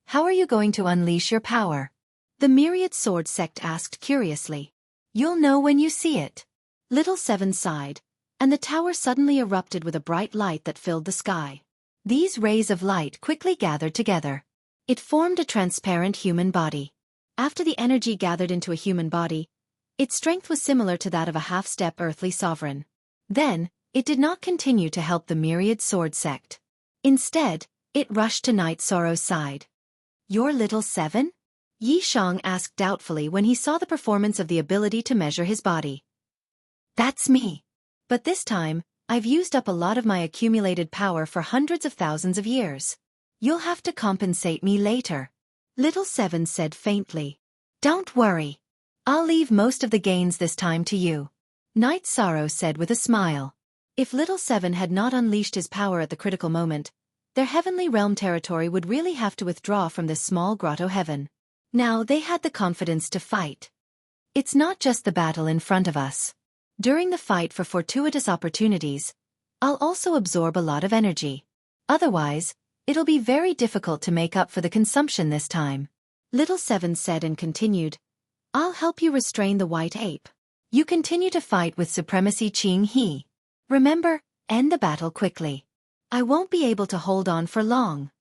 How are you going to unleash your power? The Myriad Sword Sect asked curiously. You'll know when you see it. Little Seven sighed, and the tower suddenly erupted with a bright light that filled the sky. These rays of light quickly gathered together. It formed a transparent human body. After the energy gathered into a human body, its strength was similar to that of a half-step earthly sovereign. Then, it did not continue to help the Myriad Sword Sect. Instead, it rushed to Knight Sorrow's side. Your Little Seven? Yi Shang asked doubtfully when he saw the performance of the ability to measure his body. That's me. But this time, I've used up a lot of my accumulated power for hundreds of thousands of years. You'll have to compensate me later. Little Seven said faintly. Don't worry. I'll leave most of the gains this time to you. Knight Sorrow said with a smile. If Little Seven had not unleashed his power at the critical moment, their heavenly realm territory would really have to withdraw from this small grotto heaven. Now they had the confidence to fight. It's not just the battle in front of us. During the fight for fortuitous opportunities, I'll also absorb a lot of energy. Otherwise, it'll be very difficult to make up for the consumption this time. Little Seven said and continued, I'll help you restrain the white ape. You continue to fight with supremacy Qing He. Remember, end the battle quickly. I won't be able to hold on for long.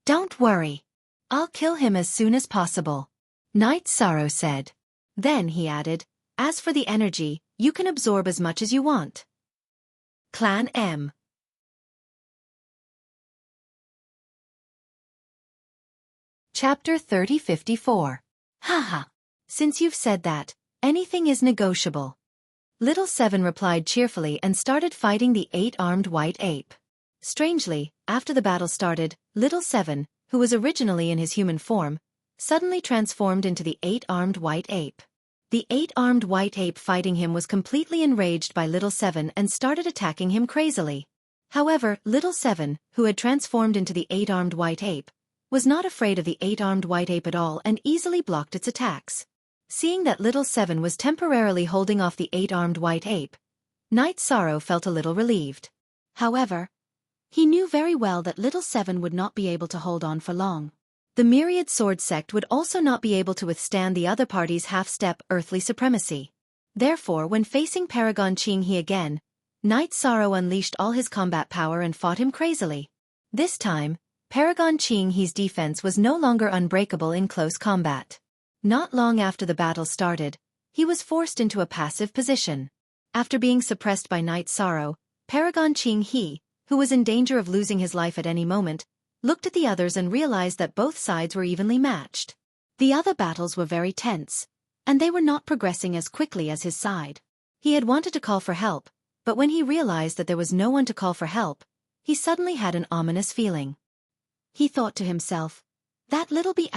Don't worry. I'll kill him as soon as possible. Night Sorrow said. Then he added, as for the energy, you can absorb as much as you want. Clan M. Chapter 3054. Haha. Since you've said that, anything is negotiable. Little Seven replied cheerfully and started fighting the 8-armed white ape. Strangely, after the battle started, Little Seven, who was originally in his human form, suddenly transformed into the 8-armed white ape. The 8-armed white ape fighting him was completely enraged by Little Seven and started attacking him crazily. However, Little Seven, who had transformed into the 8-armed white ape, was not afraid of the 8-armed white ape at all and easily blocked its attacks. Seeing that Little Seven was temporarily holding off the 8-armed white ape, Night Sorrow felt a little relieved. However, he knew very well that Little Seven would not be able to hold on for long. The Myriad Sword Sect would also not be able to withstand the other party's half-step earthly supremacy. Therefore, when facing Paragon Qing He again, Night Sorrow unleashed all his combat power and fought him crazily. This time, Paragon Qing He's defense was no longer unbreakable in close combat. Not long after the battle started, he was forced into a passive position. After being suppressed by Night Sorrow, Paragon Qing He, who was in danger of losing his life at any moment, looked at the others and realized that both sides were evenly matched. The other battles were very tense, and they were not progressing as quickly as his side. He had wanted to call for help, but when he realized that there was no one to call for help, he suddenly had an ominous feeling. He thought to himself, that little B**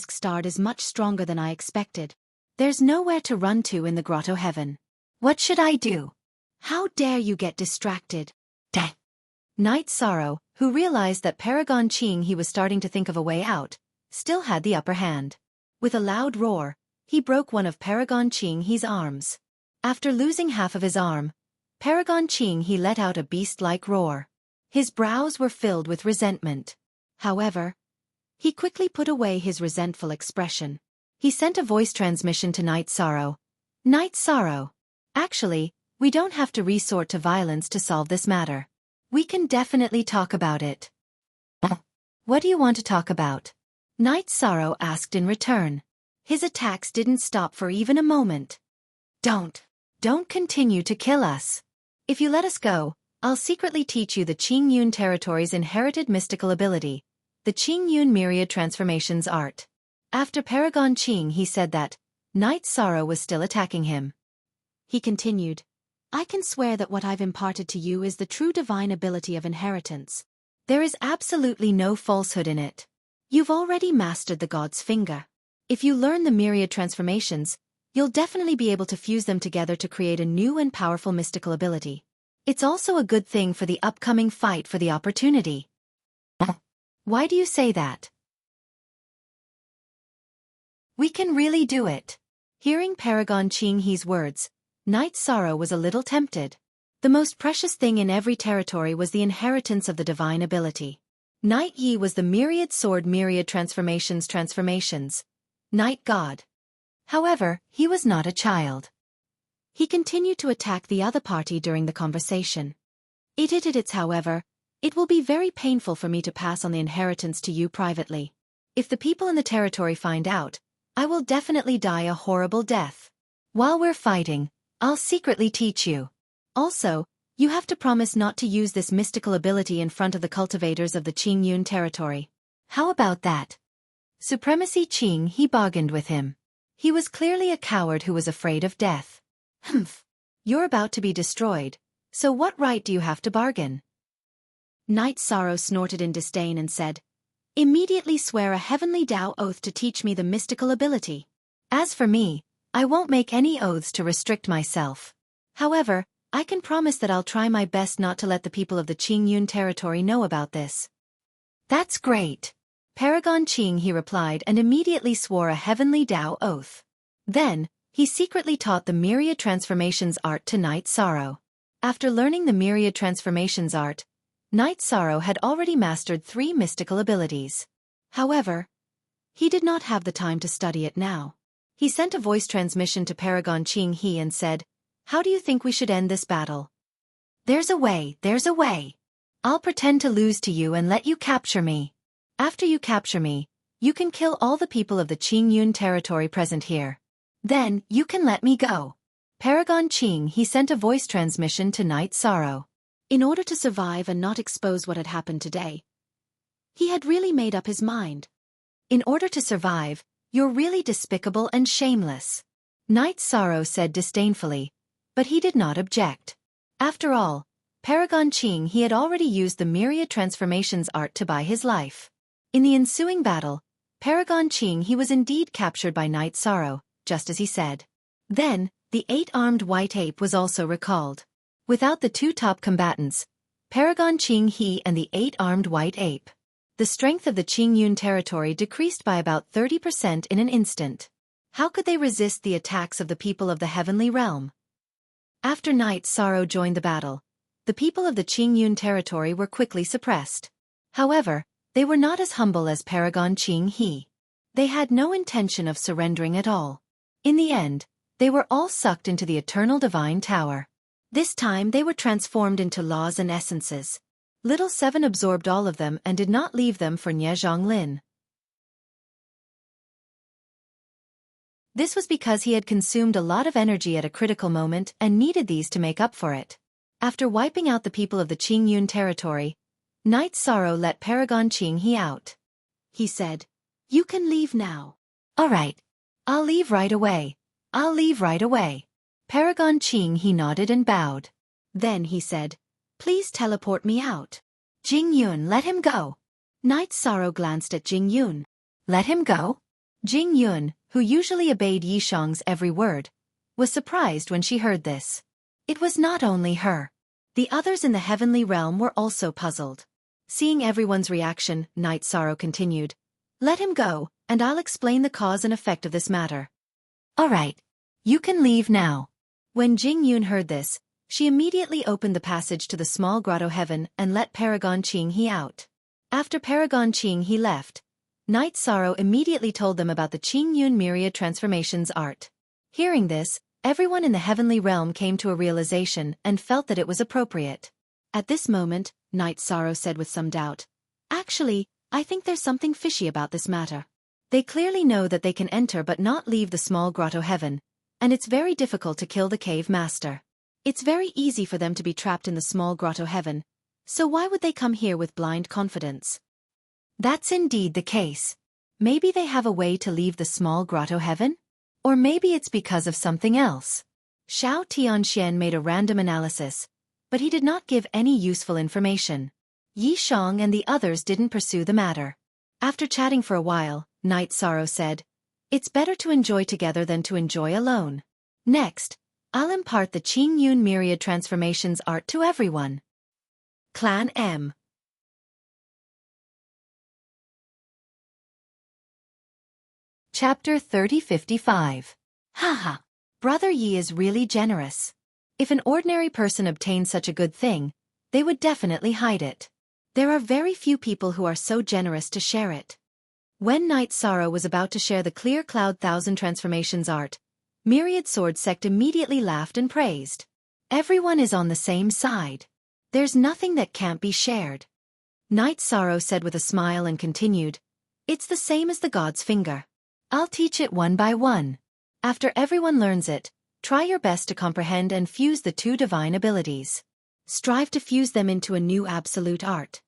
starred is much stronger than I expected. There's nowhere to run to in the grotto heaven. What should I do? How dare you get distracted? Dang. Night Sorrow, who realized that Paragon Qing He was starting to think of a way out, still had the upper hand. With a loud roar, he broke one of Paragon Qing He's arms. After losing half of his arm, Paragon Qing He let out a beast-like roar. His brows were filled with resentment. However, he quickly put away his resentful expression. He sent a voice transmission to Night Sorrow. Night Sorrow. Actually, we don't have to resort to violence to solve this matter. We can definitely talk about it. What do you want to talk about? Night Sorrow asked in return. His attacks didn't stop for even a moment. Don't continue to kill us. If you let us go, I'll secretly teach you the Qing Yun territory's inherited mystical ability, the Qing Yun Myriad Transformations art. After Paragon Qing He said that, Night Sorrow was still attacking him. He continued, I can swear that what I've imparted to you is the true divine ability of inheritance. There is absolutely no falsehood in it. You've already mastered the God's finger. If you learn the myriad transformations, you'll definitely be able to fuse them together to create a new and powerful mystical ability. It's also a good thing for the upcoming fight for the opportunity. Why do you say that? We can really do it. Hearing Paragon Qing He's words, Night Sorrow was a little tempted. The most precious thing in every territory was the inheritance of the divine ability. Night Yi was the myriad sword myriad transformations. Night God. However, he was not a child. He continued to attack the other party during the conversation. However, it will be very painful for me to pass on the inheritance to you privately. If the people in the territory find out, I will definitely die a horrible death. While we're fighting, I'll secretly teach you. Also, you have to promise not to use this mystical ability in front of the cultivators of the Qing Yun territory. How about that? Supremacy Qing He bargained with him. He was clearly a coward who was afraid of death. Humph. You're about to be destroyed, so what right do you have to bargain? Night Sorrow snorted in disdain and said, Immediately swear a heavenly Tao oath to teach me the mystical ability. As for me, I won't make any oaths to restrict myself. However, I can promise that I'll try my best not to let the people of the Qing Yun territory know about this. That's great. Paragon Qing, he replied, and immediately swore a heavenly Tao oath. Then, he secretly taught the myriad transformations art to Knight Sorrow. After learning the myriad transformations art, Knight Sorrow had already mastered 3 mystical abilities. However, he did not have the time to study it now. He sent a voice transmission to Paragon Qing He and said, "How do you think we should end this battle?" There's a way. I'll pretend to lose to you and let you capture me. After you capture me, you can kill all the people of the Qingyun territory present here. Then, you can let me go. Paragon Qing, he sent a voice transmission to Knight Sorrow. In order to survive and not expose what had happened today, he had really made up his mind. In order to survive, you're really despicable and shameless. Knight Sorrow said disdainfully, but he did not object. After all, Paragon Qing, he had already used the myriad transformations art to buy his life. In the ensuing battle, Paragon Qing, he was indeed captured by Knight Sorrow, just as he said. Then, the 8-armed white ape was also recalled. Without the 2 top combatants, Paragon Qing He and the 8-armed white ape, the strength of the Qingyun territory decreased by about 30% in an instant. How could they resist the attacks of the people of the heavenly realm? After Knight Sorrow joined the battle, the people of the Qingyun territory were quickly suppressed. However, they were not as humble as Paragon Qing He. They had no intention of surrendering at all. In the end, they were all sucked into the eternal divine tower. This time they were transformed into laws and essences. Little Seven absorbed all of them and did not leave them for Nie Zhonglin. This was because he had consumed a lot of energy at a critical moment and needed these to make up for it. After wiping out the people of the Qingyun territory, Knight Sorrow let Paragon Qing He out. He said, "You can leave now." "All right. I'll leave right away. Paragon Qing He nodded and bowed. Then he said, "Please teleport me out." "Jing Yun, let him go." Knight Sorrow glanced at Jing Yun. "Let him go?" Jing Yun, who usually obeyed Yishang's every word, was surprised when she heard this. It was not only her. The others in the heavenly realm were also puzzled. Seeing everyone's reaction, Knight Sorrow continued, "Let him go, and I'll explain the cause and effect of this matter." "All right. You can leave now." When Jing Yun heard this, she immediately opened the passage to the small grotto heaven and let Paragon Qing He out. After Paragon Qing He left, Knight Sorrow immediately told them about the Qingyun myriad transformations art. Hearing this, everyone in the heavenly realm came to a realization and felt that it was appropriate. At this moment, Knight Sorrow said with some doubt, "Actually, I think there's something fishy about this matter. They clearly know that they can enter but not leave the small grotto heaven, and it's very difficult to kill the cave master. It's very easy for them to be trapped in the small grotto heaven, so why would they come here with blind confidence?" That's indeed the case. Maybe they have a way to leave the small grotto heaven? Or maybe it's because of something else. Xiao Tianxian made a random analysis, but he did not give any useful information. Yi Shang and the others didn't pursue the matter. After chatting for a while, Knight Sorrow said, "It's better to enjoy together than to enjoy alone. Next, I'll impart the Qingyun myriad transformations art to everyone." Clan M. Chapter 3055. Haha. Brother Yi is really generous. If an ordinary person obtained such a good thing, they would definitely hide it. There are very few people who are so generous to share it. When Knight Sorrow was about to share the Clear Cloud 1000 Transformations art, Myriad Sword Sect immediately laughed and praised. Everyone is on the same side. There's nothing that can't be shared. Knight Sorrow said with a smile and continued, "It's the same as the God's finger. I'll teach it one by one. After everyone learns it, try your best to comprehend and fuse the 2 divine abilities. Strive to fuse them into a new absolute art."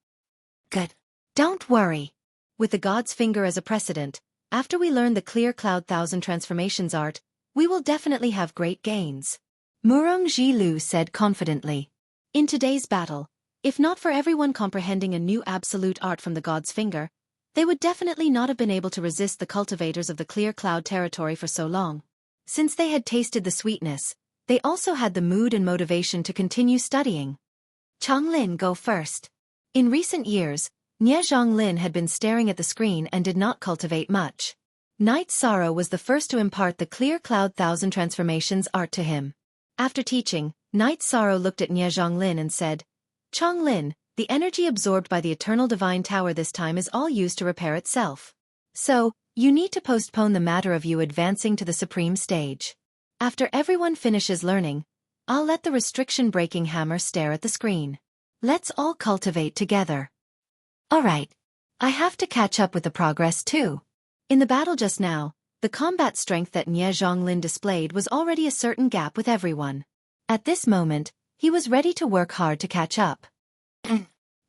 Good. Don't worry. With the God's finger as a precedent, after we learn the Clear Cloud 1000 Transformations art, we will definitely have great gains. Murong Jilu said confidently. In today's battle, if not for everyone comprehending a new absolute art from the God's finger, they would definitely not have been able to resist the cultivators of the Clear Cloud territory for so long. Since they had tasted the sweetness, they also had the mood and motivation to continue studying. Changlin, go first. In recent years, Nie Zhonglin had been staring at the screen and did not cultivate much. Night Sorrow was the first to impart the Clear Cloud Thousand Transformations art to him. After teaching, Night Sorrow looked at Nie Zhonglin and said, "Chonglin, the energy absorbed by the Eternal Divine Tower this time is all used to repair itself. So, you need to postpone the matter of you advancing to the Supreme Stage. After everyone finishes learning, I'll let the restriction-breaking hammer stare at the screen. Let's all cultivate together." Alright. I have to catch up with the progress too. In the battle just now, the combat strength that Nie Zhonglin displayed was already a certain gap with everyone. At this moment, he was ready to work hard to catch up.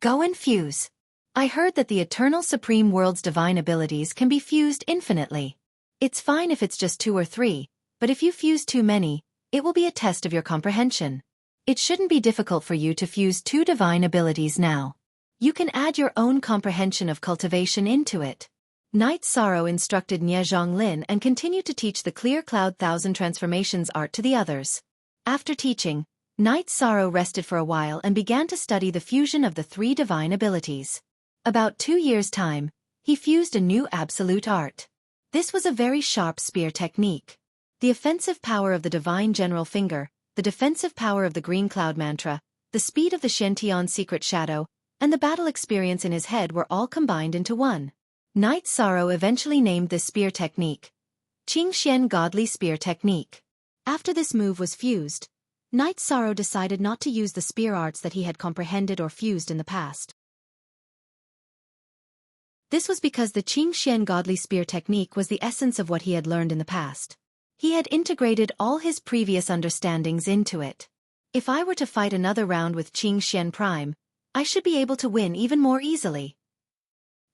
Go and fuse. I heard that the Eternal Supreme World's divine abilities can be fused infinitely. It's fine if it's just 2 or 3, but if you fuse too many, it will be a test of your comprehension. It shouldn't be difficult for you to fuse 2 divine abilities now. You can add your own comprehension of cultivation into it. Night Sorrow instructed Nie Zhonglin and continued to teach the Clear Cloud Thousand Transformations art to the others. After teaching, Night Sorrow rested for a while and began to study the fusion of the 3 divine abilities. About 2 years' time, he fused a new absolute art. This was a very sharp spear technique. The offensive power of the Divine General Finger, the defensive power of the Green Cloud Mantra, the speed of the Shention Secret Shadow, and the battle experience in his head were all combined into one. Night Sorrow eventually named this spear technique Qingxian Godly Spear Technique. After this move was fused, Night Sorrow decided not to use the spear arts that he had comprehended or fused in the past. This was because the Qingxian Godly Spear Technique was the essence of what he had learned in the past. He had integrated all his previous understandings into it. If I were to fight another round with Qingxian Prime, I should be able to win even more easily.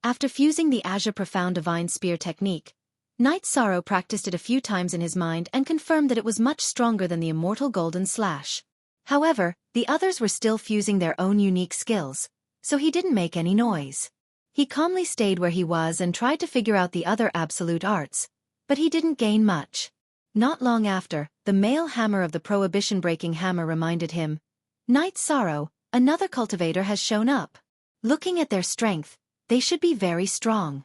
After fusing the Azure Profound Divine Spear Technique, Night Sorrow practiced it a few times in his mind and confirmed that it was much stronger than the Immortal Golden Slash. However, the others were still fusing their own unique skills, so he didn't make any noise. He calmly stayed where he was and tried to figure out the other absolute arts, but he didn't gain much. Not long after, the male hammer of the Prohibition-Breaking Hammer reminded him, "Night Sorrow, another cultivator has shown up. Looking at their strength, they should be very strong."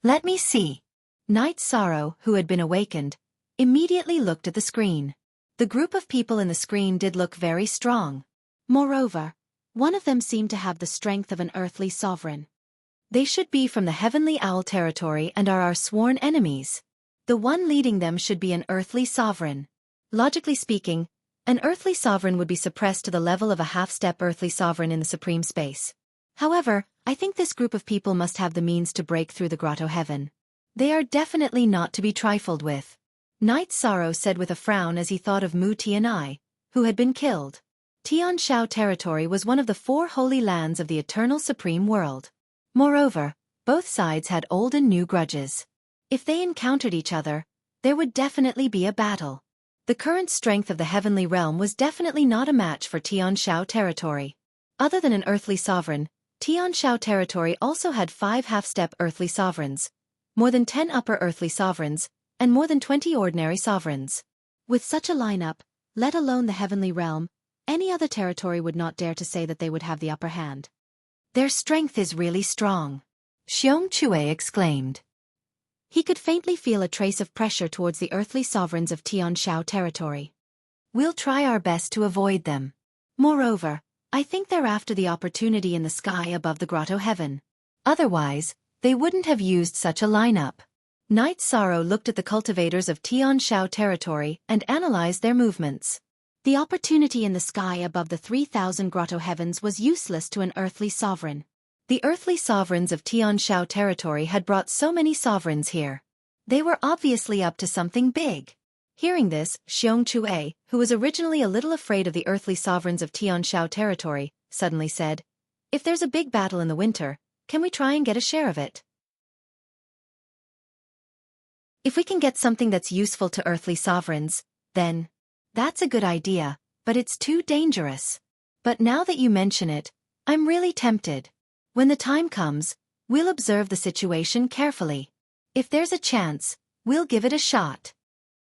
Let me see. Night Sorrow, who had been awakened, immediately looked at the screen. The group of people in the screen did look very strong. Moreover, one of them seemed to have the strength of an earthly sovereign. They should be from the Heavenly Owl territory and are our sworn enemies. The one leading them should be an earthly sovereign. Logically speaking, an earthly sovereign would be suppressed to the level of a half-step earthly sovereign in the supreme space. However, I think this group of people must have the means to break through the grotto heaven. They are definitely not to be trifled with. Night Sorrow said with a frown as he thought of Mu Tianai, who had been killed. Tianshao territory was one of the 4 holy lands of the eternal supreme world. Moreover, both sides had old and new grudges. If they encountered each other, there would definitely be a battle. The current strength of the heavenly realm was definitely not a match for Tianshao territory. Other than an earthly sovereign, Tianshao territory also had 5 half-step earthly sovereigns, more than 10 upper earthly sovereigns, and more than 20 ordinary sovereigns. With such a lineup, let alone the heavenly realm, any other territory would not dare to say that they would have the upper hand. Their strength is really strong, Xiong Chue exclaimed. He could faintly feel a trace of pressure towards the earthly sovereigns of Tianshao territory. We'll try our best to avoid them. Moreover, I think they're after the opportunity in the sky above the grotto heaven. Otherwise, they wouldn't have used such a lineup. Night Sorrow looked at the cultivators of Tianshao territory and analyzed their movements. The opportunity in the sky above the 3,000 grotto heavens was useless to an earthly sovereign. The earthly sovereigns of Tianshao territory had brought so many sovereigns here. They were obviously up to something big. Hearing this, Xiong Chue, who was originally a little afraid of the earthly sovereigns of Tianshao territory, suddenly said, "If there's a big battle in the winter, can we try and get a share of it? If we can get something that's useful to earthly sovereigns, then that's a good idea, but it's too dangerous. But now that you mention it, I'm really tempted. When the time comes, we'll observe the situation carefully. If there's a chance, we'll give it a shot."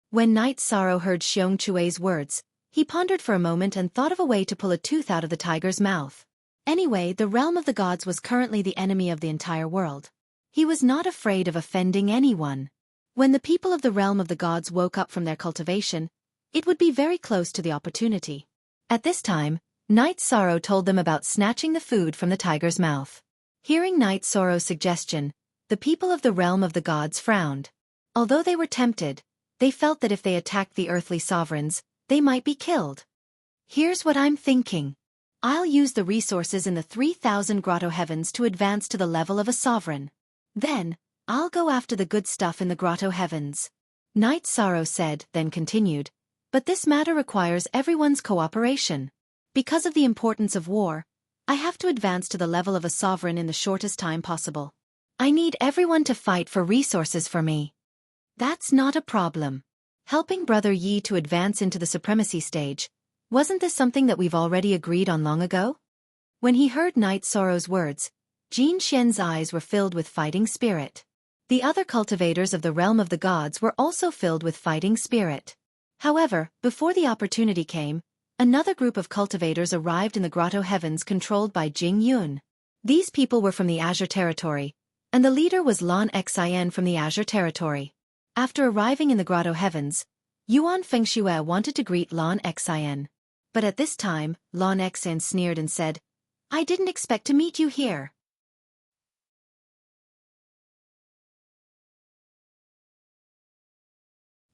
When Night Sorrow heard Xiong Chue's words, he pondered for a moment and thought of a way to pull a tooth out of the tiger's mouth. Anyway, the realm of the gods was currently the enemy of the entire world. He was not afraid of offending anyone. When the people of the realm of the gods woke up from their cultivation, it would be very close to the opportunity. At this time, Night Sorrow told them about snatching the food from the tiger's mouth. Hearing Night Sorrow's suggestion, the people of the realm of the gods frowned. Although they were tempted, they felt that if they attacked the earthly sovereigns, they might be killed. Here's what I'm thinking. I'll use the resources in the 3,000 grotto heavens to advance to the level of a sovereign. Then, I'll go after the good stuff in the grotto heavens. Night Sorrow said, then continued. But this matter requires everyone's cooperation. Because of the importance of war, I have to advance to the level of a sovereign in the shortest time possible. I need everyone to fight for resources for me. That's not a problem. Helping Brother Yi to advance into the supremacy stage, wasn't this something that we've already agreed on long ago? When he heard Night Sorrow's words, Jin Xian's eyes were filled with fighting spirit. The other cultivators of the realm of the gods were also filled with fighting spirit. However, before the opportunity came, another group of cultivators arrived in the grotto heavens controlled by Jing Yun. These people were from the Azure territory, and the leader was Lan Xian from the Azure territory. After arriving in the grotto heavens, Yuan Fengxue wanted to greet Lan Xian. But at this time, Lan Xian sneered and said, I didn't expect to meet you here.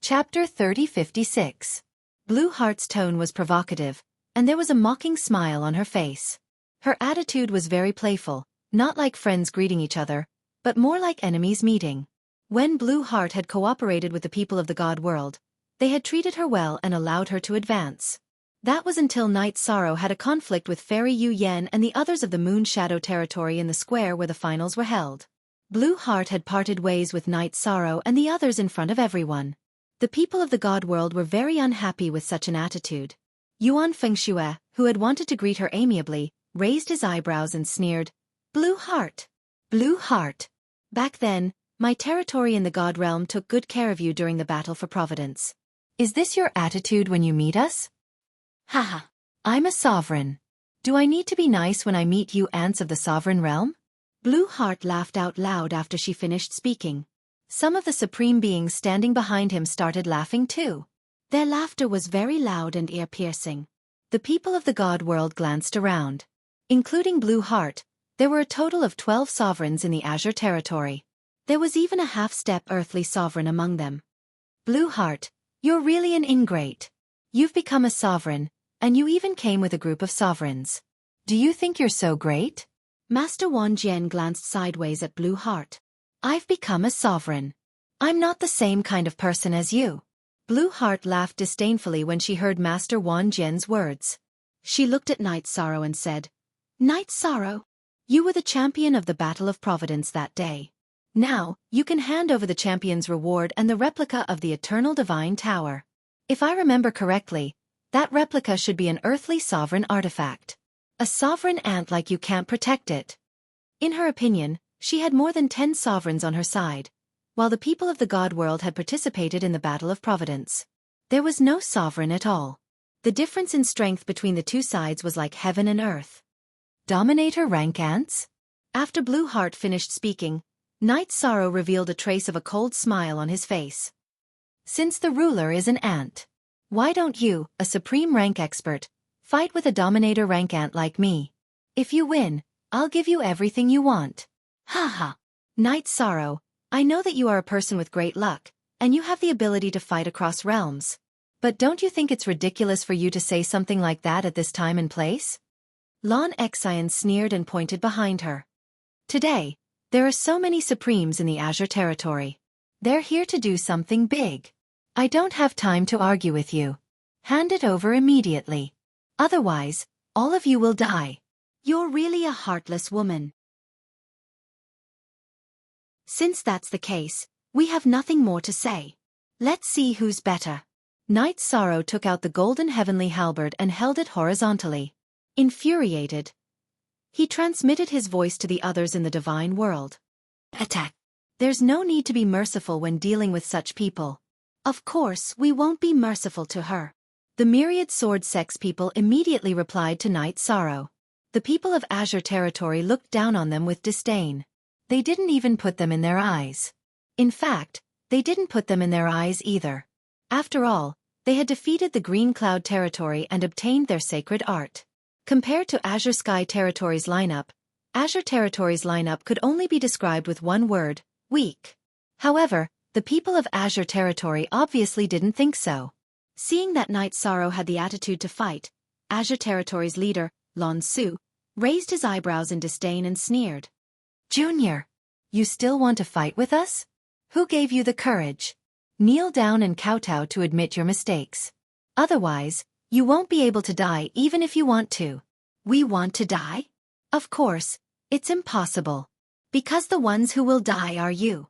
Chapter 3056. Blue Heart's tone was provocative, and there was a mocking smile on her face. Her attitude was very playful, not like friends greeting each other, but more like enemies meeting. When Blue Heart had cooperated with the people of the god world, they had treated her well and allowed her to advance. That was until Night Sorrow had a conflict with Fairy Yu Yan and the others of the Moon Shadow territory in the square where the finals were held. Blue Heart had parted ways with Night Sorrow and the others in front of everyone. The people of the god world were very unhappy with such an attitude. Yuan Fengxue, who had wanted to greet her amiably, raised his eyebrows and sneered, Blue Heart. Blue Heart. Back then, my territory in the god realm took good care of you during the battle for Providence. Is this your attitude when you meet us? Haha. I'm a sovereign. Do I need to be nice when I meet you ants of the sovereign realm? Blue Heart laughed out loud after she finished speaking. Some of the supreme beings standing behind him started laughing too. Their laughter was very loud and ear-piercing. The people of the god world glanced around. Including Blue Heart, there were a total of 12 sovereigns in the Azure territory. There was even a half-step earthly sovereign among them. Blue Heart, you're really an ingrate. You've become a sovereign, and you even came with a group of sovereigns. Do you think you're so great? Master Wan Jian glanced sideways at Blue Heart. I've become a sovereign. I'm not the same kind of person as you. Blue Heart laughed disdainfully when she heard Master Wan Jian's words. She looked at Night Sorrow and said, Night Sorrow, you were the champion of the Battle of Providence that day. Now, you can hand over the champion's reward and the replica of the Eternal Divine Tower. If I remember correctly, that replica should be an earthly sovereign artifact. A sovereign ant like you can't protect it. In her opinion, she had more than 10 sovereigns on her side, while the people of the god world had participated in the Battle of Providence. There was no sovereign at all. The difference in strength between the two sides was like heaven and earth. Dominator rank ants? After Blue Heart finished speaking, Night Sorrow revealed a trace of a cold smile on his face. Since the ruler is an ant, why don't you, a supreme rank expert, fight with a dominator rank ant like me? If you win, I'll give you everything you want. Haha. Night Sorrow, I know that you are a person with great luck, and you have the ability to fight across realms. But don't you think it's ridiculous for you to say something like that at this time and place? Lan Xian sneered and pointed behind her. Today, there are so many Supremes in the Azure territory. They're here to do something big. I don't have time to argue with you. Hand it over immediately. Otherwise, all of you will die. You're really a heartless woman. Since that's the case, we have nothing more to say. Let's see who's better. Night Sorrow took out the golden heavenly halberd and held it horizontally. Infuriated, he transmitted his voice to the others in the divine world. Attack! There's no need to be merciful when dealing with such people. Of course, we won't be merciful to her. The myriad sword sex people immediately replied to Night Sorrow. The people of Azure Territory looked down on them with disdain. They didn't even put them in their eyes. In fact, they didn't put them in their eyes either. After all, they had defeated the Green Cloud Territory and obtained their sacred art. Compared to Azure Sky Territory's lineup, Azure Territory's lineup could only be described with one word: weak. However, the people of Azure Territory obviously didn't think so. Seeing that Night Sorrow had the attitude to fight, Azure Territory's leader, Lan Su, raised his eyebrows in disdain and sneered. Junior, you still want to fight with us? Who gave you the courage? Kneel down and kowtow to admit your mistakes. Otherwise, you won't be able to die even if you want to. We want to die? Of course, it's impossible. Because the ones who will die are you.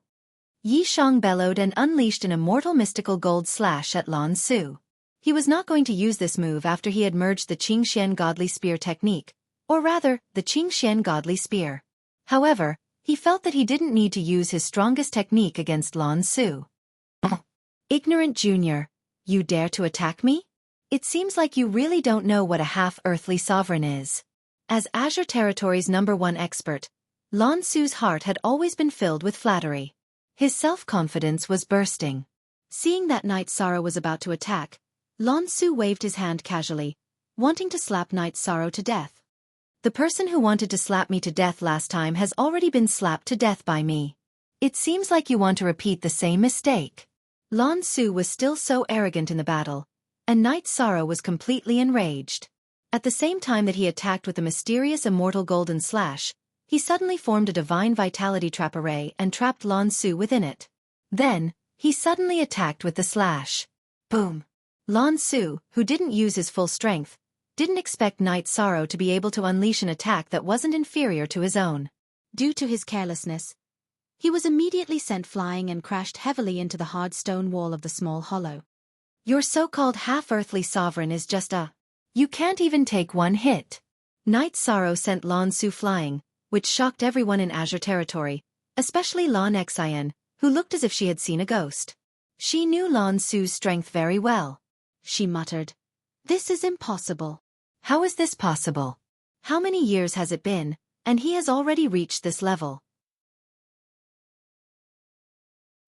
Yi Shang bellowed and unleashed an immortal mystical gold slash at Lan Su. He was not going to use this move after he had merged the Qingxian Godly Spear technique, or rather, the Qingxian Godly Spear. However, he felt that he didn't need to use his strongest technique against Lan Su. Ignorant junior, you dare to attack me? It seems like you really don't know what a half-earthly sovereign is. As Azure Territory's #1 expert, Lan Su's heart had always been filled with flattery. His self-confidence was bursting. Seeing that Night Sorrow was about to attack, Lan Su waved his hand casually, wanting to slap Night Sorrow to death. The person who wanted to slap me to death last time has already been slapped to death by me. It seems like you want to repeat the same mistake. Lan Su was still so arrogant in the battle, and Night Sorrow was completely enraged. At the same time that he attacked with the mysterious immortal golden slash, he suddenly formed a divine vitality trap array and trapped Lan Su within it. Then, he suddenly attacked with the slash. Boom! Lan Su, who didn't use his full strength, didn't expect Night Sorrow to be able to unleash an attack that wasn't inferior to his own. Due to his carelessness, he was immediately sent flying and crashed heavily into the hard stone wall of the small hollow. Your so-called half-earthly sovereign is just a... You can't even take one hit. Night Sorrow sent Lan Su flying, which shocked everyone in Azure Territory, especially Lan Xian, who looked as if she had seen a ghost. She knew Lan Su's strength very well. She muttered, "This is impossible. How is this possible? How many years has it been, and he has already reached this level?"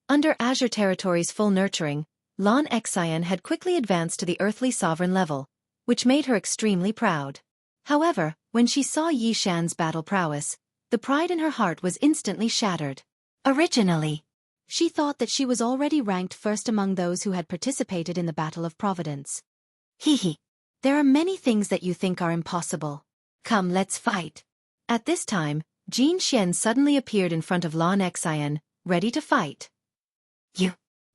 Under Azure Territory's full nurturing, Lan Xian had quickly advanced to the earthly sovereign level, which made her extremely proud. However, when she saw Yi Shan's battle prowess, the pride in her heart was instantly shattered. Originally, she thought that she was already ranked first among those who had participated in the Battle of Providence. Hee. There are many things that you think are impossible. Come, let's fight. At this time, Jin Xian suddenly appeared in front of Lan Xian, ready to fight.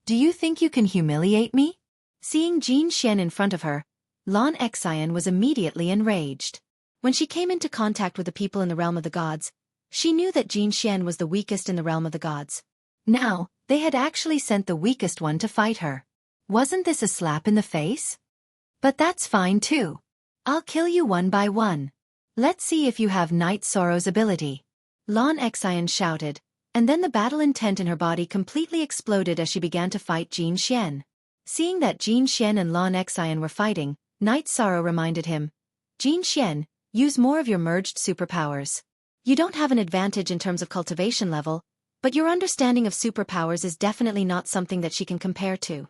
Do you think you can humiliate me? Seeing Jin Xian in front of her, Lan Xian was immediately enraged. When she came into contact with the people in the realm of the gods, she knew that Jin Xian was the weakest in the realm of the gods. Now, they had actually sent the weakest one to fight her. Wasn't this a slap in the face? But that's fine too. I'll kill you one by one. Let's see if you have Night Sorrow's ability. Lan Xian shouted, and then the battle intent in her body completely exploded as she began to fight Jin Xian. Seeing that Jin Xian and Lan Xian were fighting, Night Sorrow reminded him, "Jin Xian, use more of your merged superpowers. You don't have an advantage in terms of cultivation level, but your understanding of superpowers is definitely not something that she can compare to."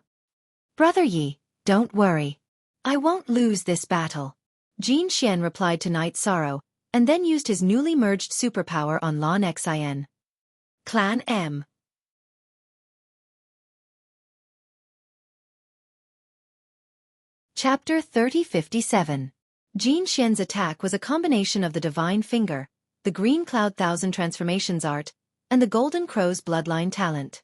"Brother Yi, don't worry. I won't lose this battle." Jin Xian replied to Night Sorrow, and then used his newly merged superpower on Lan Xian. Clan M. Chapter 3057. Jin Xian's attack was a combination of the Divine Finger, the Green Cloud Thousand Transformations art, and the Golden Crow's bloodline talent.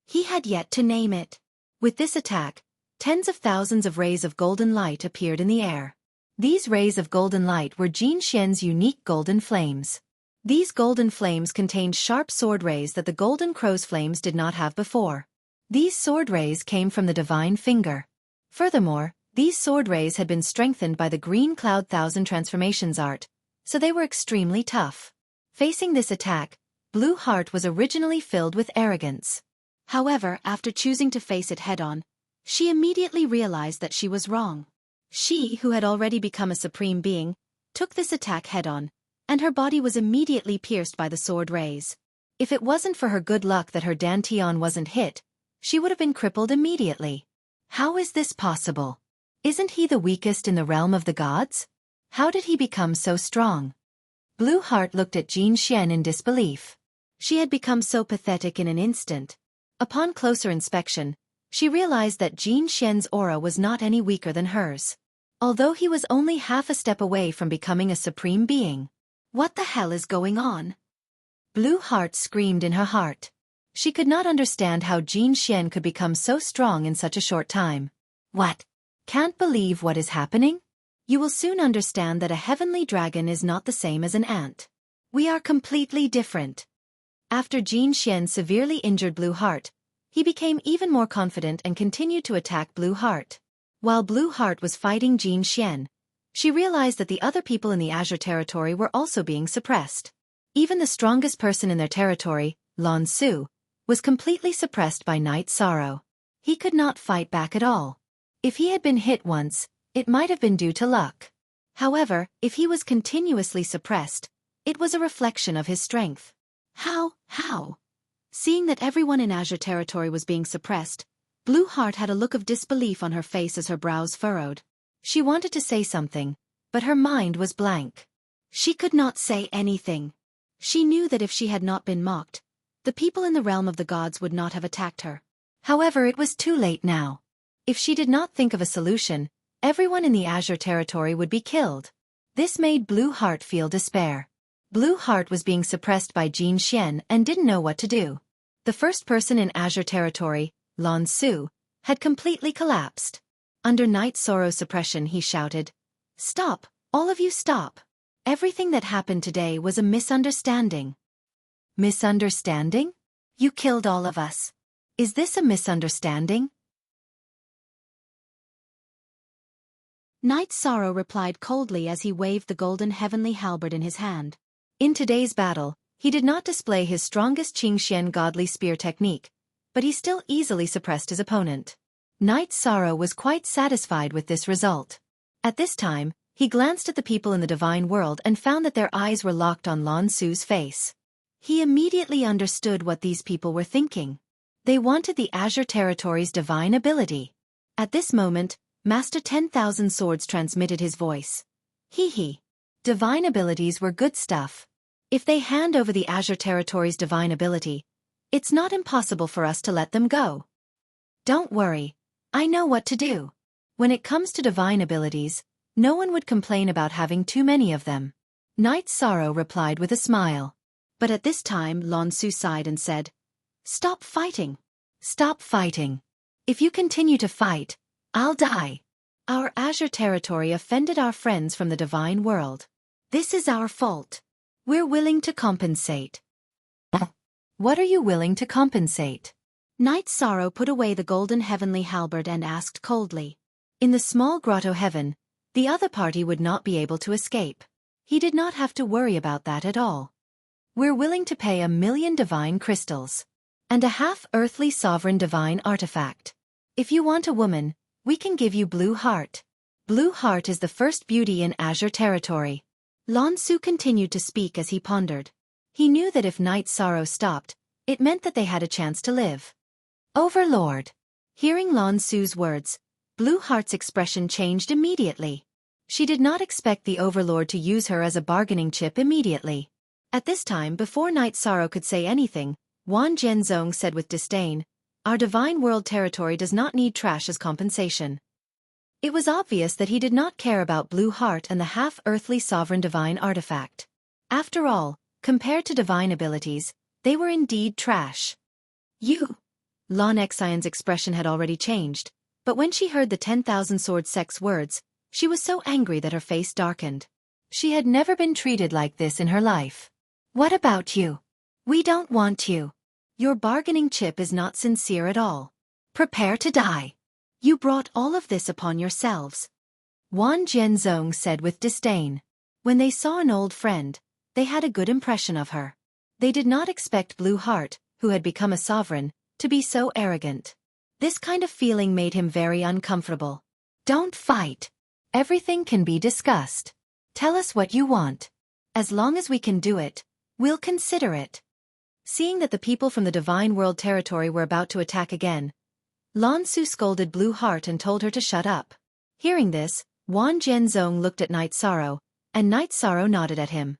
He had yet to name it. With this attack, tens of thousands of rays of golden light appeared in the air. These rays of golden light were Jin Xian's unique golden flames. These golden flames contained sharp sword rays that the Golden Crow's flames did not have before. These sword rays came from the Divine Finger. Furthermore, these sword rays had been strengthened by the Green Cloud Thousand Transformations art, so they were extremely tough. Facing this attack, Blue Heart was originally filled with arrogance. However, after choosing to face it head-on, she immediately realized that she was wrong. She, who had already become a supreme being, took this attack head-on, and her body was immediately pierced by the sword rays. If it wasn't for her good luck that her dantian wasn't hit, she would have been crippled immediately. How is this possible? Isn't he the weakest in the realm of the gods? How did he become so strong? Blue Heart looked at Jin Xian in disbelief. She had become so pathetic in an instant. Upon closer inspection, she realized that Jin Xian's aura was not any weaker than hers. Although he was only half a step away from becoming a supreme being. What the hell is going on? Blue Heart screamed in her heart. She could not understand how Jin Xian could become so strong in such a short time. What? Can't believe what is happening? You will soon understand that a heavenly dragon is not the same as an ant. We are completely different. After Jin Xian severely injured Blue Heart, he became even more confident and continued to attack Blue Heart. While Blue Heart was fighting Jin Xian, she realized that the other people in the Azure territory were also being suppressed. Even the strongest person in their territory, Lan Su, was completely suppressed by Night Sorrow. He could not fight back at all. If he had been hit once, it might have been due to luck. However, if he was continuously suppressed, it was a reflection of his strength. How? Seeing that everyone in Azure territory was being suppressed, Blue Heart had a look of disbelief on her face as her brows furrowed. She wanted to say something, but her mind was blank. She could not say anything. She knew that if she had not been mocked, the people in the realm of the gods would not have attacked her. However, it was too late now. If she did not think of a solution, everyone in the Azure territory would be killed. This made Blue Heart feel despair. Blue Heart was being suppressed by Jin Xian and didn't know what to do. The first person in Azure territory, Lan Su, had completely collapsed. Under Night Sorrow's suppression he shouted, "Stop, all of you stop. Everything that happened today was a misunderstanding." Misunderstanding? You killed all of us. Is this a misunderstanding? Night Sorrow replied coldly as he waved the golden heavenly halberd in his hand. In today's battle, he did not display his strongest Qingxian godly spear technique, but he still easily suppressed his opponent. Night Sorrow was quite satisfied with this result. At this time, he glanced at the people in the divine world and found that their eyes were locked on Lan Su's face. He immediately understood what these people were thinking. They wanted the Azure territory's divine ability. At this moment, Master 10,000 Swords transmitted his voice. Hee. Divine abilities were good stuff. If they hand over the Azure territory's divine ability, it's not impossible for us to let them go. Don't worry. I know what to do. When it comes to divine abilities, no one would complain about having too many of them. Night Sorrow replied with a smile. But at this time Lan Su sighed and said, "Stop fighting. Stop fighting. If you continue to fight, I'll die. Our Azure territory offended our friends from the divine world. This is our fault. We're willing to compensate." What are you willing to compensate? Night Sorrow put away the golden heavenly halberd and asked coldly. In the small grotto heaven, the other party would not be able to escape. He did not have to worry about that at all. We're willing to pay 1,000,000 divine crystals. And a half-earthly sovereign divine artifact. If you want a woman, we can give you Blue Heart. Blue Heart is the first beauty in Azure territory. Lan Su continued to speak as he pondered. He knew that if Night Sorrow stopped, it meant that they had a chance to live. Overlord. Hearing Lan Su's words, Blue Heart's expression changed immediately. She did not expect the Overlord to use her as a bargaining chip immediately. At this time, before Night Sorrow could say anything, Wan Zhenzong said with disdain, "Our divine world territory does not need trash as compensation." It was obvious that he did not care about Blue Heart and the half-earthly sovereign divine artifact. After all, compared to divine abilities, they were indeed trash. You! Lan Xian's expression had already changed, but when she heard the 10,000 Sword Sect's words, she was so angry that her face darkened. She had never been treated like this in her life. What about you? We don't want you. Your bargaining chip is not sincere at all. Prepare to die. You brought all of this upon yourselves. Wan Zhenzong said with disdain. When they saw an old friend, they had a good impression of her. They did not expect Blue Heart, who had become a sovereign, to be so arrogant. This kind of feeling made him very uncomfortable. Don't fight. Everything can be discussed. Tell us what you want. As long as we can do it, we'll consider it. Seeing that the people from the Divine World territory were about to attack again, Lan Su scolded Blue Heart and told her to shut up. Hearing this, Wan Jianzong looked at Night Sorrow, and Night Sorrow nodded at him.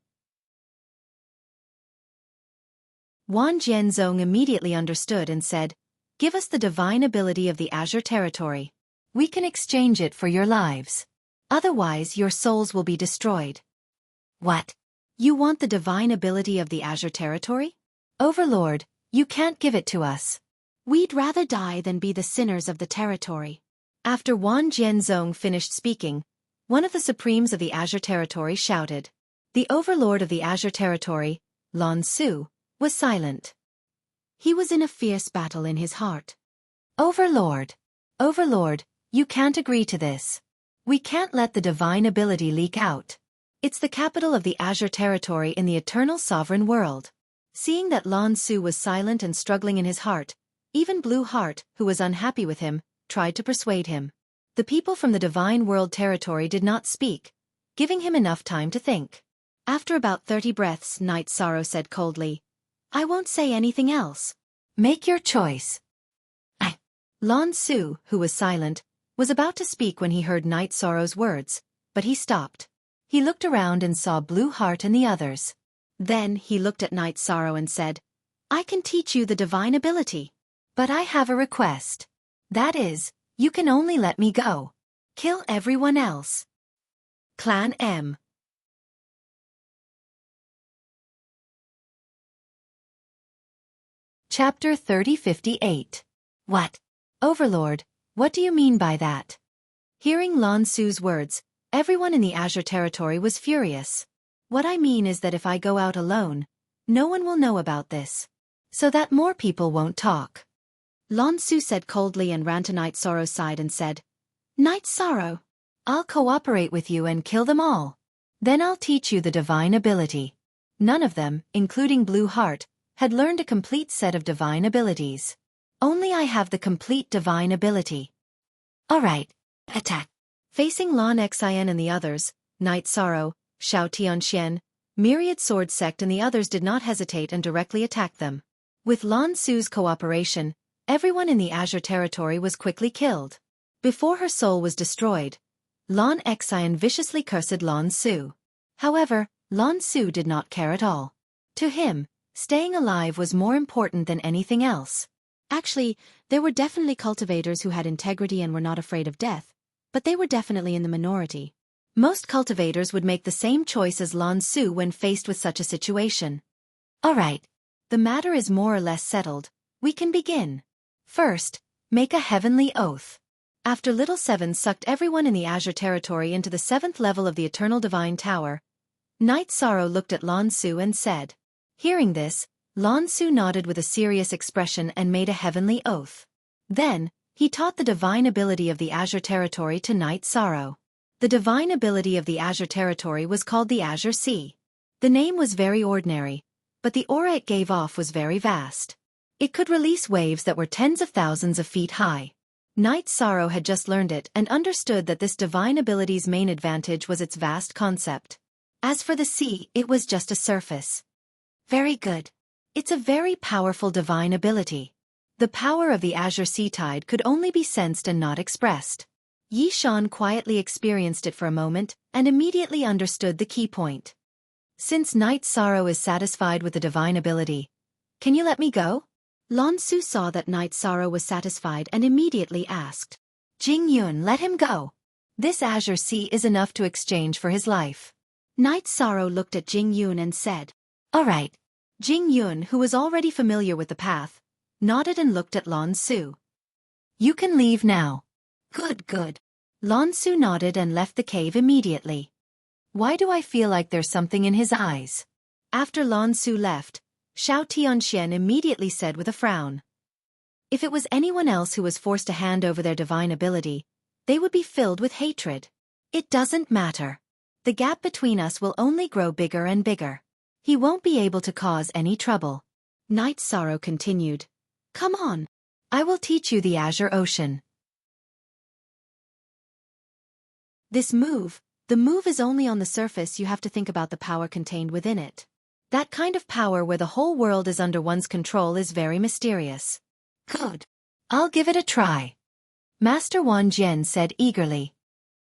Wan Jianzong immediately understood and said, "Give us the divine ability of the Azure territory. We can exchange it for your lives. Otherwise your souls will be destroyed." What? You want the divine ability of the Azure territory? Overlord, you can't give it to us. We'd rather die than be the sinners of the territory. After Wan Jianzong finished speaking, one of the Supremes of the Azure territory shouted. The Overlord of the Azure territory, Lan Su, was silent. He was in a fierce battle in his heart. Overlord, you can't agree to this. We can't let the divine ability leak out. It's the capital of the Azure territory in the eternal sovereign world. Seeing that Lan Su was silent and struggling in his heart, even Blue Heart, who was unhappy with him, tried to persuade him. The people from the Divine World territory did not speak, giving him enough time to think. After about 30 breaths, Night Sorrow said coldly, "I won't say anything else." Make your choice. Lan Su, who was silent, was about to speak when he heard Night Sorrow's words, but he stopped. He looked around and saw Blue Heart and the others. Then he looked at Night Sorrow and said, "I can teach you the divine ability. But I have a request. That is, you can only let me go. Kill everyone else." Clan M. Chapter 3058. What? Overlord, what do you mean by that? Hearing Lan Su's words, everyone in the Azure territory was furious. What I mean is that if I go out alone, no one will know about this. So that more people won't talk. Lan Su said coldly and ran to Night Sorrow's side and said, "Night Sorrow, I'll cooperate with you and kill them all. Then I'll teach you the divine ability." None of them, including Blue Heart, had learned a complete set of divine abilities. Only I have the complete divine ability. All right, attack. Facing Lan Xian and the others, Night Sorrow, Xiao Tianxian, Myriad Sword Sect and the others did not hesitate and directly attacked them. With Lan Su's cooperation, everyone in the Azure territory was quickly killed. Before her soul was destroyed, Lan Xian viciously cursed Lan Su. However, Lan Su did not care at all. To him, staying alive was more important than anything else. Actually, there were definitely cultivators who had integrity and were not afraid of death, but they were definitely in the minority. Most cultivators would make the same choice as Lan Su when faced with such a situation. All right, the matter is more or less settled. We can begin. First, make a heavenly oath. After Little Seven sucked everyone in the Azure territory into the 7th level of the Eternal Divine Tower, Night Sorrow looked at Lan Su and said. Hearing this, Lan Su nodded with a serious expression and made a heavenly oath. Then, he taught the divine ability of the Azure territory to Night Sorrow. The divine ability of the Azure territory was called the Azure Sea. The name was very ordinary, but the aura it gave off was very vast. It could release waves that were tens of thousands of feet high. Night Sorrow had just learned it and understood that this divine ability's main advantage was its vast concept. As for the sea, it was just a surface. Very good. It's a very powerful divine ability. The power of the Azure Sea Tide could only be sensed and not expressed. Yi Shan quietly experienced it for a moment and immediately understood the key point. Since Night Sorrow is satisfied with the divine ability, can you let me go? Lan Su saw that Night Sorrow was satisfied and immediately asked. Jing Yun, let him go. This Azure Sea is enough to exchange for his life. Night Sorrow looked at Jing Yun and said, All right. Jing Yun, who was already familiar with the path, nodded and looked at Lan Su. You can leave now. Good. Lan Su nodded and left the cave immediately. Why do I feel like there's something in his eyes? After Lan Su left, Xiao Tianxian immediately said with a frown. If it was anyone else who was forced to hand over their divine ability, they would be filled with hatred. It doesn't matter. The gap between us will only grow bigger and bigger. He won't be able to cause any trouble. Night Sorrow continued. Come on. I will teach you the Azure Ocean. This move, The move is only on the surface. You have to think about the power contained within it. That kind of power where the whole world is under one's control is very mysterious. Good. I'll give it a try. Master Wan Jian said eagerly.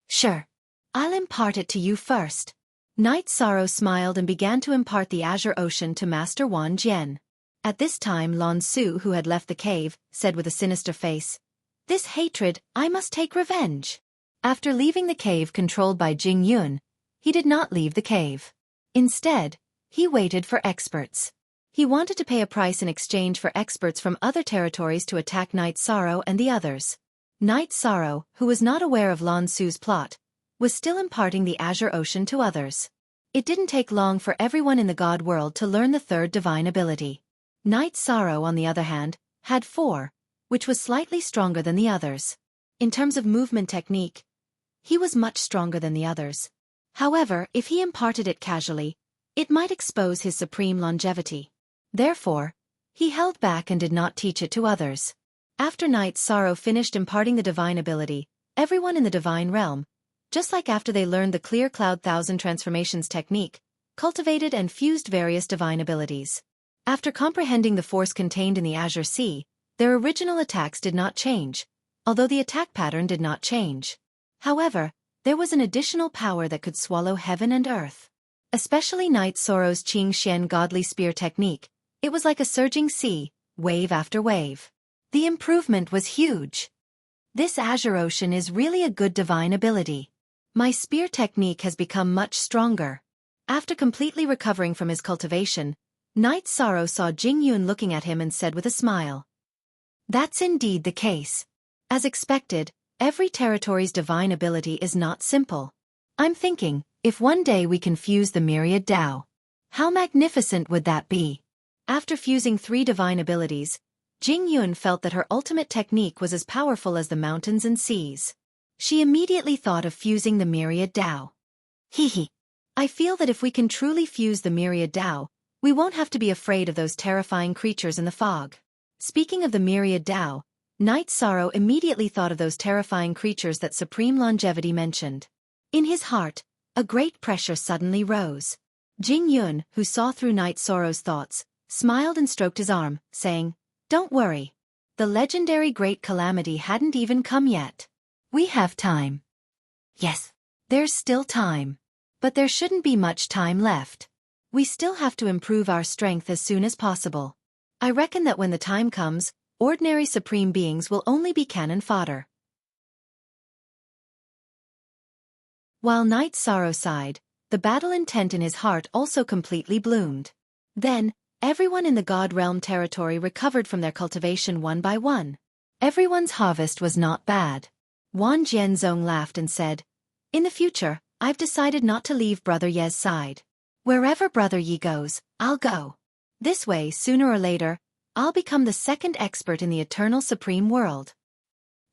Sure. I'll impart it to you first. Night Sorrow smiled and began to impart the Azure Ocean to Master Wan Jian. At this time Lan Su, who had left the cave, said with a sinister face, "This hatred, I must take revenge." After leaving the cave controlled by Jing Yun, he did not leave the cave. Instead, he waited for experts. He wanted to pay a price in exchange for experts from other territories to attack Night Sorrow and the others. Night Sorrow, who was not aware of Lan Su's plot, was still imparting the Azure Ocean to others. It didn't take long for everyone in the God world to learn the third divine ability. Night Sorrow, on the other hand, had 4, which was slightly stronger than the others. In terms of movement technique, he was much stronger than the others. However, if he imparted it casually, it might expose his supreme longevity. Therefore, he held back and did not teach it to others. After Night Sorrow finished imparting the divine ability, everyone in the divine realm, just like after they learned the Clear Cloud Thousand Transformations technique, cultivated and fused various divine abilities. After comprehending the force contained in the Azure Sea, their original attacks did not change, although the attack pattern did not change. However, there was an additional power that could swallow heaven and earth. Especially Night Sorrow's Qing Xian Godly Spear technique, it was like a surging sea, wave after wave. The improvement was huge. This Azure Ocean is really a good divine ability. My spear technique has become much stronger. After completely recovering from his cultivation, Night Sorrow saw Jing Yun looking at him and said with a smile. That's indeed the case. As expected, every territory's divine ability is not simple. I'm thinking, if one day we can fuse the myriad Tao, how magnificent would that be? After fusing 3 divine abilities, Jing Yun felt that her ultimate technique was as powerful as the mountains and seas. She immediately thought of fusing the myriad Tao. Hee. I feel that if we can truly fuse the myriad Tao, we won't have to be afraid of those terrifying creatures in the fog. Speaking of the myriad Tao, Night Sorrow immediately thought of those terrifying creatures that Supreme Longevity mentioned. In his heart, a great pressure suddenly rose. Jing Yun, who saw through Night Sorrow's thoughts, smiled and stroked his arm, saying, "Don't worry. The legendary Great Calamity hadn't even come yet. We have time." Yes, there's still time. But there shouldn't be much time left. We still have to improve our strength as soon as possible. I reckon that when the time comes, ordinary supreme beings will only be cannon fodder. While Night Sorrow sighed, the battle intent in his heart also completely bloomed. Then, everyone in the God Realm territory recovered from their cultivation one by one. Everyone's harvest was not bad. Wan Jianzong laughed and said, "In the future, I've decided not to leave Brother Ye's side. Wherever Brother Yi goes, I'll go. This way, sooner or later, I'll become the second expert in the eternal supreme world."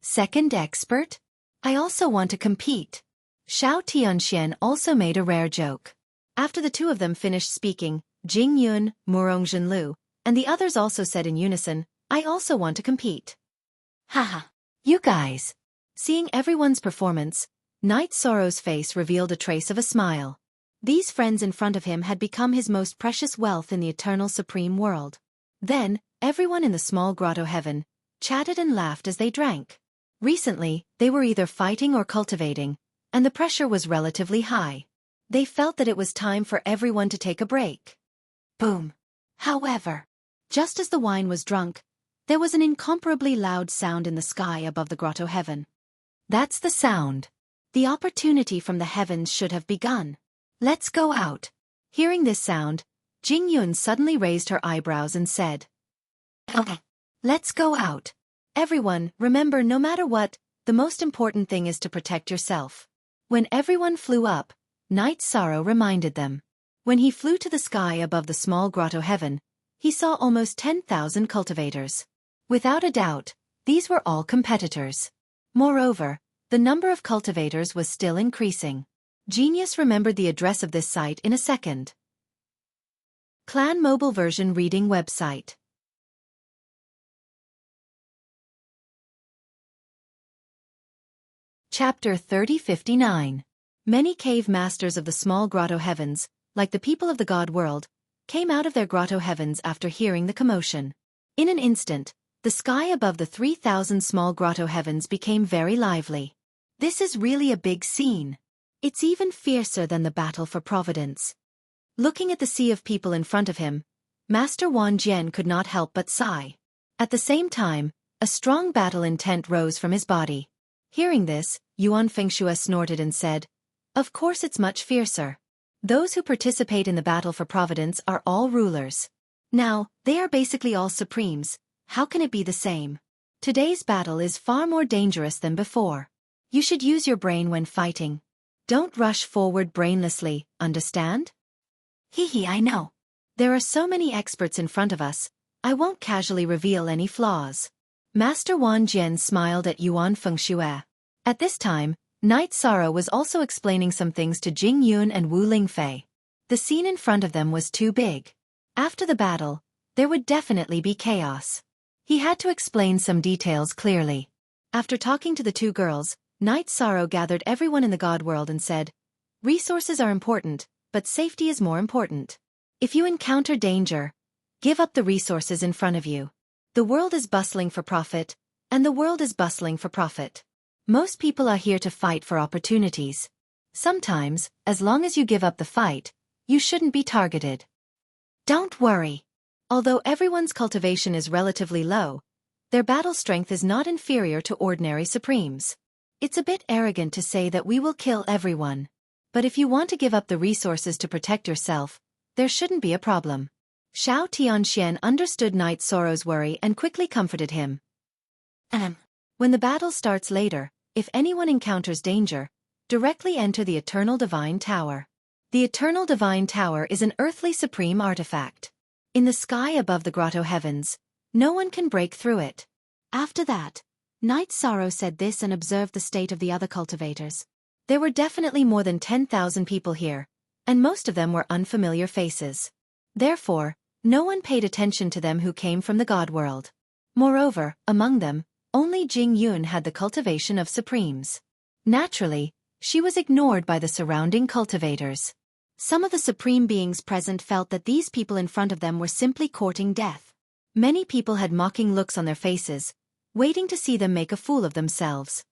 Second expert? I also want to compete. Xiao Tianxian also made a rare joke. After the 2 of them finished speaking, Jing Yun, Murong Zhenlu, and the others also said in unison, "I also want to compete." Haha. You guys. Seeing everyone's performance, Night Sorrow's face revealed a trace of a smile. These friends in front of him had become his most precious wealth in the eternal supreme world. Then, everyone in the small grotto heaven chatted and laughed as they drank. Recently, they were either fighting or cultivating, and the pressure was relatively high. They felt that it was time for everyone to take a break. Boom. However, just as the wine was drunk, there was an incomparably loud sound in the sky above the grotto heaven. That's the sound. The opportunity from the heavens should have begun. Let's go out. Hearing this sound, Jing Yun suddenly raised her eyebrows and said, "Okay. Let's go out. Everyone, remember, no matter what, the most important thing is to protect yourself." When everyone flew up, Night Sorrow reminded them. When he flew to the sky above the small grotto heaven, he saw almost 10,000 cultivators. Without a doubt, these were all competitors. Moreover, the number of cultivators was still increasing. Genius remembered the address of this site in a second. Clan Mobile Version Reading Website. Chapter 3059. Many cave masters of the small grotto heavens, like the people of the god world, came out of their grotto heavens after hearing the commotion. In an instant, the sky above the 3,000 small grotto heavens became very lively. This is really a big scene. It's even fiercer than the battle for Providence. Looking at the sea of people in front of him, Master Wan Jian could not help but sigh. At the same time, a strong battle intent rose from his body. Hearing this, Yuan Fengxue snorted and said, "Of course it's much fiercer. Those who participate in the battle for Providence are all rulers. Now, they are basically all supremes. How can it be the same? Today's battle is far more dangerous than before. You should use your brain when fighting. Don't rush forward brainlessly, understand?" "Hee, I know. There are so many experts in front of us, I won't casually reveal any flaws." Master Wan Jian smiled at Yuan Fengxue. At this time, Knight Sorrow was also explaining some things to Jing Yun and Wu Lingfei. The scene in front of them was too big. After the battle, there would definitely be chaos. He had to explain some details clearly. After talking to the two girls, Knight Sorrow gathered everyone in the god world and said, "Resources are important, but safety is more important. If you encounter danger, give up the resources in front of you. The world is bustling for profit, and the world is bustling for profit. Most people are here to fight for opportunities. Sometimes, as long as you give up the fight, you shouldn't be targeted. Don't worry. Although everyone's cultivation is relatively low, their battle strength is not inferior to ordinary supremes. It's a bit arrogant to say that we will kill everyone. But if you want to give up the resources to protect yourself, there shouldn't be a problem." Xiao Tianxian understood Knight Sorrow's worry and quickly comforted him. When the battle starts later, if anyone encounters danger, directly enter the Eternal Divine Tower. The Eternal Divine Tower is an earthly supreme artifact. In the sky above the grotto heavens, no one can break through it. After that, Knight Sorrow said this and observed the state of the other cultivators. There were definitely more than 10,000 people here, and most of them were unfamiliar faces. Therefore, no one paid attention to them who came from the god world. Moreover, among them, only Jing Yun had the cultivation of supremes. Naturally, she was ignored by the surrounding cultivators. Some of the supreme beings present felt that these people in front of them were simply courting death. Many people had mocking looks on their faces, waiting to see them make a fool of themselves.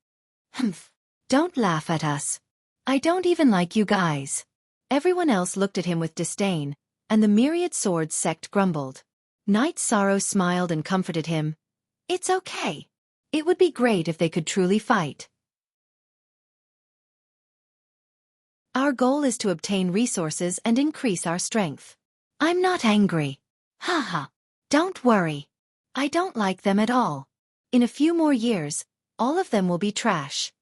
"Humph. Don't laugh at us. I don't even like you guys." Everyone else looked at him with disdain, and the myriad swords sect grumbled. Knight Sorrow smiled and comforted him. "It's okay. It would be great if they could truly fight. Our goal is to obtain resources and increase our strength. I'm not angry. Haha. Don't worry. I don't like them at all. In a few more years, all of them will be trash."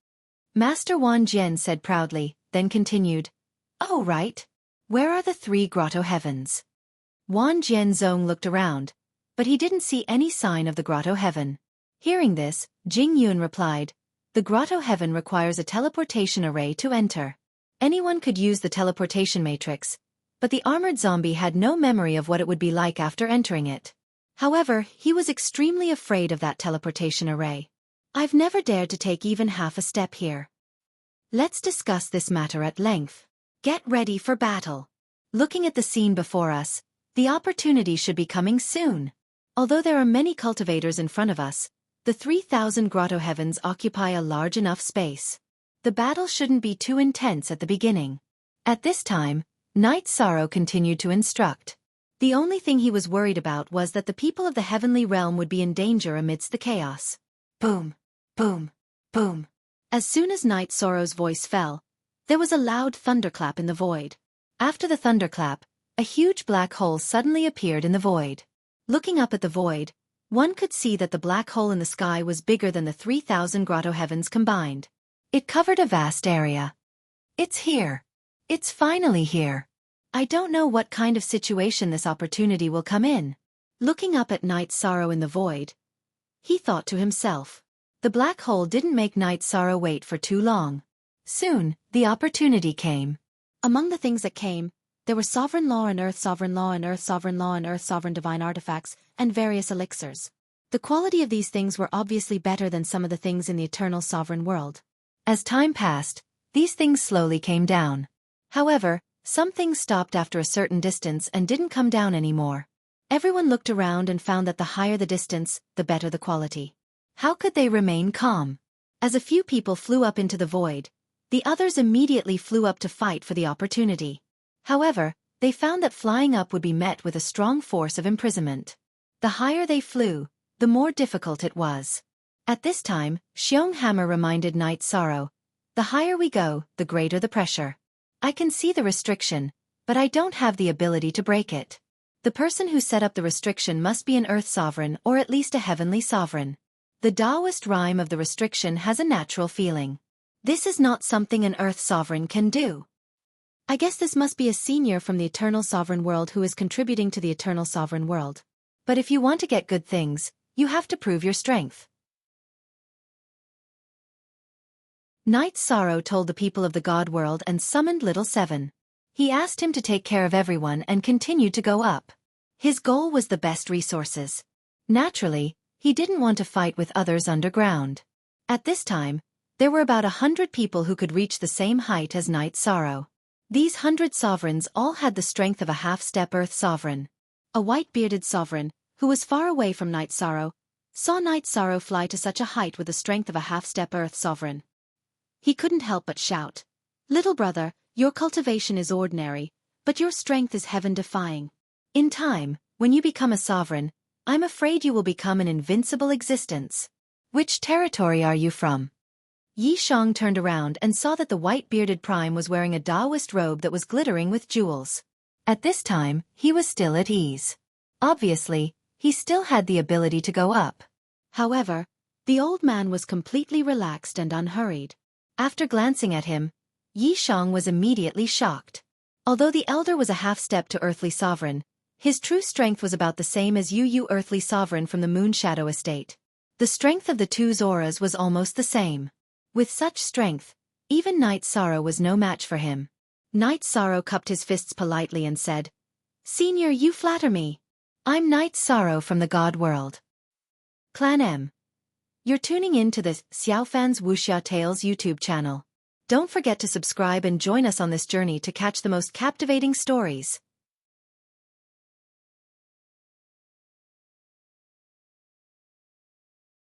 Master Wan Jian said proudly, then continued, "Oh right. Where are the 3 grotto heavens?" Wan Jianzong looked around, but he didn't see any sign of the grotto heaven. Hearing this, Jing Yun replied, "The grotto heaven requires a teleportation array to enter. Anyone could use the teleportation matrix, but the armored zombie had no memory of what it would be like after entering it. However, he was extremely afraid of that teleportation array. I've never dared to take even half a step here. Let's discuss this matter at length. Get ready for battle. Looking at the scene before us, the opportunity should be coming soon. Although there are many cultivators in front of us, the 3,000 grotto heavens occupy a large enough space. The battle shouldn't be too intense at the beginning." At this time, Knight Sorrow continued to instruct. The only thing he was worried about was that the people of the heavenly realm would be in danger amidst the chaos. Boom, boom, boom. As soon as Knight Sorrow's voice fell, there was a loud thunderclap in the void. After the thunderclap, a huge black hole suddenly appeared in the void. Looking up at the void, one could see that the black hole in the sky was bigger than the 3,000 grotto heavens combined. It covered a vast area. It's here. It's finally here. I don't know what kind of situation this opportunity will come in. Looking up at Knight Sorrow in the void, he thought to himself. The black hole didn't make Knight Sorrow wait for too long. Soon, the opportunity came. Among the things that came, there were sovereign law and earth sovereign law and earth sovereign law and earth sovereign divine artifacts, and various elixirs. The quality of these things were obviously better than some of the things in the eternal sovereign world. As time passed, these things slowly came down. However, some things stopped after a certain distance and didn't come down anymore. Everyone looked around and found that the higher the distance, the better the quality. How could they remain calm? As a few people flew up into the void, the others immediately flew up to fight for the opportunity. However, they found that flying up would be met with a strong force of imprisonment. The higher they flew, the more difficult it was. At this time, Xiaofan reminded Night Sorrow, "The higher we go, the greater the pressure. I can see the restriction, but I don't have the ability to break it. The person who set up the restriction must be an earth sovereign or at least a heavenly sovereign. The Taoist rhyme of the restriction has a natural feeling. This is not something an earth sovereign can do. I guess this must be a senior from the eternal sovereign world who is contributing to the eternal sovereign world. But if you want to get good things, you have to prove your strength." Night Sorrow told the people of the God world and summoned Little Seven. He asked him to take care of everyone and continued to go up. His goal was the best resources. Naturally, he didn't want to fight with others underground. At this time, there were about 100 people who could reach the same height as Night Sorrow. These 100 sovereigns all had the strength of a half-step Earth sovereign. A white-bearded sovereign, who was far away from Night Sorrow, saw Night Sorrow fly to such a height with the strength of a half-step Earth sovereign. He couldn't help but shout, "Little brother, your cultivation is ordinary, but your strength is heaven-defying. In time, when you become a sovereign, I'm afraid you will become an invincible existence. Which territory are you from?" Yi Shang turned around and saw that the white-bearded prime was wearing a Taoist robe that was glittering with jewels. At this time, he was still at ease. Obviously, he still had the ability to go up. However, the old man was completely relaxed and unhurried. After glancing at him, Yi Shang was immediately shocked. Although the elder was a half-step to earthly sovereign, his true strength was about the same as Yu earthly sovereign from the Moon Shadow estate. The strength of the two's auras was almost the same. With such strength, even Night Sorrow was no match for him. Night Sorrow cupped his fists politely and said, "Senior, you flatter me. I'm Night Sorrow from the God world. Clan M. You're tuning in to the Xiaofan's Wuxia Tales YouTube channel. Don't forget to subscribe and join us on this journey to catch the most captivating stories.